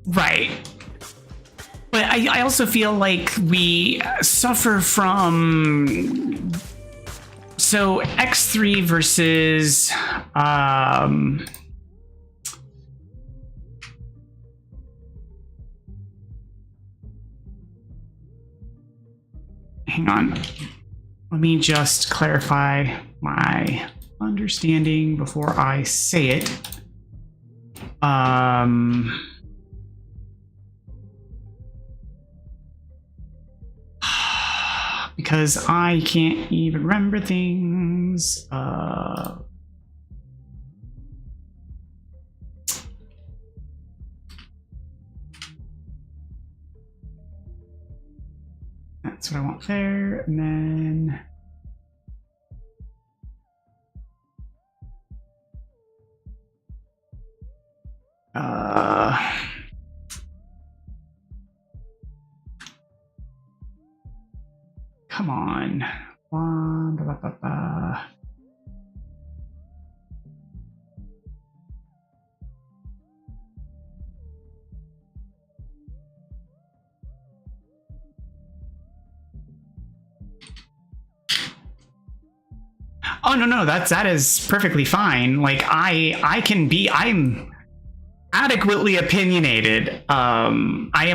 Right. But I also feel like we suffer from... So X3 versus... hang on. Let me just clarify my understanding before I say it. Because I can't even remember things. That's what I want there, and then... Come on. Oh, no, that is perfectly fine. Like, I'm adequately opinionated. I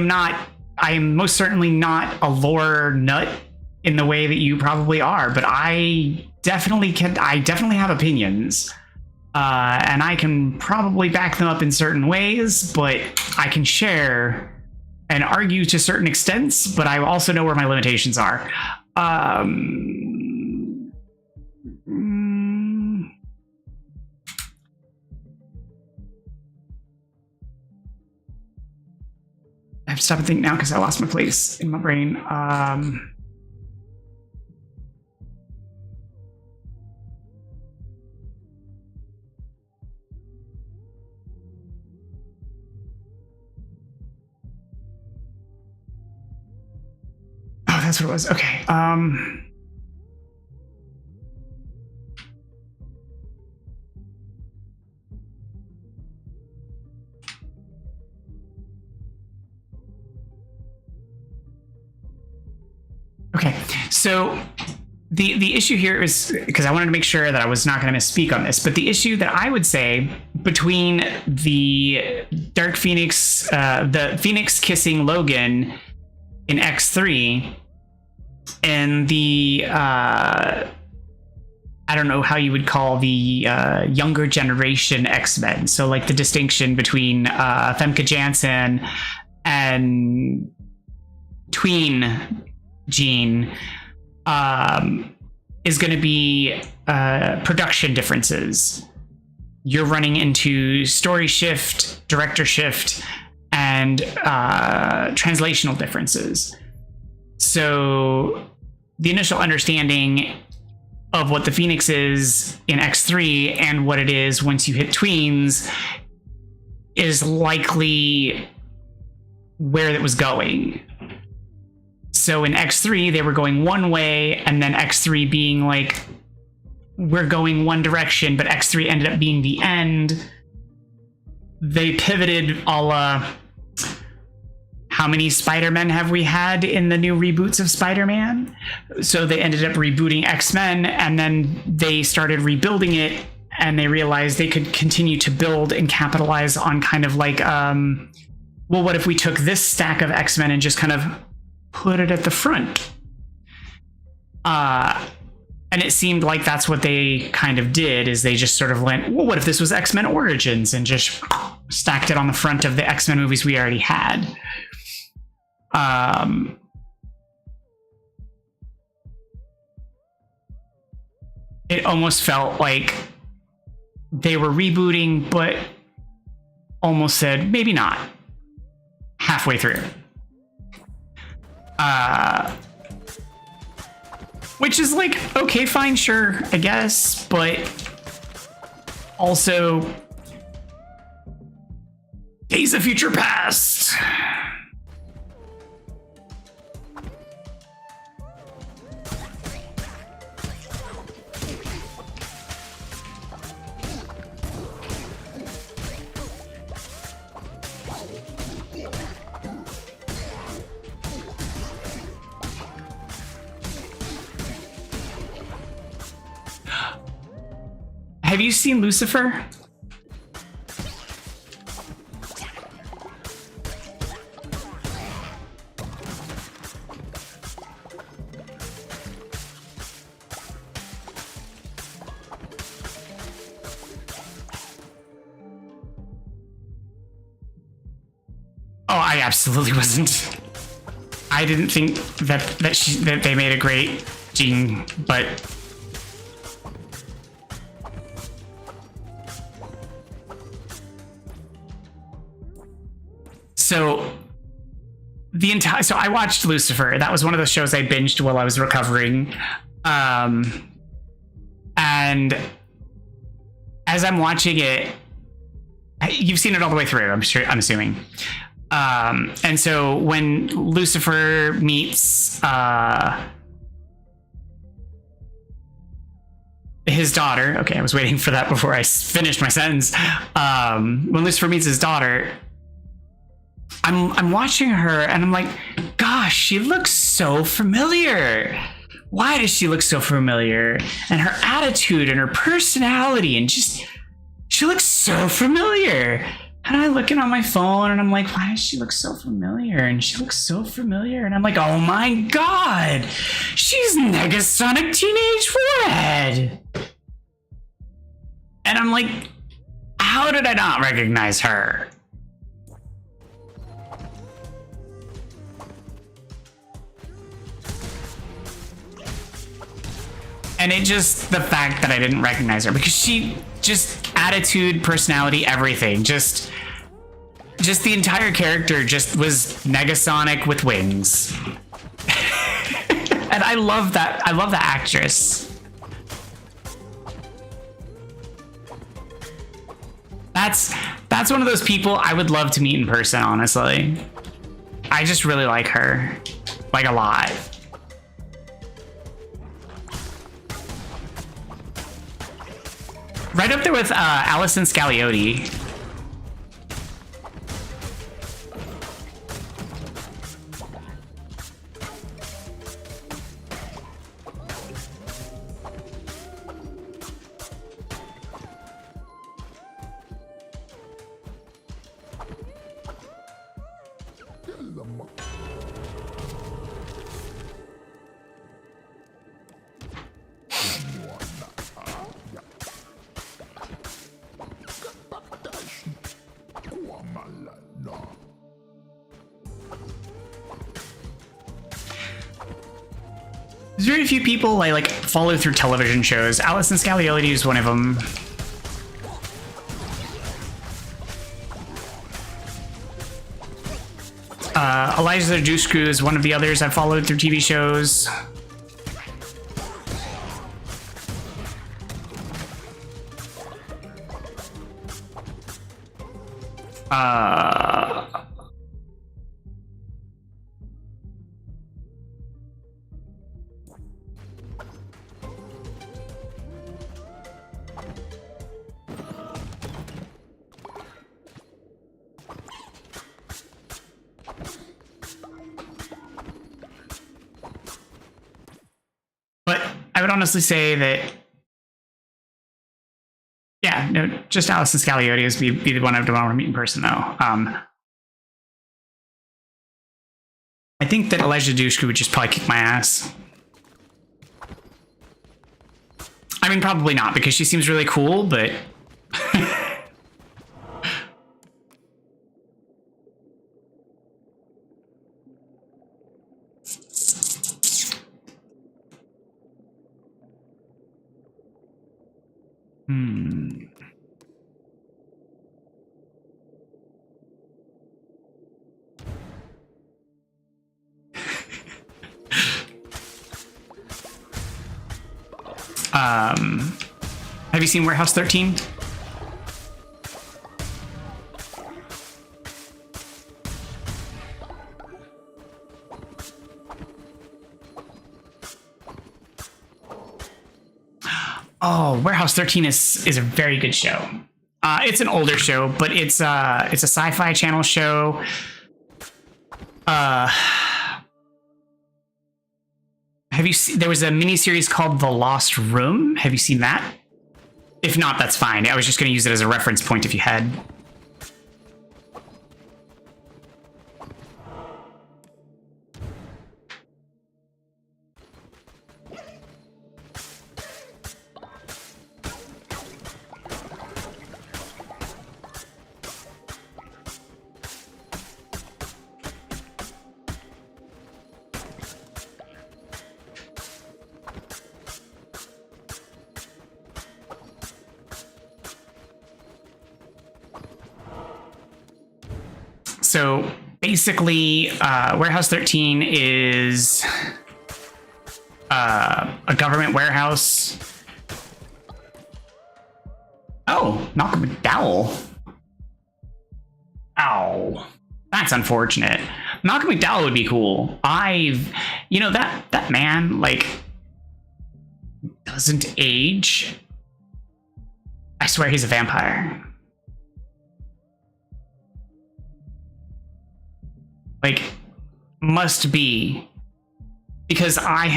am most certainly not a lore nut in the way that you probably are, but I definitely have opinions. And I can probably back them up in certain ways, but I can share and argue to certain extents, but I also know where my limitations are. I have to stop and think now because I lost my place in my brain. Oh, that's what it was. Okay. Okay, so the issue here is, because I wanted to make sure that I was not going to misspeak on this, but the issue that I would say between the Dark Phoenix, the Phoenix kissing Logan in X3 and the I don't know how you would call the younger generation X-Men. So like the distinction between Femke Janssen and tween Jean is going to be production differences. You're running into story shift, director shift, and translational differences. So the initial understanding of what the Phoenix is in X3 and what it is once you hit tweens is likely where it was going. So in X3, they were going one way, and then X3 being like, we're going one direction, but X3 ended up being the end. They pivoted a la, how many Spider-Men have we had in the new reboots of Spider-Man? So they ended up rebooting X-Men, and then they started rebuilding it, and they realized they could continue to build and capitalize on kind of like, well, what if we took this stack of X-Men and just kind of put it at the front? And it seemed like that's what they kind of did, is they just sort of went, well, what if this was X-Men Origins, and just stacked it on the front of the X-Men movies we already had. It almost felt like they were rebooting, but almost said, maybe not, halfway through. Which is like, okay, fine, sure, I guess, but also Days of Future Past. Have you seen Lucifer? Oh, I absolutely wasn't. I didn't think that they made a great Jean, but so I watched Lucifer. That was one of the shows I binged while I was recovering. And as I'm watching it, you've seen it all the way through, I'm assuming. And so when Lucifer meets his daughter, okay, I was waiting for that before I finished my sentence. When Lucifer meets his daughter, I'm watching her and I'm like, gosh, she looks so familiar. Why does she look so familiar? And her attitude and her personality, and just, she looks so familiar. And I'm looking on my phone and I'm like, why does she look so familiar? And she looks so familiar. And I'm like, oh my God, she's Negasonic Teenage Red. And I'm like, how did I not recognize her? And it just, the fact that I didn't recognize her, because she just, attitude, personality, everything, just the entire character just was Negasonic with wings. And I love that. I love the actress. That's one of those people I would love to meet in person, honestly. I just really like her, like a lot. Right up there with Allison Scaliotti. There's very few people I like follow through television shows. Alice and Scalliolity is one of them. Elijah the Juice Crew is one of the others I've followed through TV shows. But I would honestly say that, yeah, no, just Alice and Scalliolity is be the one I would want to meet in person, though. I think that Elijah Dushku would just probably kick my ass. I mean, probably not, because she seems really cool, but... Have you seen Warehouse 13? Oh, Warehouse 13 is a very good show. It's an older show, but it's a sci-fi channel show. Have you seen, there was a miniseries called The Lost Room. Have you seen that? If not, that's fine. I was just going to use it as a reference point if you had. So basically, Warehouse 13 is a government warehouse. Oh, Malcolm McDowell. Ow. That's unfortunate. Malcolm McDowell would be cool. You know, that man, like, doesn't age. I swear he's a vampire. Like, must be. Because like,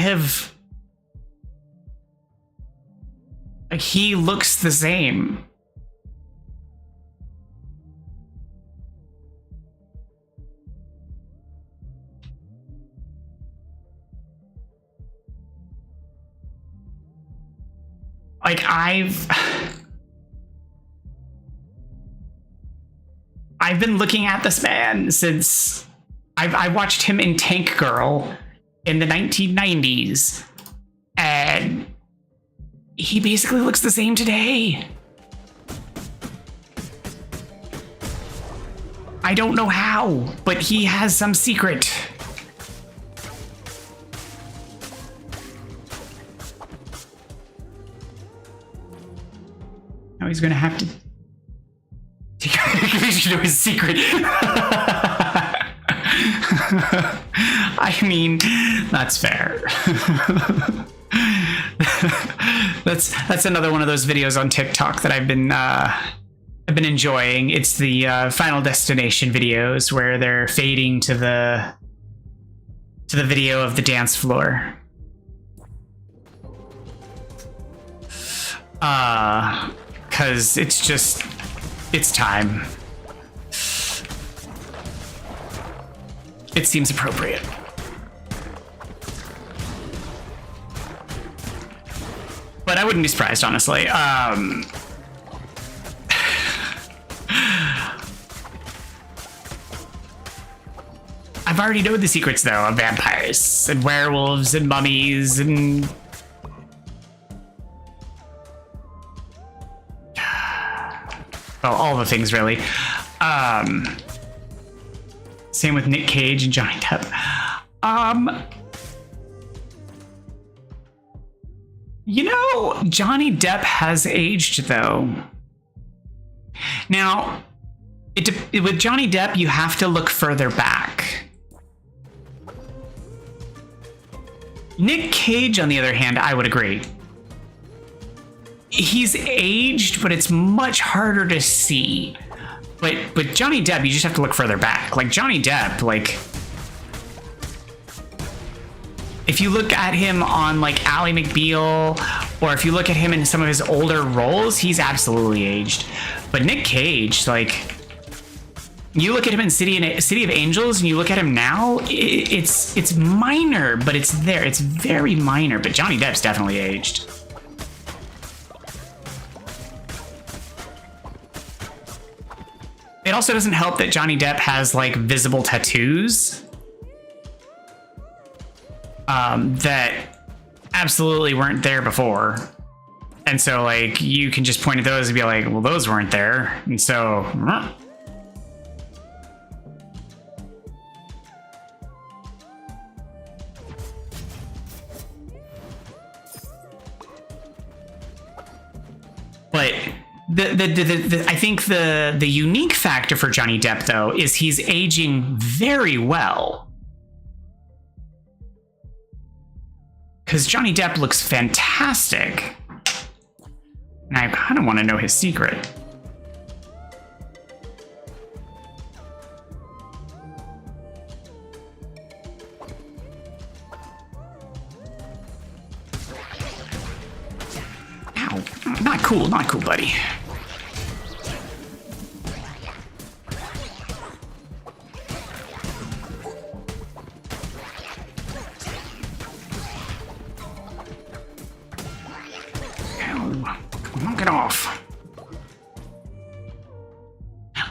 he looks the same. Like, I've been looking at this man since I watched him in Tank Girl in the 1990s, and he basically looks the same today. I don't know how, but he has some secret. Now he's gonna have to take his secret. I mean, that's fair. that's another one of those videos on TikTok that I've been enjoying. It's the Final Destination videos where they're fading to the video of the dance floor. Cause it's time. It seems appropriate. But I wouldn't be surprised, honestly. I I've already known the secrets, though, of vampires and werewolves and mummies and... well, all the things, really. Same with Nick Cage and Johnny Depp. You know, Johnny Depp has aged, though. Now, with Johnny Depp, you have to look further back. Nick Cage, on the other hand, I would agree. He's aged, but it's much harder to see. But with Johnny Depp, you just have to look further back. Like, Johnny Depp, like... if you look at him on, like, Ally McBeal, or if you look at him in some of his older roles, he's absolutely aged. But Nick Cage, like... you look at him in City of Angels, and you look at him now, it's minor, but it's there. It's very minor, but Johnny Depp's definitely aged. It also doesn't help that Johnny Depp has, like, visible tattoos that absolutely weren't there before. And so, like, you can just point at those and be like, well, those weren't there. And so... but I think the unique factor for Johnny Depp, though, is he's aging very well. Because Johnny Depp looks fantastic. And I kind of want to know his secret. Ow. Not cool, buddy. Knock it off.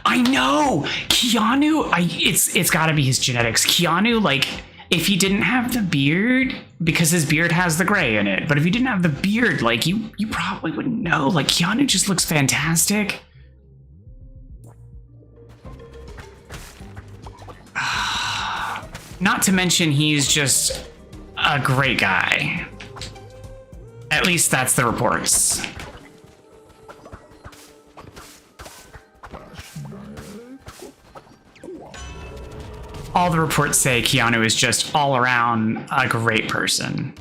I know! Keanu, it's gotta be his genetics. Keanu, like, if he didn't have the beard, because his beard has the gray in it, but if he didn't have the beard, like, you probably wouldn't know. Like, Keanu just looks fantastic. Not to mention, he's just a great guy. At least that's the reports. All the reports say Keanu is just all around a great person.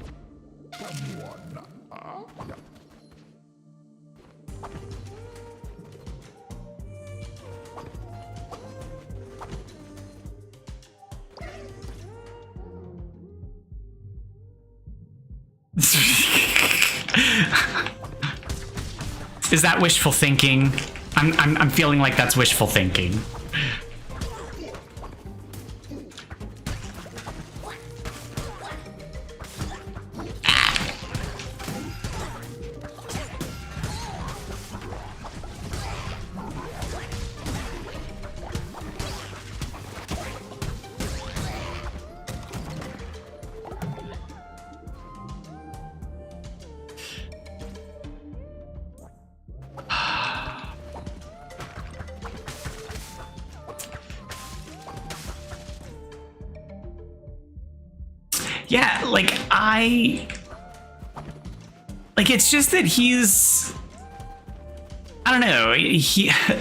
Is that wishful thinking? I'm feeling like that's wishful thinking. Yeah, like, it's just that he's, I don't know,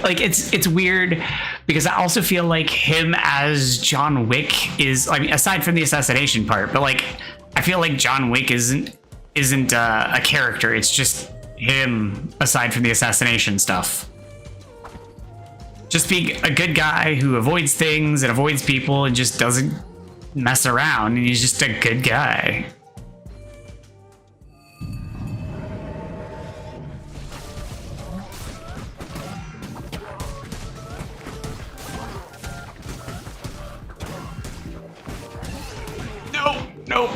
like, it's weird, because I also feel like him as John Wick is, I mean, aside from the assassination part, but, like, I feel like John Wick isn't a character, it's just him, aside from the assassination stuff. Just being a good guy who avoids things and avoids people and just doesn't mess around, and he's just a good guy. No.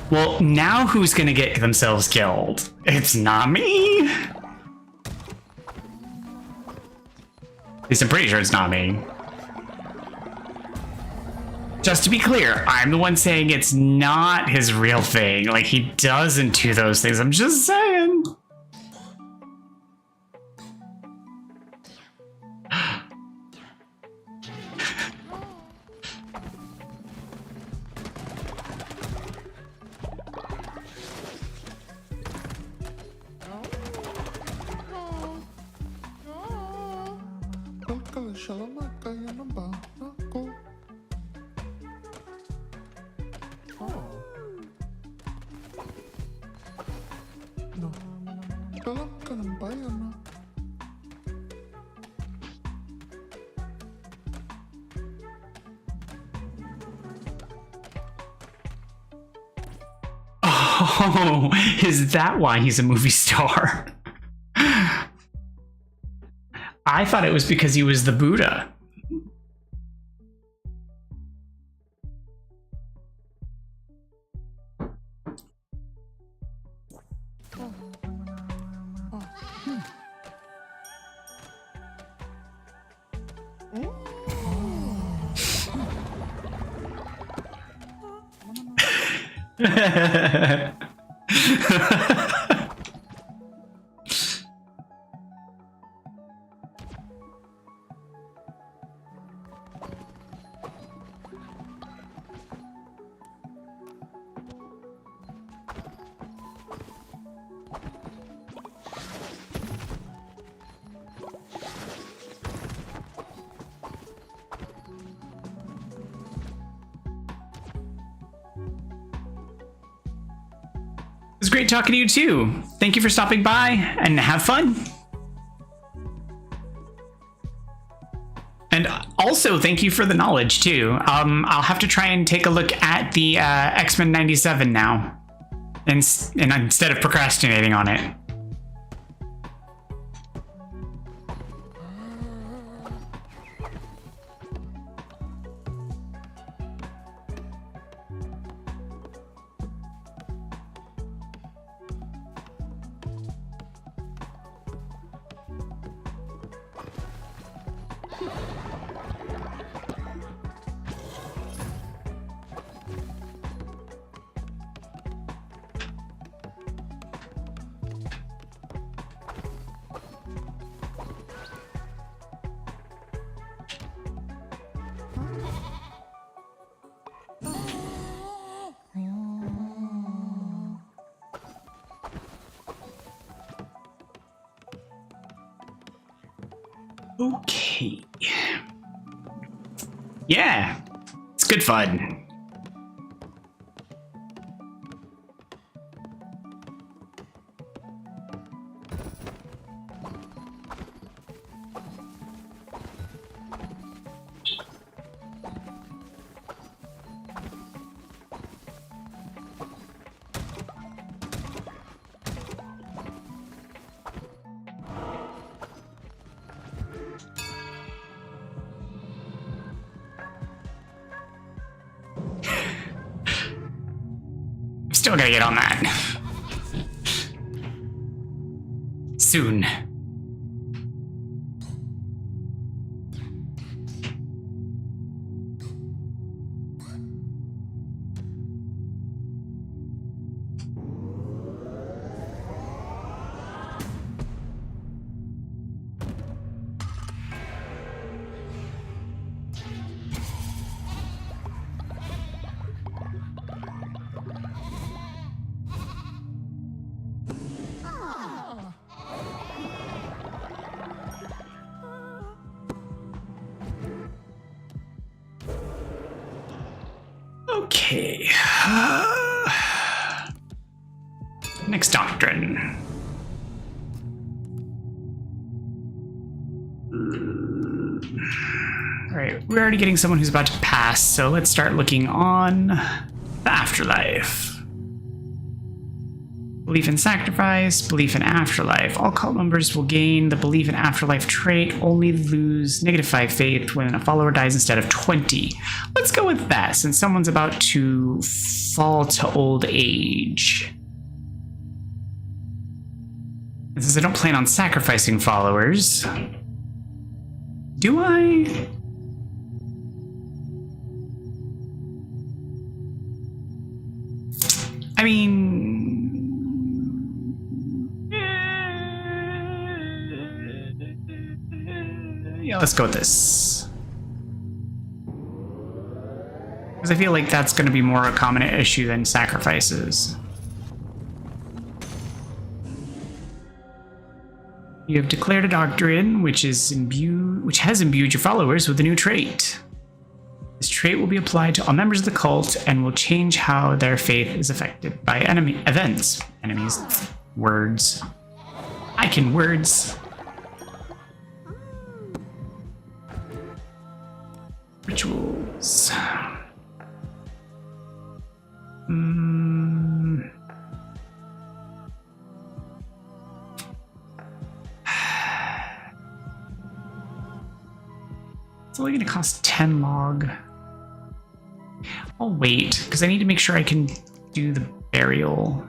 Well, now who's gonna get themselves killed? It's not me. At least I'm pretty sure it's not me. Just to be clear, I'm the one saying it's not his real thing. Like, he doesn't do those things. I'm just saying. Oh, is that why he's a movie star? I thought it was because he was the Buddha. It was great talking to you too. Thank you for stopping by and have fun. And also thank you for the knowledge too. I'll have to try and take a look at the X-Men 97 now, and instead of procrastinating on it. Okay. Yeah, it's good fun. Still gotta get on that. Soon. Okay. Next doctrine. Alright, we're already getting someone who's about to pass, so let's start looking on the afterlife. I Belief in sacrifice, belief in afterlife. All cult members will gain the belief in afterlife trait, only lose -5 faith when a follower dies instead of 20. Let's go with that, since someone's about to fall to old age. And since I don't plan on sacrificing followers, do I? I mean, yeah, let's go with this. Because I feel like that's going to be more a common issue than sacrifices. You have declared a doctrine which has imbued your followers with a new trait. This trait will be applied to all members of the cult and will change how their faith is affected by enemies. Words. I can words. Rituals. It's only going to cost 10 log. I'll wait, because I need to make sure I can do the burial.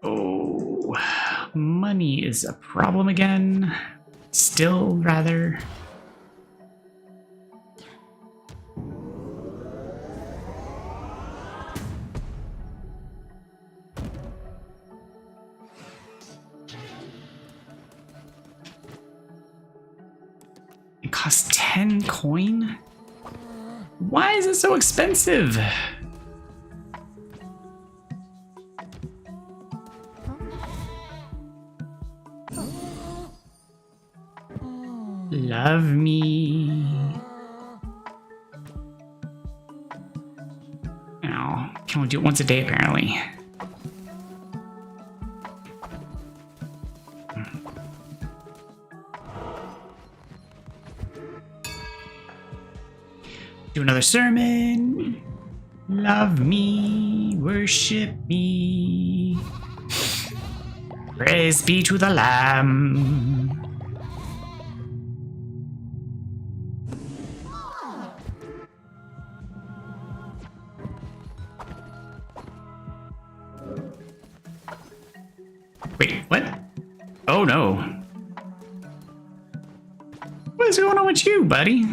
Oh, money is a problem again. Still, rather. It costs 10 coin? Why is it so expensive? Love me. Oh, can only do it once a day apparently. Do another sermon. Love me, worship me. Praise be to the Lamb. Wait, what? Oh no. What is going on with you, buddy?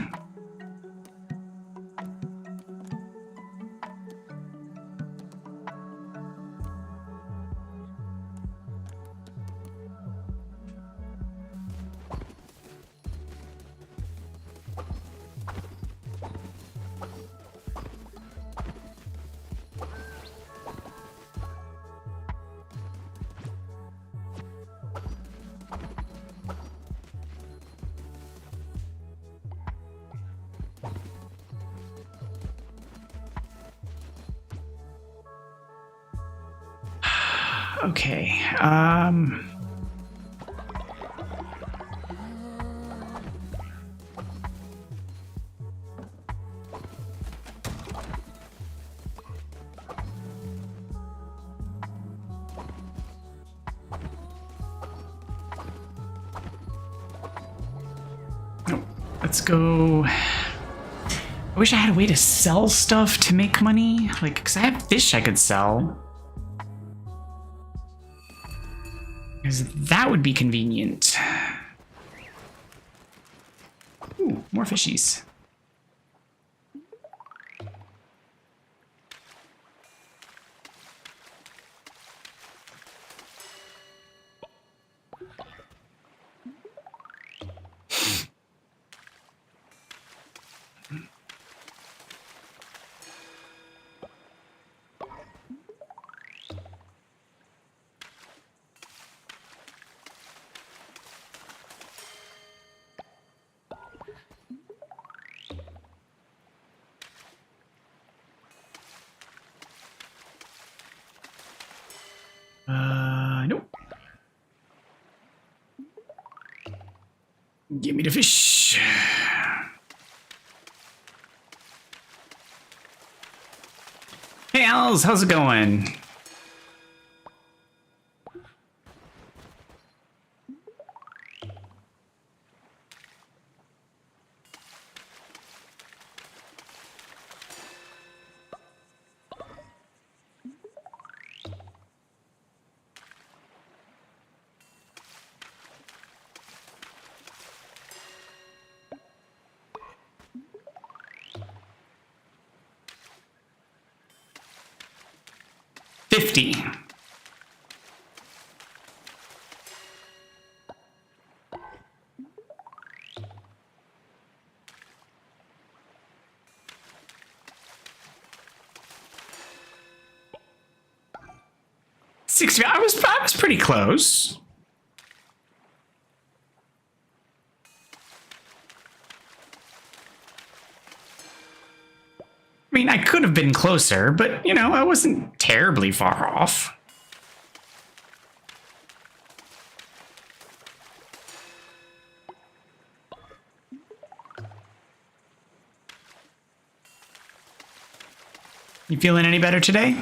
Okay, let's go. I wish I had a way to sell stuff to make money. Like, because I have fish I could sell. Because that would be convenient. Ooh, more fishies. Give me the fish. Hey, Als, how's it going? $50. $60. I was pretty close. I mean, I could have been closer, but, you know, I wasn't terribly far off. You feeling any better today?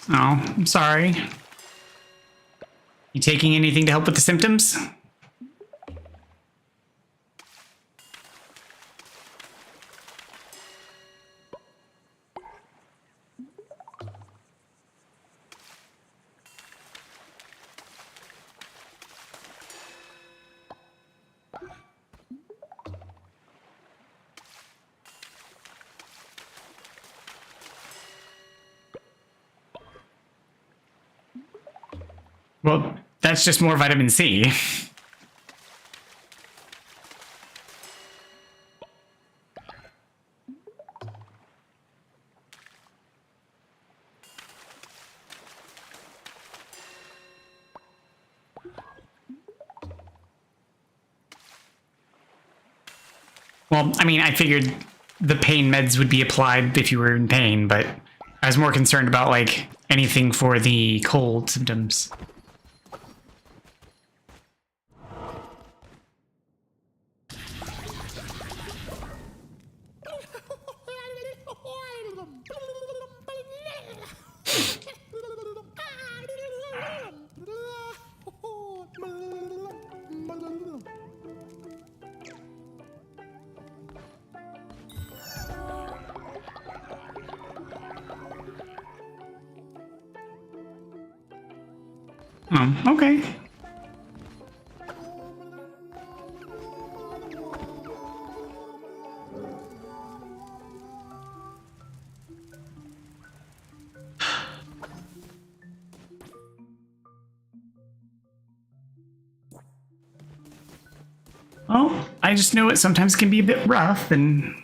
Oh, I'm sorry. You taking anything to help with the symptoms? Well, that's just more vitamin C. Well, I mean, I figured the pain meds would be applied if you were in pain, but I was more concerned about, like, anything for the cold symptoms. Oh, okay. Oh, I just know it sometimes can be a bit rough and...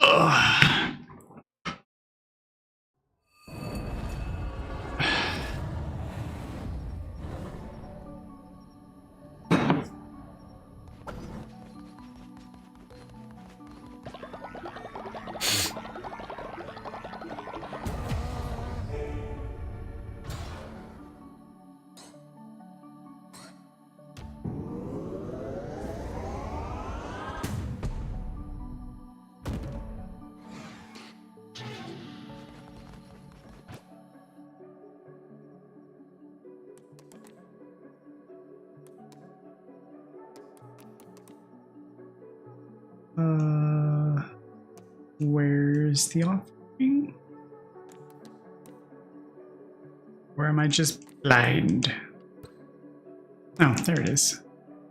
Ugh. Where's the offering? Or am I just blind? Oh, there it is.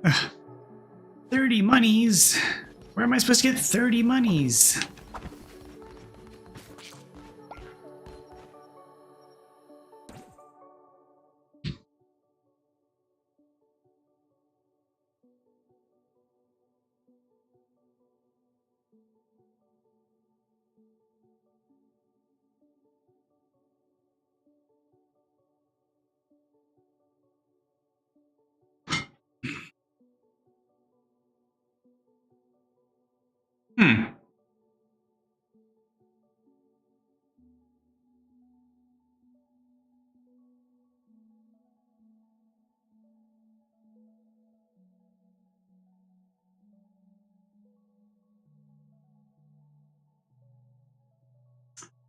Ugh. 30 monies! Where am I supposed to get 30 monies? Hmm.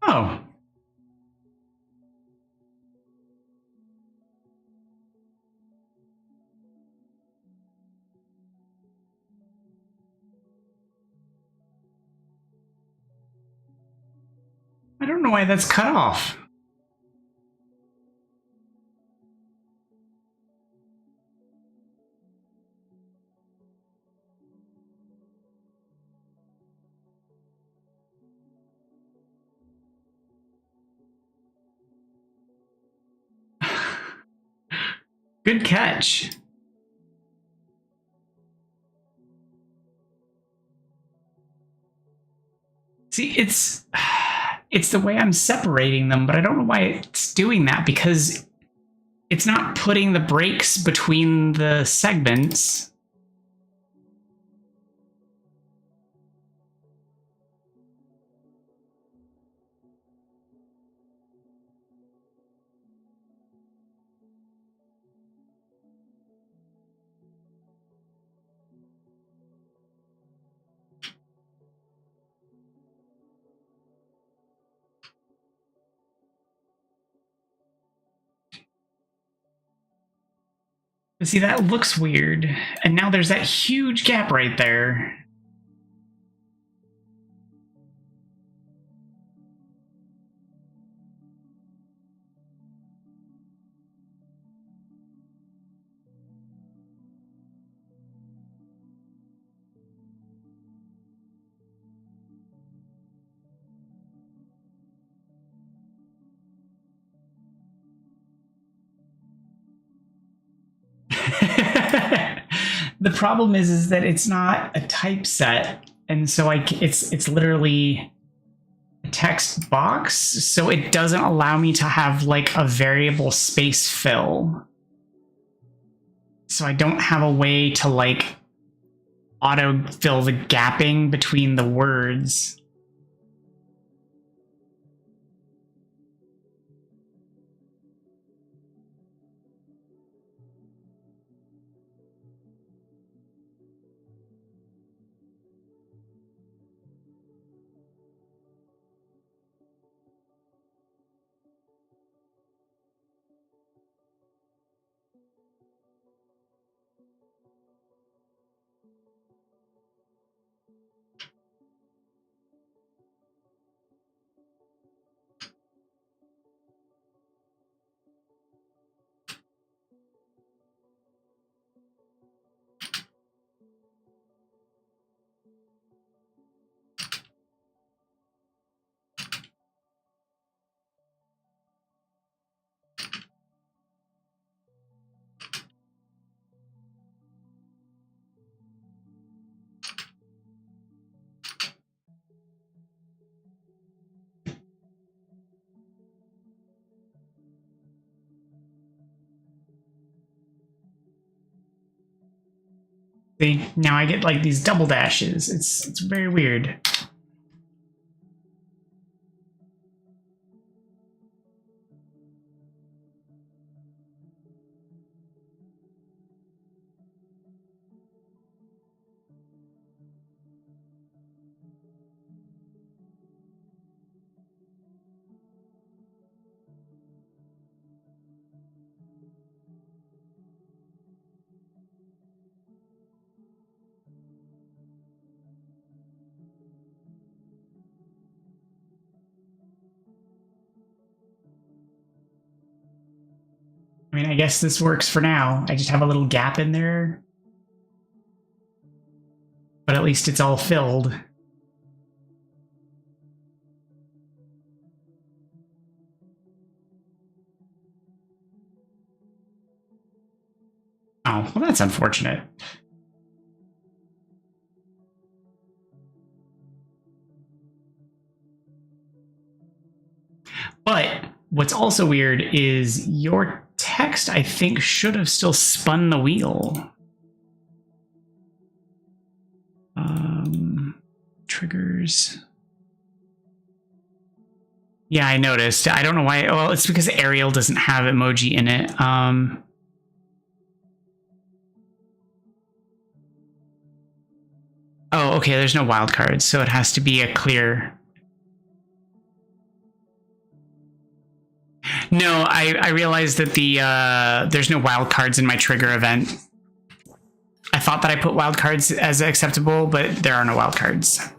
Oh. I don't know why that's cut off. Good catch. See, it's the way I'm separating them, but I don't know why it's doing that because it's not putting the breaks between the segments. See, that looks weird. And now there's that huge gap right there. The problem is that it's not a typeset, and so it's literally a text box, so it doesn't allow me to have like a variable space fill. So I don't have a way to like auto fill the gapping between the words. See, now I get like these double dashes. It's very weird. I mean, I guess this works for now. I just have a little gap in there. But at least it's all filled. Oh, well, that's unfortunate. But what's also weird is your text, I think, should have still spun the wheel. Triggers. Yeah, I noticed. I don't know why. Well, it's because Arial doesn't have emoji in it. Oh, okay, there's no wildcards, so it has to be a clear. No, I realized that there's no wildcards in my trigger event. I thought that I put wildcards as acceptable, but there are no wildcards.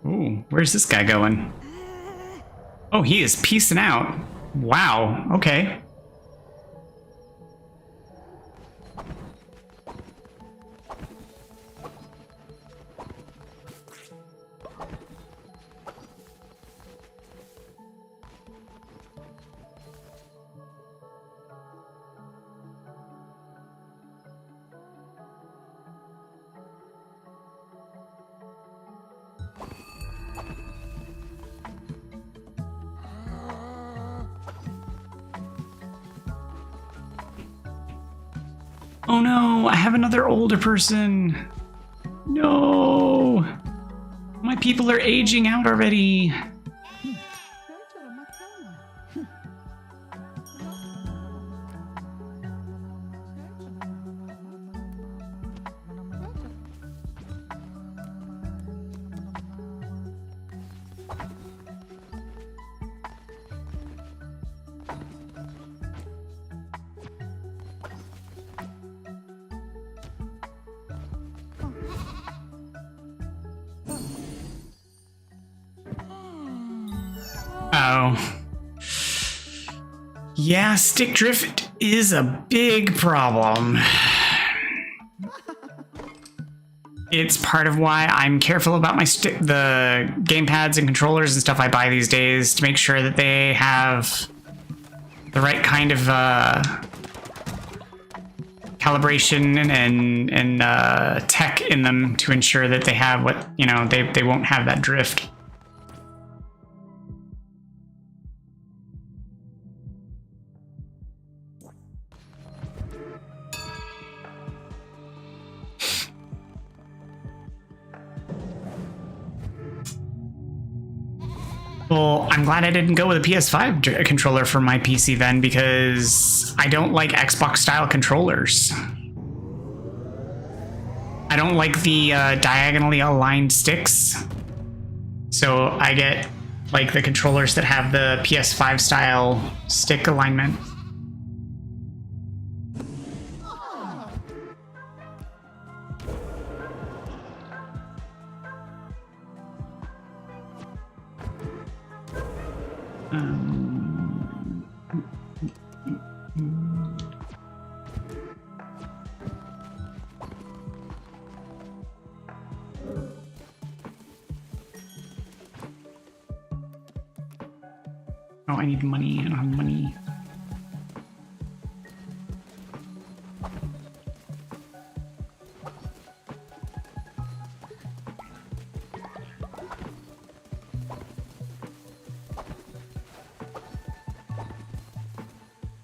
Ooh, where's this guy going? Oh, he is peacing out. Wow, okay. Oh no, I have another older person. No. My people are aging out already. Oh. Yeah, stick drift is a big problem. It's part of why I'm careful about my the gamepads and controllers and stuff I buy these days to make sure that they have the right kind of calibration and tech in them to ensure that they have what, you know, they won't have that drift. Well, I'm glad I didn't go with a PS5 controller for my PC then, because I don't like Xbox-style controllers. I don't like the diagonally aligned sticks. So I get like the controllers that have the PS5-style stick alignment. Oh, I need money. I don't have money.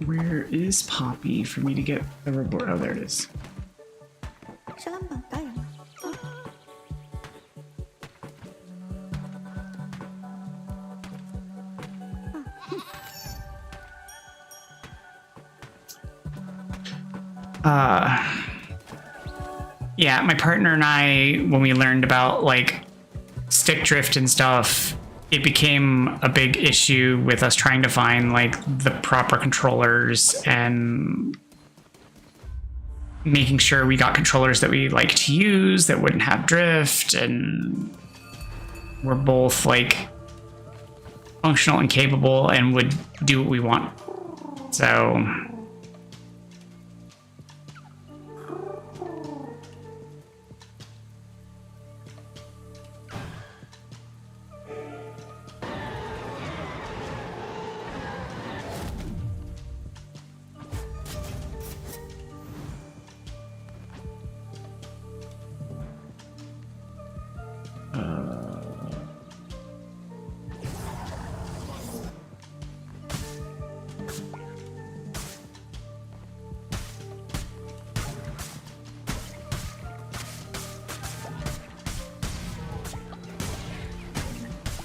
Where is Poppy for me to get the report? Oh, there it is. Yeah, my partner and I, when we learned about like stick drift and stuff, it became a big issue with us trying to find like the proper controllers and making sure we got controllers that we like to use that wouldn't have drift, and we're both like functional and capable and would do what we want. So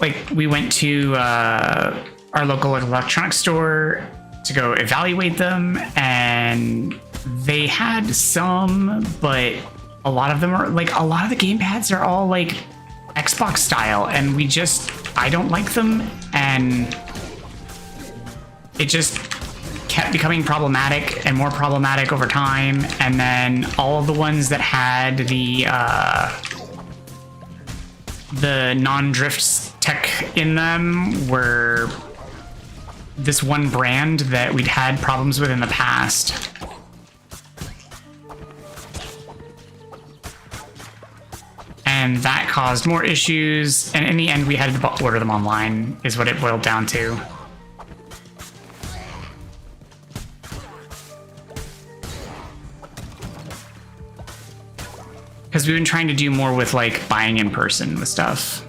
like we went to our local electronics store to go evaluate them, and they had some, but a lot of them are like, a lot of the gamepads are all like Xbox style, and I don't like them, and it just kept becoming problematic and more problematic over time. And then all of the ones that had the non-drift tech in them were this one brand that we'd had problems with in the past. And that caused more issues, and in the end we had to order them online, is what it boiled down to. Because we've been trying to do more with like buying in person with stuff.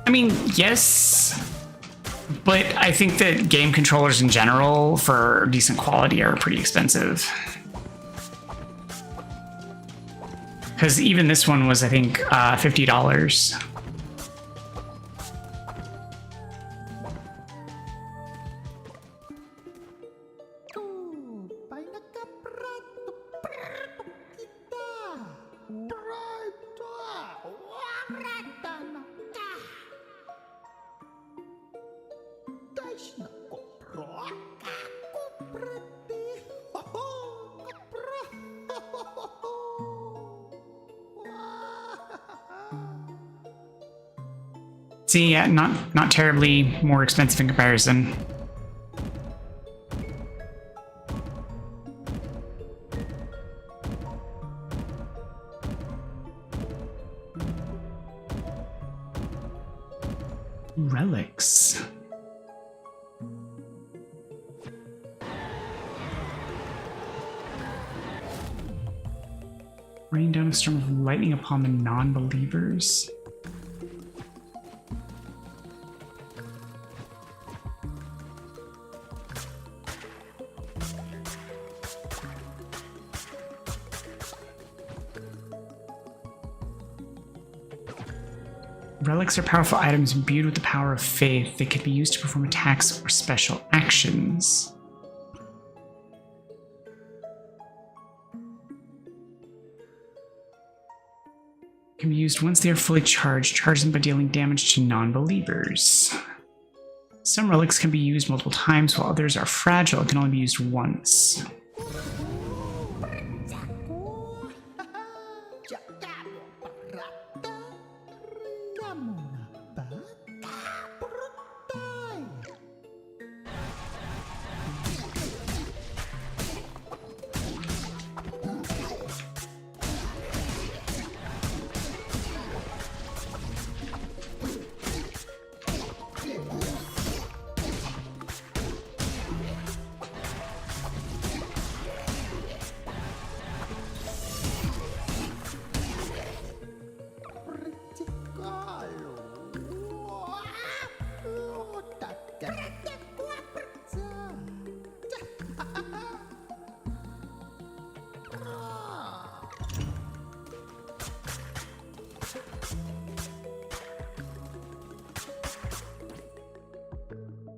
I mean, yes, but I think that game controllers in general for decent quality are pretty expensive. Because even this one was, I think, $50. See, yeah, not terribly more expensive in comparison. Relics. Rain down a storm of lightning upon the non-believers. Relics are powerful items imbued with the power of faith. They can be used to perform attacks or special actions. Can be used once they are fully charged. Charge them by dealing damage to non-believers. Some relics can be used multiple times, while others are fragile and can only be used once.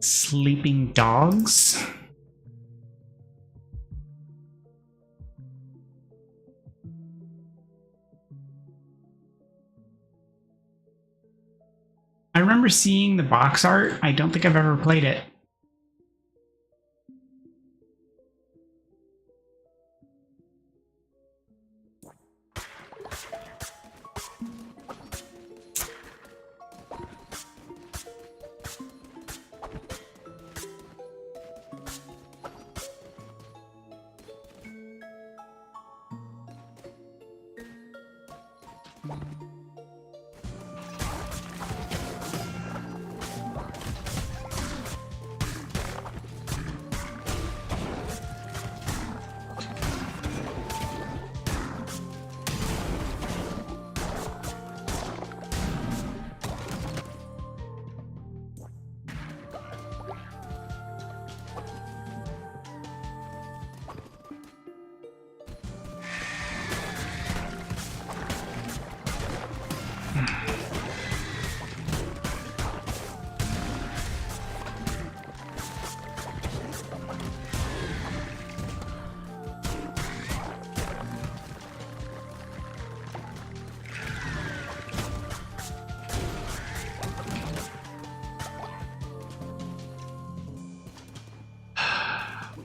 Sleeping dogs? I remember seeing the box art. I don't think I've ever played it.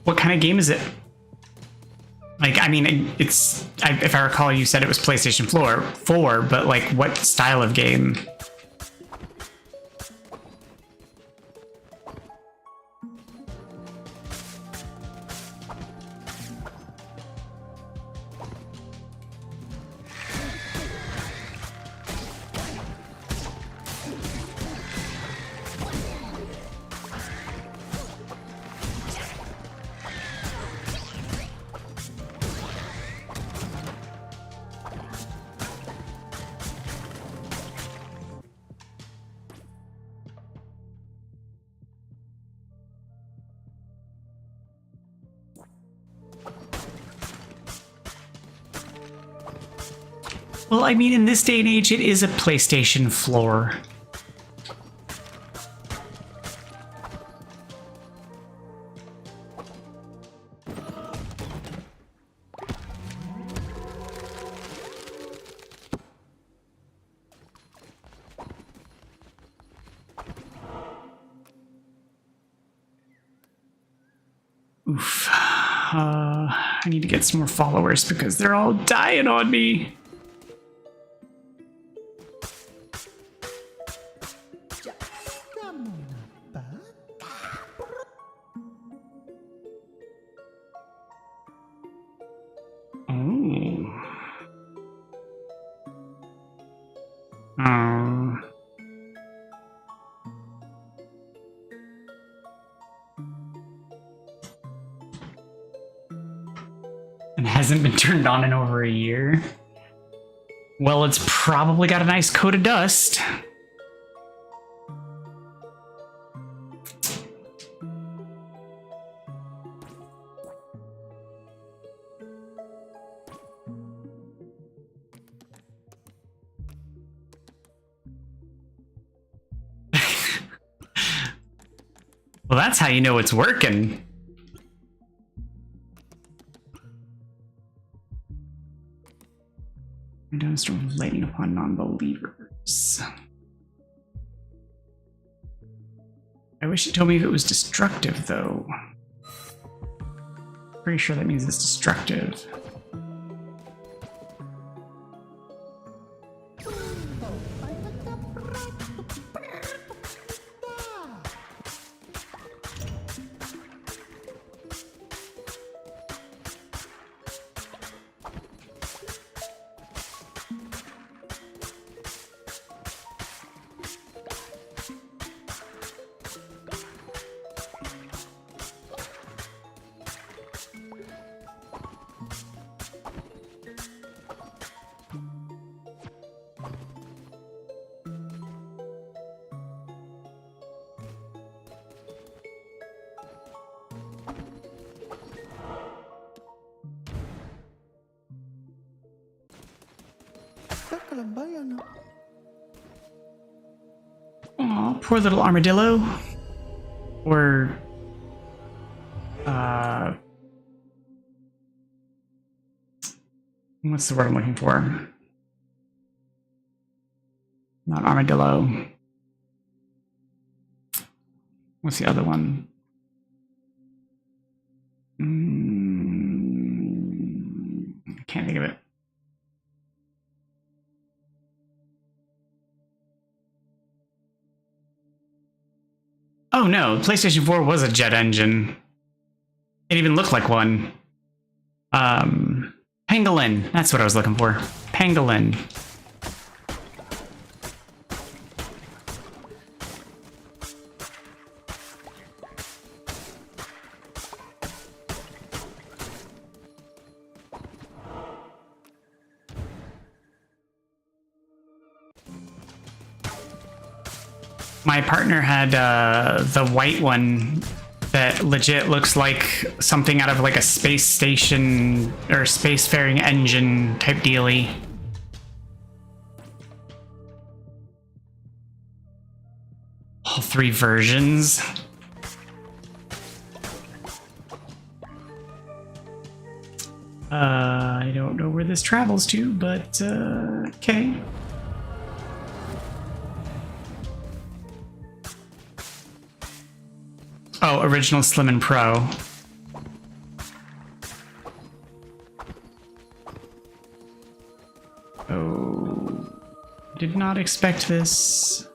What kind of game is it? Like, I mean, it's, if I recall, you said it was PlayStation 4, but like, what style of game? Well, I mean, in this day and age, it is a PlayStation floor. Oof. I need to get some more followers because they're all dying on me. And hasn't been turned on in over a year. Well, it's probably got a nice coat of dust. Well, that's how you know it's working. Windows relating upon non-believers. I wish it told me if it was destructive, though. Pretty sure that means it's destructive. Aw, poor little armadillo. Or what's the word I'm looking for? Not armadillo. What's the other one? I can't think of it. Oh no, PlayStation 4 was a jet engine. It even looked like one. Pangolin. That's what I was looking for. Pangolin. My partner had the white one that legit looks like something out of like a space station or spacefaring engine type dealy. All 3 versions. I don't know where this travels to, but okay. Oh, original Slim and Pro. Oh, did not expect this.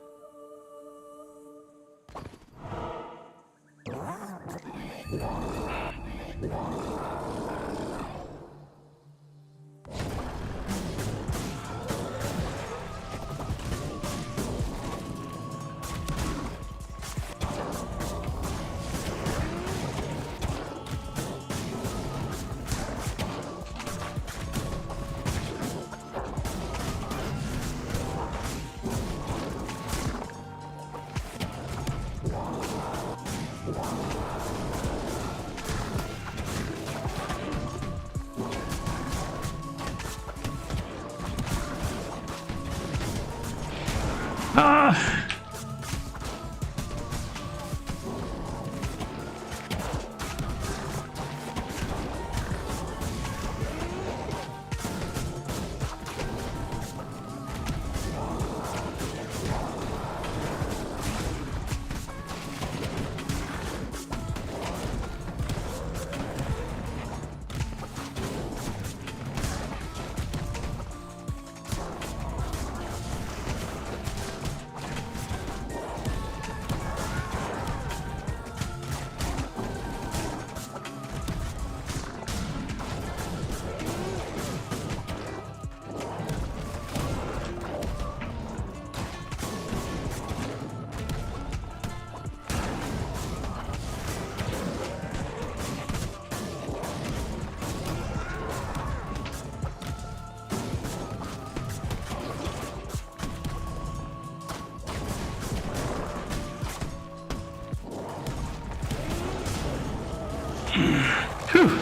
Whew.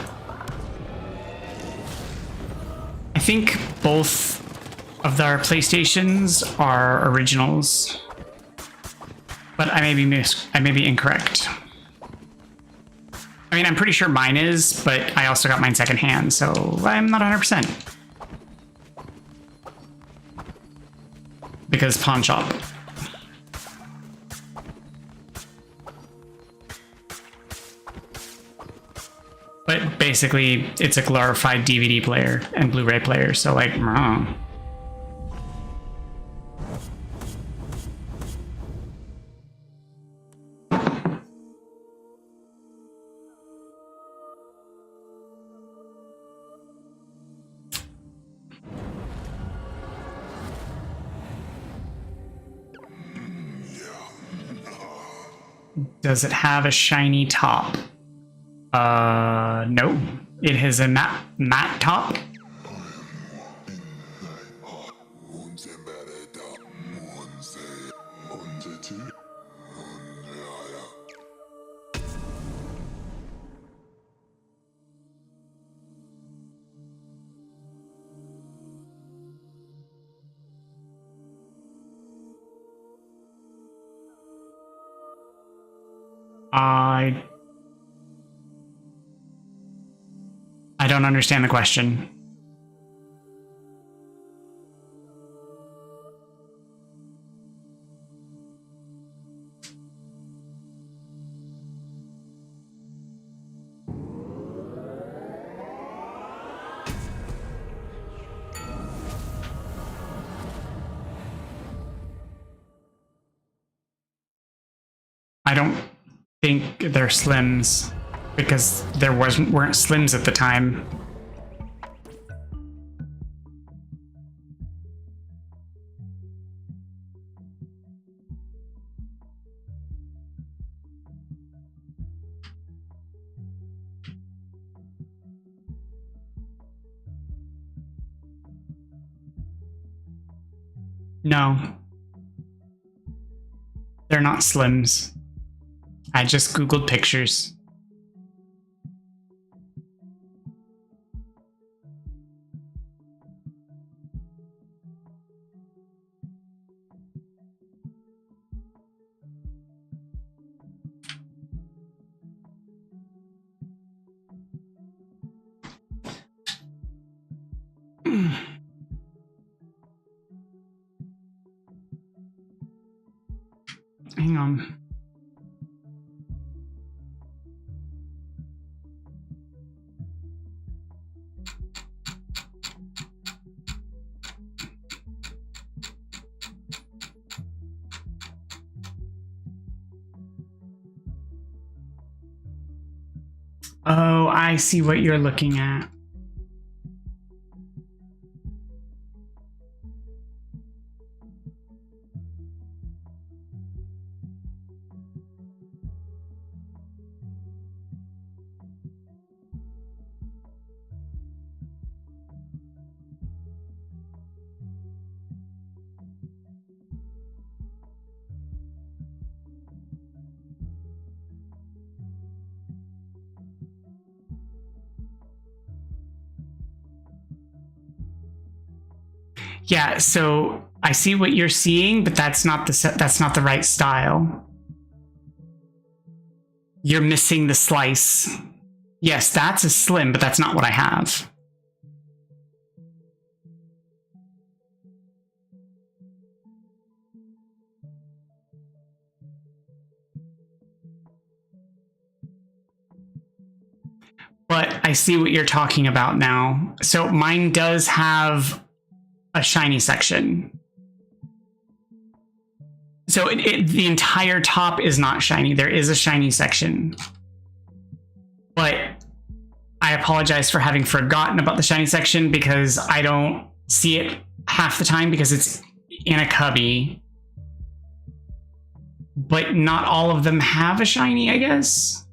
I think both of our PlayStations are originals, but I may be incorrect. I mean, I'm pretty sure mine is, but I also got mine secondhand, so I'm not 100%. Because pawn shop. But basically, it's a glorified DVD player and Blu-ray player, so like, wrong. Does it have a shiny top? No. It has a matte top. I don't understand the question. I don't think they're Slims because there weren't Slims at the time. No, they're not Slims. I just Googled pictures. Hang on. Oh, I see what you're looking at. Yeah, so I see what you're seeing, but that's not the right style. You're missing the slice. Yes, that's a slim, but that's not what I have. But I see what you're talking about now. So mine does have a shiny section. So the entire top is not shiny. There is a shiny section. But I apologize for having forgotten about the shiny section because I don't see it half the time because it's in a cubby. But not all of them have a shiny, I guess.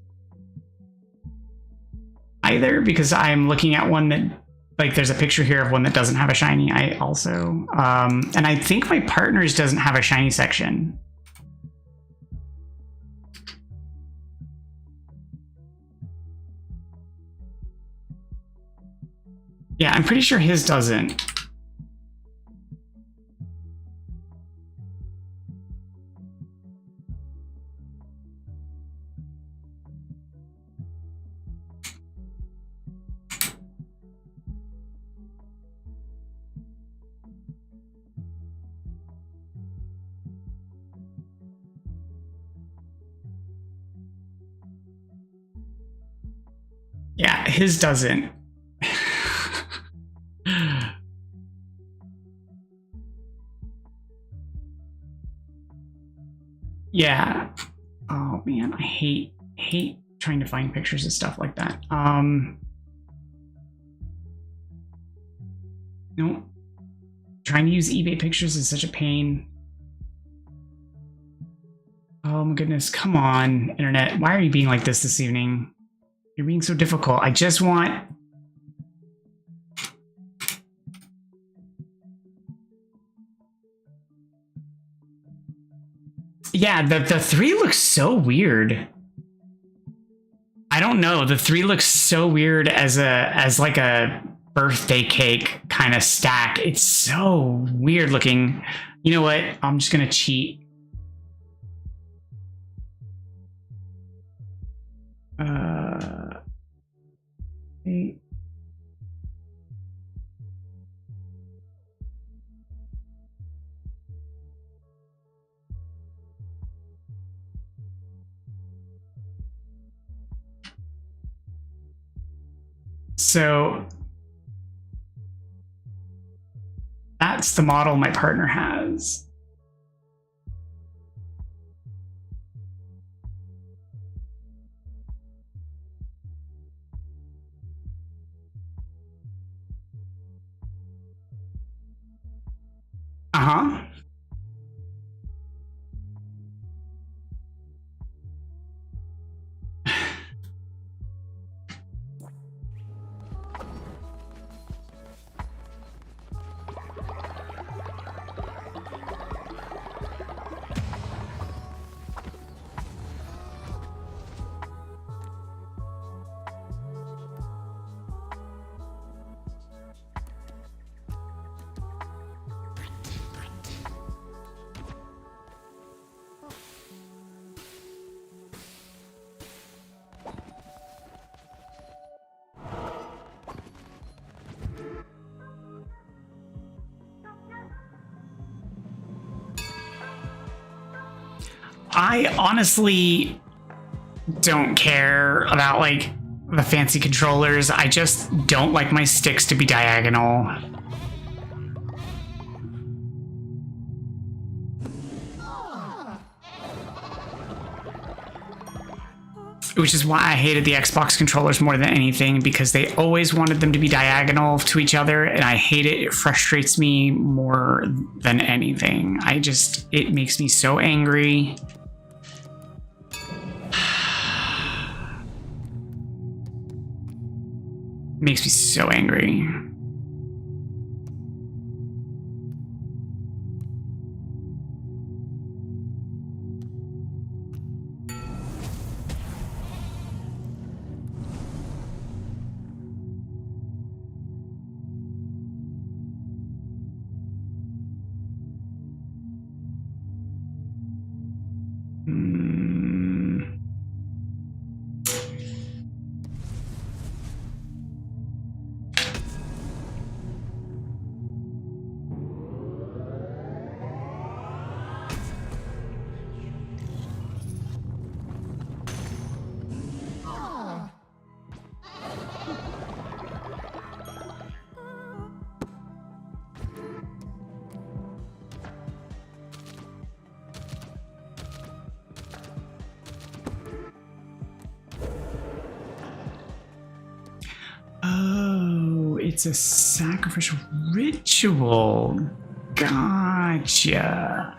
Either, because I'm looking at one that, like, there's a picture here of one that doesn't have a shiny. I also, and I think my partner's doesn't have a shiny section. Yeah, I'm pretty sure his doesn't. Yeah, his doesn't. Yeah. Oh man, I hate trying to find pictures of stuff like that. No. Trying to use eBay pictures is such a pain. Oh my goodness, come on, internet. Why are you being like this evening? You're being so difficult. I just want... Yeah, the 3 looks so weird. I don't know. The 3 looks so weird as like a birthday cake kind of stack. It's so weird looking. You know what? I'm just gonna cheat. Eight. So that's the model my partner has. Uh-huh. I honestly don't care about like the fancy controllers. I just don't like my sticks to be diagonal. Which is why I hated the Xbox controllers more than anything, because they always wanted them to be diagonal to each other, and I hate it. It frustrates me more than anything. It makes me so angry. Makes me so angry. Oh, it's a sacrificial ritual. Gotcha.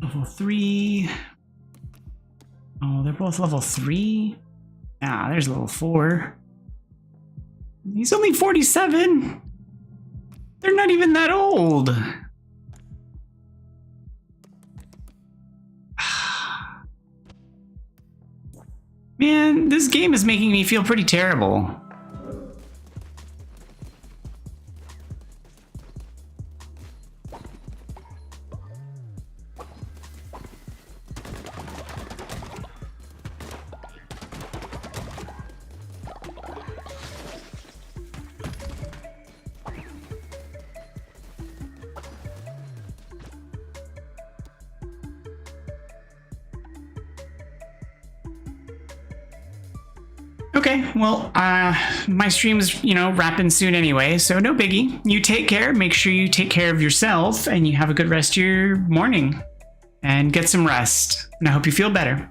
Level 3. Oh, they're both level 3? Ah, there's level 4. He's only 47. They're not even that old. Man, this game is making me feel pretty terrible. Okay, well, my stream's, wrapping soon anyway, so no biggie. You take care, make sure you take care of yourself, and you have a good rest of your morning. And get some rest, and I hope you feel better.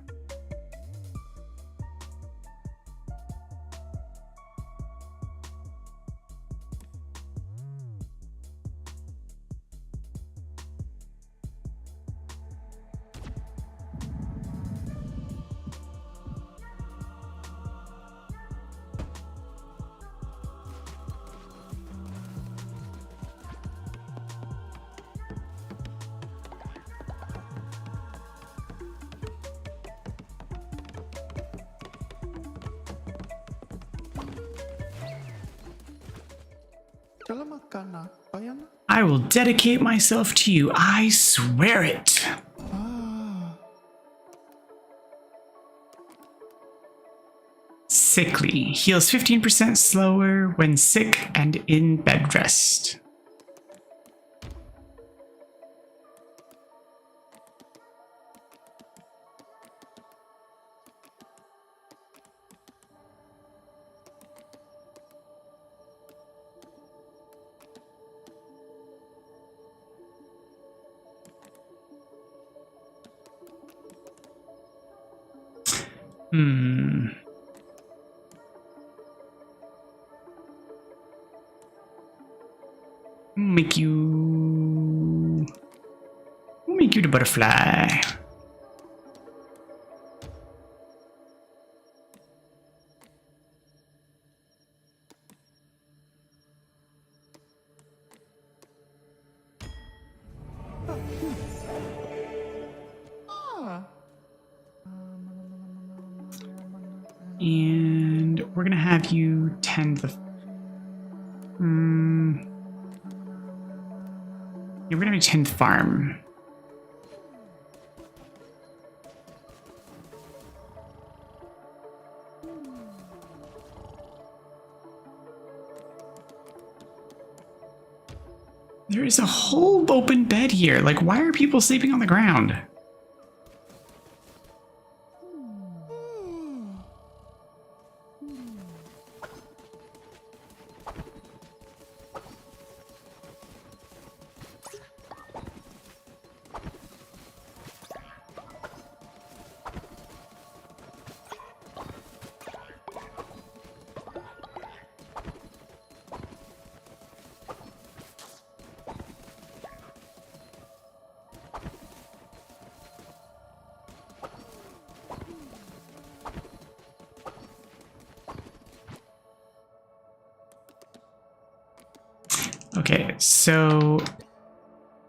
I will dedicate myself to you. I swear it. Sickly. Heals 15% slower when sick and in bed rest. Make you the butterfly. And we're gonna have you tend the yeah, we're gonna be 10th farm. There is a whole open bed here. Like, why are people sleeping on the ground? Okay, so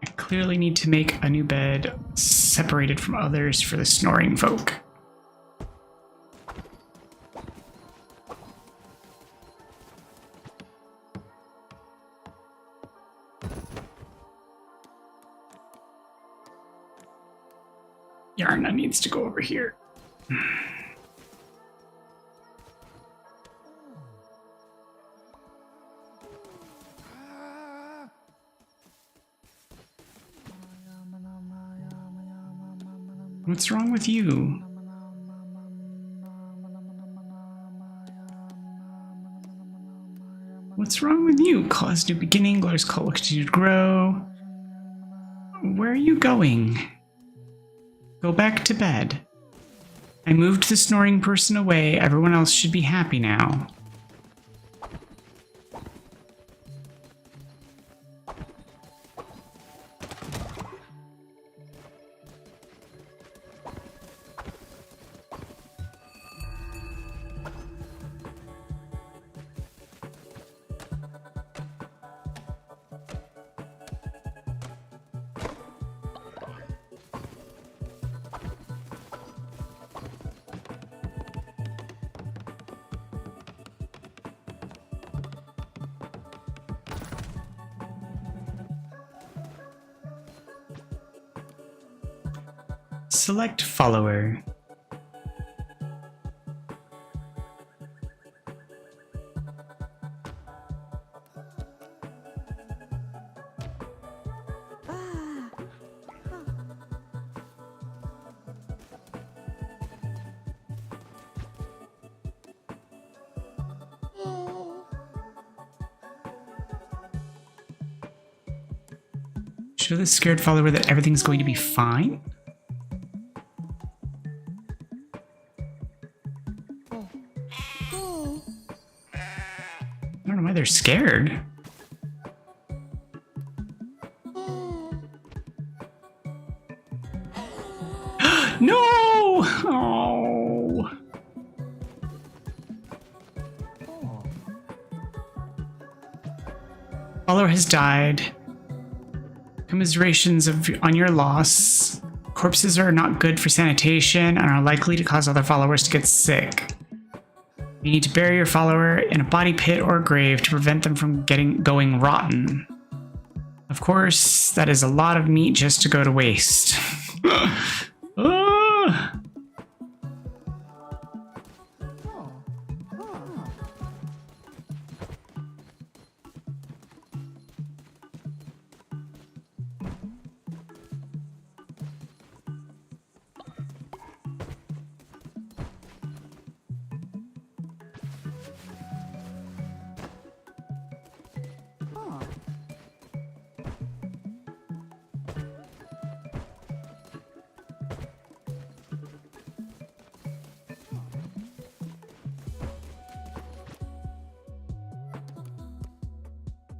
I clearly need to make a new bed separated from others for the snoring folk. Yarna needs to go over here. What's wrong with you? What's wrong with you? Cause new beginning, glorious call will continue to grow. Where are you going? Go back to bed. I moved the snoring person away. Everyone else should be happy now. Select follower. Show the scared follower that everything's going to be fine? I don't know why they're scared. No! Oh. Follower has died. Commiserations on your loss. Corpses are not good for sanitation and are likely to cause other followers to get sick. You need to bury your follower in a body pit or grave to prevent them from going rotten. Of course, that is a lot of meat just to go to waste. Ah!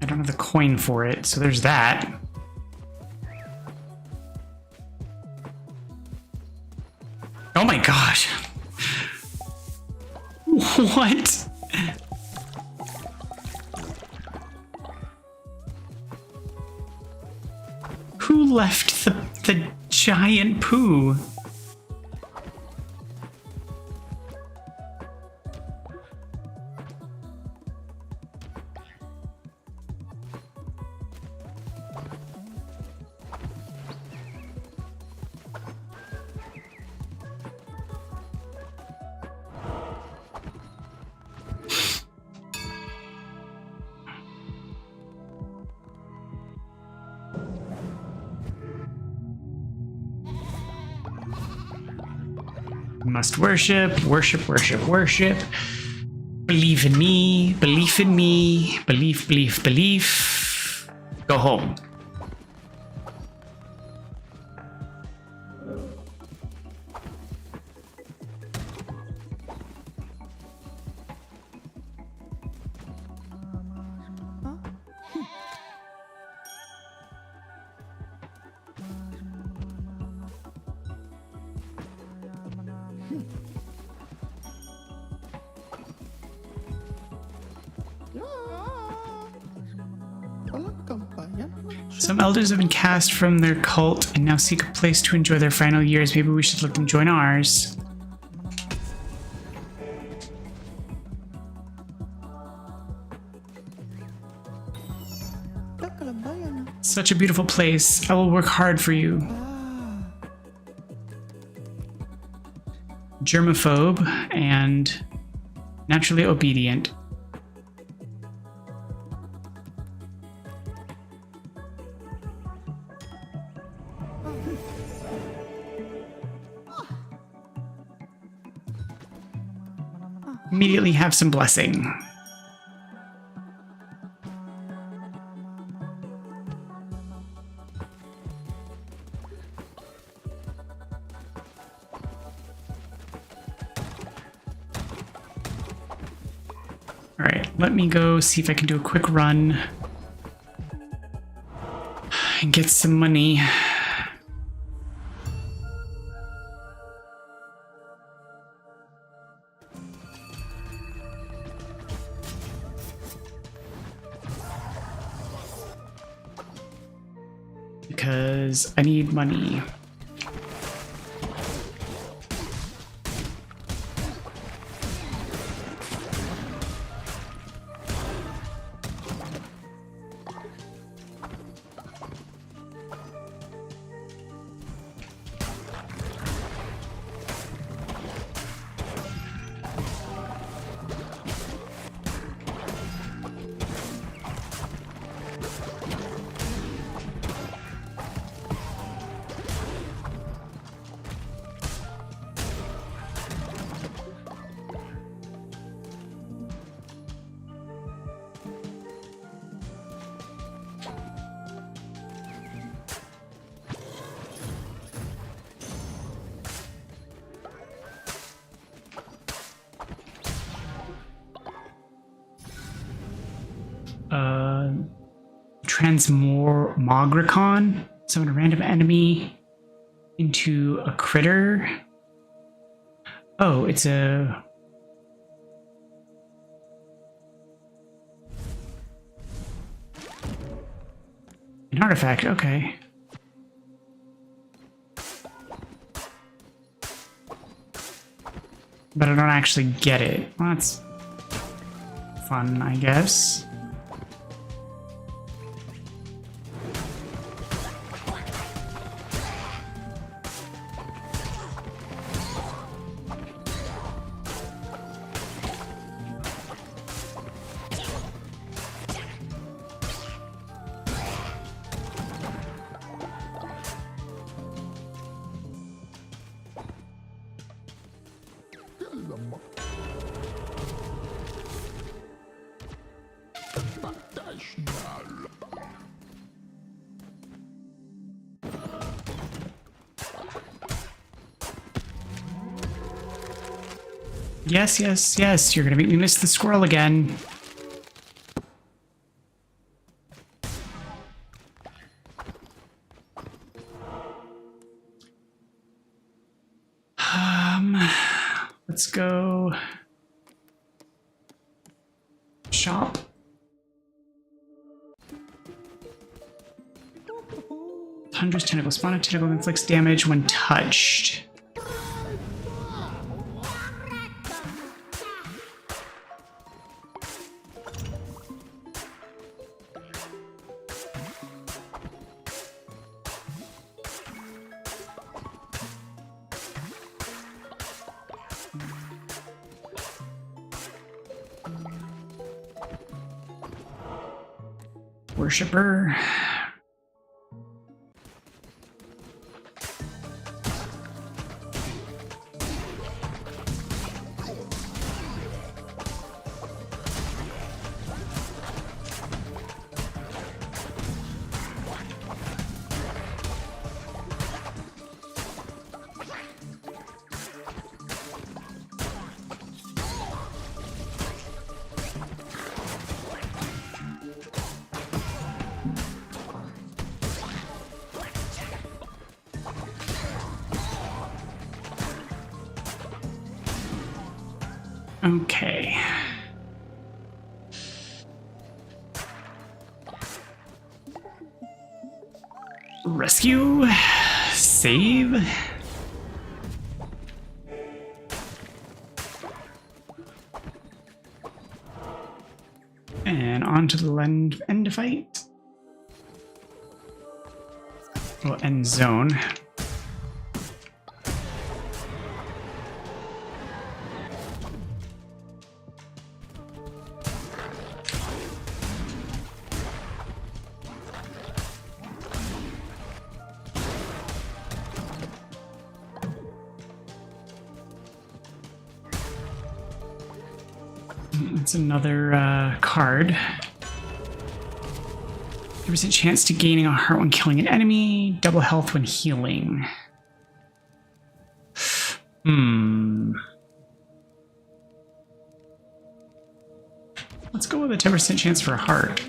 I don't have the coin for it, so there's that. Oh my gosh. What? Who left the giant poo? Must worship, worship, worship, worship. Believe in me, believe in me, believe, believe, believe. Go home. Some elders have been cast from their cult and now seek a place to enjoy their final years. Maybe we should let them join ours. Such a beautiful place. I will work hard for you. Germaphobe and naturally obedient. Immediately have some blessing. All right, let me go see if I can do a quick run and get some money. Because I need money. Transmogricon. Summon a random enemy into a critter. Oh, it's a... an artifact, okay. But I don't actually get it. Well, that's fun, I guess. Yes, yes, yes, you're gonna make me miss the squirrel again. Let's go shop. Hunter's tentacle. Spawn a tentacle inflicts damage when touched. Worshipper. Okay. Rescue. Save. And on to the end fight. Well, end zone. That's another card. 30% chance to gaining a heart when killing an enemy. Double health when healing. Let's go with a 10% chance for a heart.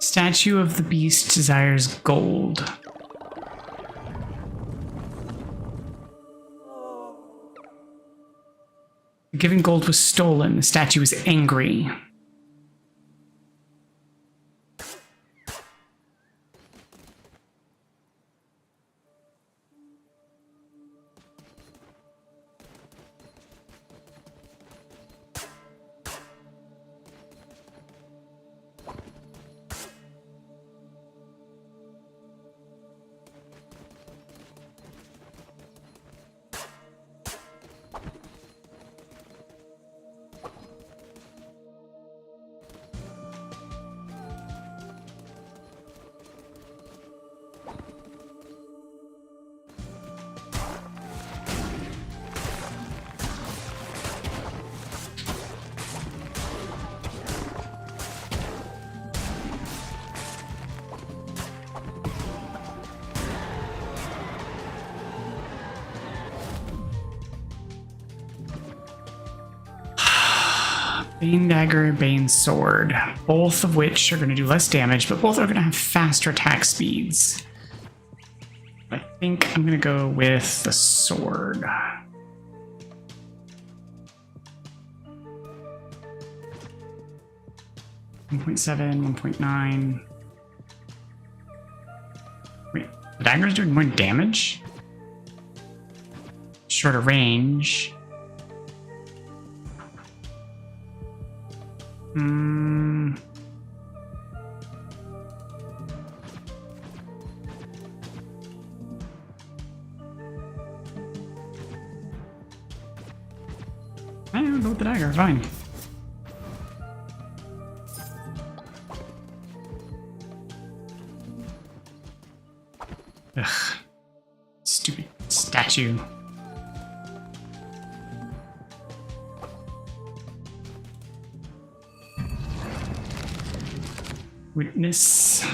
Statue of the Beast desires gold. Given gold was stolen, the statue was angry. Bane Dagger, Bane Sword. Both of which are going to do less damage, but both are going to have faster attack speeds. I think I'm going to go with the sword. 1.7, 1.9. Wait, the dagger's doing more damage? Shorter range. I don't go with the dagger, fine. Ugh. Stupid statue. Witness.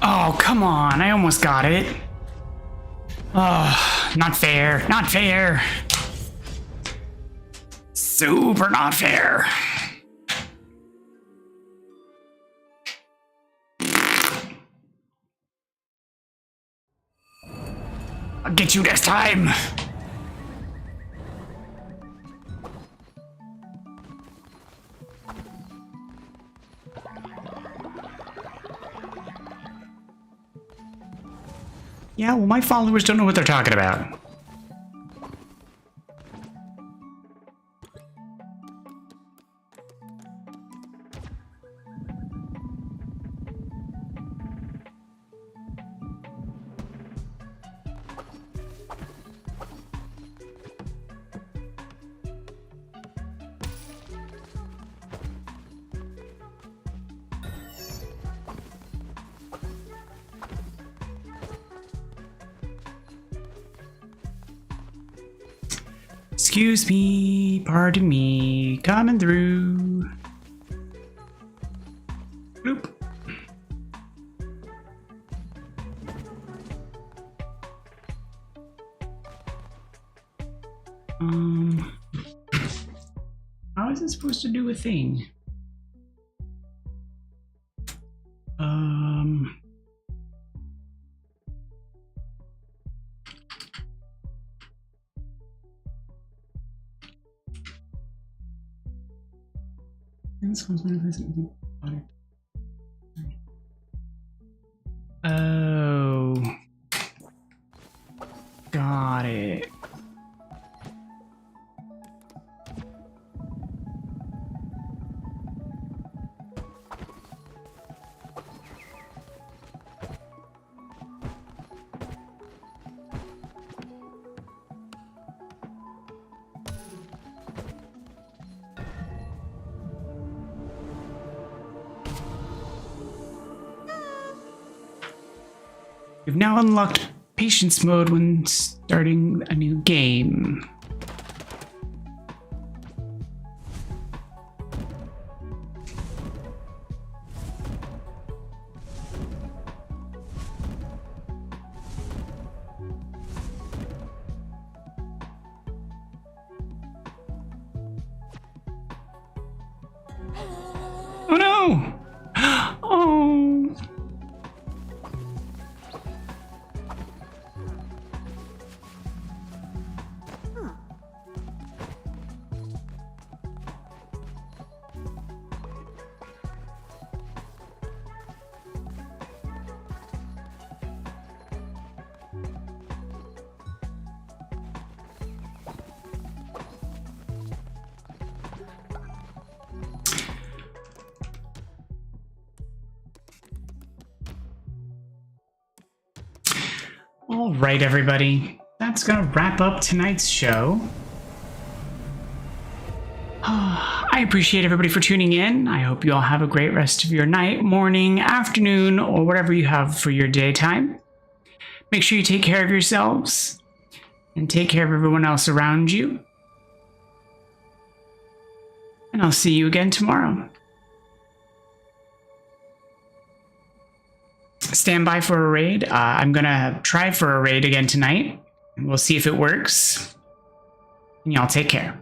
Oh, come on. I almost got it. Oh, not fair. Not fair. Super not fair. I'll get you next time. Yeah, well, my followers don't know what they're talking about. Excuse me, pardon me, coming through. Bloop. How is it supposed to do a thing? Oh, got it. You've now unlocked patience mode when starting a new game. no! Oh. All right, everybody. That's going to wrap up tonight's show. I appreciate everybody for tuning in. I hope you all have a great rest of your night, morning, afternoon, or whatever you have for your daytime. Make sure you take care of yourselves and take care of everyone else around you. And I'll see you again tomorrow. Stand by for a raid. I'm gonna try for a raid again tonight. We'll see if it works. And y'all take care.